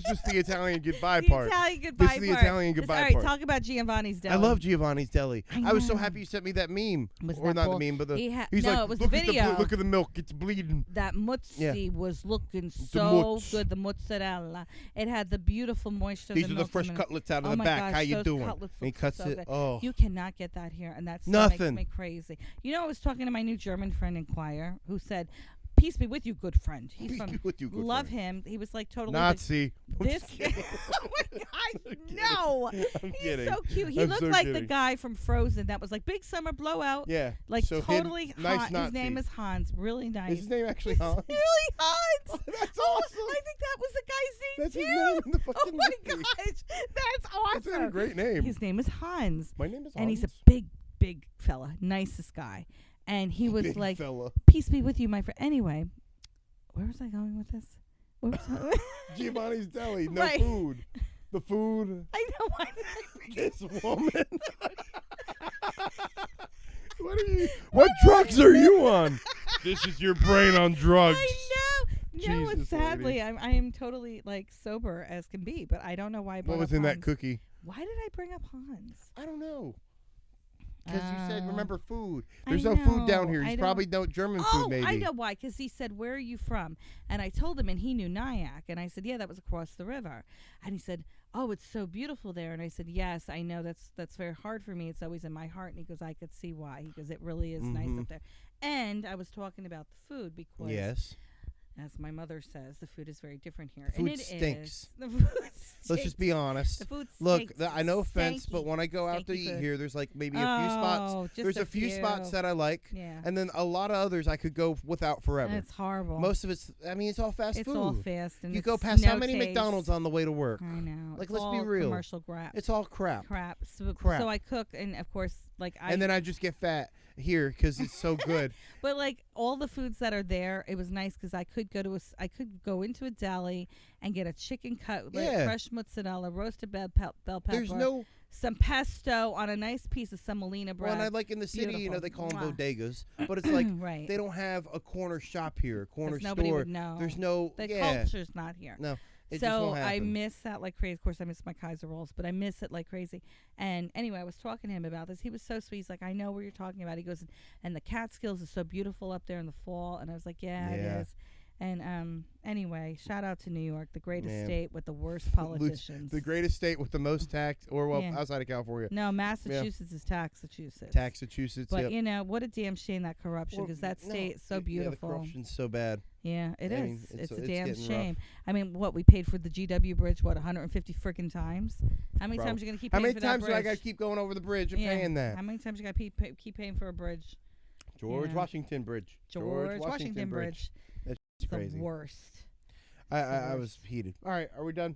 Speaker 2: just the Italian goodbye part.
Speaker 1: Italian goodbye
Speaker 2: This is the Italian goodbye part.
Speaker 1: All right, talk about Giovanni's Deli.
Speaker 2: I love Giovanni's Deli. I was so happy you sent me that meme.
Speaker 1: Not
Speaker 2: the meme, but he's like,
Speaker 1: it was the video.
Speaker 2: Look at the milk, it's bleeding.
Speaker 1: That mozzi was looking so good. The mozzarella. It had the beautiful moisture.
Speaker 2: These are the fresh cutlets out of the back.
Speaker 1: Gosh,
Speaker 2: How you doing?
Speaker 1: And
Speaker 2: he cuts
Speaker 1: so
Speaker 2: it.
Speaker 1: Good.
Speaker 2: Oh,
Speaker 1: you cannot get that here, and that's
Speaker 2: nothing.
Speaker 1: Makes me crazy. I was talking to my new German friend in choir who said, peace be with you, good friend. He's
Speaker 2: Peace
Speaker 1: from
Speaker 2: be with you, good
Speaker 1: love
Speaker 2: friend.
Speaker 1: him. He was like totally
Speaker 2: Nazi. I'm
Speaker 1: this
Speaker 2: just kidding.
Speaker 1: oh my god, no.
Speaker 2: I'm
Speaker 1: He's
Speaker 2: kidding.
Speaker 1: so cute. He
Speaker 2: I'm
Speaker 1: looked
Speaker 2: so
Speaker 1: like the
Speaker 2: kidding.
Speaker 1: guy from Frozen that was like big summer blowout.
Speaker 2: Yeah.
Speaker 1: Like
Speaker 2: so
Speaker 1: totally
Speaker 2: nice
Speaker 1: Hans.
Speaker 2: Nazi.
Speaker 1: His name is Hans. Really nice.
Speaker 2: Is his name actually Hans?
Speaker 1: Really Hans.
Speaker 2: Oh, that's
Speaker 1: Oh,
Speaker 2: awesome.
Speaker 1: I think that was the guy's name
Speaker 2: That's
Speaker 1: too.
Speaker 2: his name in the
Speaker 1: Oh
Speaker 2: fucking
Speaker 1: my
Speaker 2: movie.
Speaker 1: gosh, that's awesome.
Speaker 2: That's a great name.
Speaker 1: His name is Hans,
Speaker 2: My name is Hans.
Speaker 1: and he's a big fella, nicest guy. And he was
Speaker 2: Big
Speaker 1: like,
Speaker 2: fella.
Speaker 1: "Peace be with you, my friend." Anyway, where was I going with this? Where was I?
Speaker 2: Giovanni's Deli. No
Speaker 1: Right.
Speaker 2: food. The food.
Speaker 1: I know why. Did I bring
Speaker 2: This woman. What drugs are you on? This is your brain on drugs.
Speaker 1: I know. No,
Speaker 2: Jesus,
Speaker 1: it's sadly,
Speaker 2: lady.
Speaker 1: I am totally like sober as can be, but I don't know why I brought
Speaker 2: What was
Speaker 1: up
Speaker 2: in that
Speaker 1: Hans.
Speaker 2: cookie?
Speaker 1: Why did I bring up Hans?
Speaker 2: I don't know. Because you said, remember food.
Speaker 1: I
Speaker 2: There's no food down
Speaker 1: know.
Speaker 2: here.
Speaker 1: I
Speaker 2: He's
Speaker 1: don't-
Speaker 2: probably no German
Speaker 1: Oh,
Speaker 2: food, maybe.
Speaker 1: I know why. Because he said, "Where are you from?" And I told him, and he knew Nyack. And I said, "Yeah, that was across the river." And he said, "Oh, it's so beautiful there." And I said, "Yes, I know. That's very hard for me. It's always in my heart." And he goes, "I could see why." He goes, "It really is nice up there." And I was talking about the food because,
Speaker 2: Yes.
Speaker 1: as my mother says, the food is very different here.
Speaker 2: The food
Speaker 1: and it
Speaker 2: stinks.
Speaker 1: is. The food stinks.
Speaker 2: Let's just be honest.
Speaker 1: The food
Speaker 2: Look,
Speaker 1: stinks.
Speaker 2: I know offense,
Speaker 1: Stanky.
Speaker 2: but when I go out to
Speaker 1: Stanky
Speaker 2: eat
Speaker 1: food.
Speaker 2: here, there's like maybe a few spots.
Speaker 1: Oh, just
Speaker 2: There's a few spots that I like,
Speaker 1: Yeah.
Speaker 2: and then a lot of others I could go without forever.
Speaker 1: It's horrible.
Speaker 2: Most of it's, I mean, it's all fast
Speaker 1: it's
Speaker 2: food.
Speaker 1: all fast. And
Speaker 2: You
Speaker 1: it's
Speaker 2: go past how
Speaker 1: no
Speaker 2: many
Speaker 1: taste.
Speaker 2: McDonald's on the way to work?
Speaker 1: I know.
Speaker 2: Like,
Speaker 1: It's
Speaker 2: let's be
Speaker 1: all
Speaker 2: real.
Speaker 1: Commercial crap.
Speaker 2: It's all crap.
Speaker 1: So
Speaker 2: Crap.
Speaker 1: So I cook, and of course, like I.
Speaker 2: And then I just get fat here because it's so good.
Speaker 1: But like all the foods that are there, it was nice because I could go to I could go into a deli and get a chicken cutlet,
Speaker 2: Yeah.
Speaker 1: fresh mozzarella, roasted bell pepper.
Speaker 2: There's no.
Speaker 1: some pesto on a nice piece of semolina bread.
Speaker 2: Well, and I like in the city, you know,
Speaker 1: Beautiful.
Speaker 2: they call them
Speaker 1: Mwah.
Speaker 2: bodegas, but it's like
Speaker 1: right.
Speaker 2: they don't have a corner shop here, a corner
Speaker 1: 'Cause nobody
Speaker 2: store.
Speaker 1: would know.
Speaker 2: There's no.
Speaker 1: The
Speaker 2: yeah.
Speaker 1: culture's not here.
Speaker 2: No. It just
Speaker 1: So
Speaker 2: won't
Speaker 1: I
Speaker 2: happen.
Speaker 1: miss that like crazy. Of course, I miss my Kaiser rolls, but I miss it like crazy. And anyway, I was talking to him about this. He was so sweet. He's like, "I know what you're talking about." He goes, "And the Catskills is so beautiful up there in the fall." And I was like, "Yeah,
Speaker 2: Yeah.
Speaker 1: it is." And anyway, shout out to New York, the greatest
Speaker 2: Man.
Speaker 1: state with the worst politicians.
Speaker 2: The greatest state with the most tax, or well,
Speaker 1: Yeah.
Speaker 2: outside of California.
Speaker 1: No, Massachusetts is Massachusetts.
Speaker 2: Massachusetts.
Speaker 1: But
Speaker 2: yep.
Speaker 1: you know what a damn shame that corruption, because that state is so beautiful.
Speaker 2: Yeah, the corruption's so bad.
Speaker 1: Yeah, it
Speaker 2: I
Speaker 1: is.
Speaker 2: mean,
Speaker 1: It's a
Speaker 2: it's
Speaker 1: damn
Speaker 2: getting
Speaker 1: shame. I mean, what we paid for the GW bridge? What 150 freaking times? How many times you gonna keep?
Speaker 2: How
Speaker 1: paying
Speaker 2: many
Speaker 1: for that
Speaker 2: times do I
Speaker 1: bridge?
Speaker 2: got to keep going over the bridge and
Speaker 1: Yeah.
Speaker 2: paying that?
Speaker 1: How many times you got to keep paying for a bridge?
Speaker 2: George
Speaker 1: Yeah.
Speaker 2: Washington Bridge.
Speaker 1: George Washington Bridge.
Speaker 2: That's
Speaker 1: It's
Speaker 2: crazy.
Speaker 1: the worst.
Speaker 2: I was heated. All right, are we done?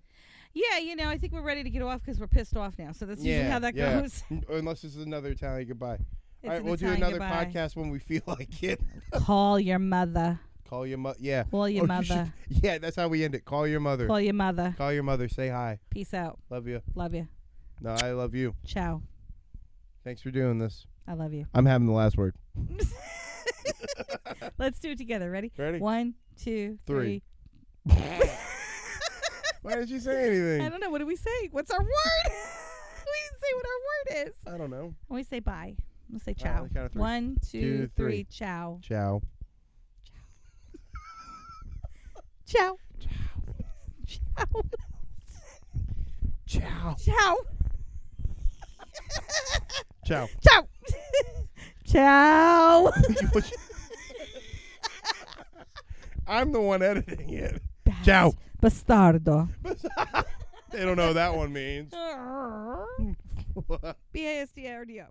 Speaker 1: Yeah, you know, I think we're ready to get off because we're pissed off now. So that's usually
Speaker 2: Yeah,
Speaker 1: how that
Speaker 2: yeah.
Speaker 1: goes.
Speaker 2: Unless this is another Italian goodbye.
Speaker 1: It's
Speaker 2: All right,
Speaker 1: an
Speaker 2: we'll do
Speaker 1: Italian
Speaker 2: another
Speaker 1: goodbye.
Speaker 2: podcast when we feel like it.
Speaker 1: Call your mother.
Speaker 2: Call your mother. Yeah.
Speaker 1: Call your
Speaker 2: Oh, you
Speaker 1: mother.
Speaker 2: should- yeah, that's how we end it. Call your mother.
Speaker 1: Call your mother.
Speaker 2: Call your mother. Say hi.
Speaker 1: Peace out.
Speaker 2: Love you.
Speaker 1: Love you.
Speaker 2: No, I love you.
Speaker 1: Ciao.
Speaker 2: Thanks for doing this.
Speaker 1: I love you.
Speaker 2: I'm having the last word.
Speaker 1: Let's do it together. Ready?
Speaker 2: Ready?
Speaker 1: 1, 2, 3.
Speaker 2: Why didn't you say anything?
Speaker 1: I don't know. What do we say? What's our word? We didn't say what our word is.
Speaker 2: I don't know.
Speaker 1: We say bye. We'll say
Speaker 2: All
Speaker 1: ciao.
Speaker 2: right, count of three.
Speaker 1: 1, 2,
Speaker 2: 2,
Speaker 1: 3.
Speaker 2: 3.
Speaker 1: Ciao.
Speaker 2: Ciao.
Speaker 1: Ciao. Ciao.
Speaker 2: Ciao.
Speaker 1: Ciao.
Speaker 2: Ciao.
Speaker 1: Ciao. Ciao.
Speaker 2: I'm the one editing it. Ciao.
Speaker 1: Bastardo.
Speaker 2: They don't know what that one means.
Speaker 1: BASDRDO.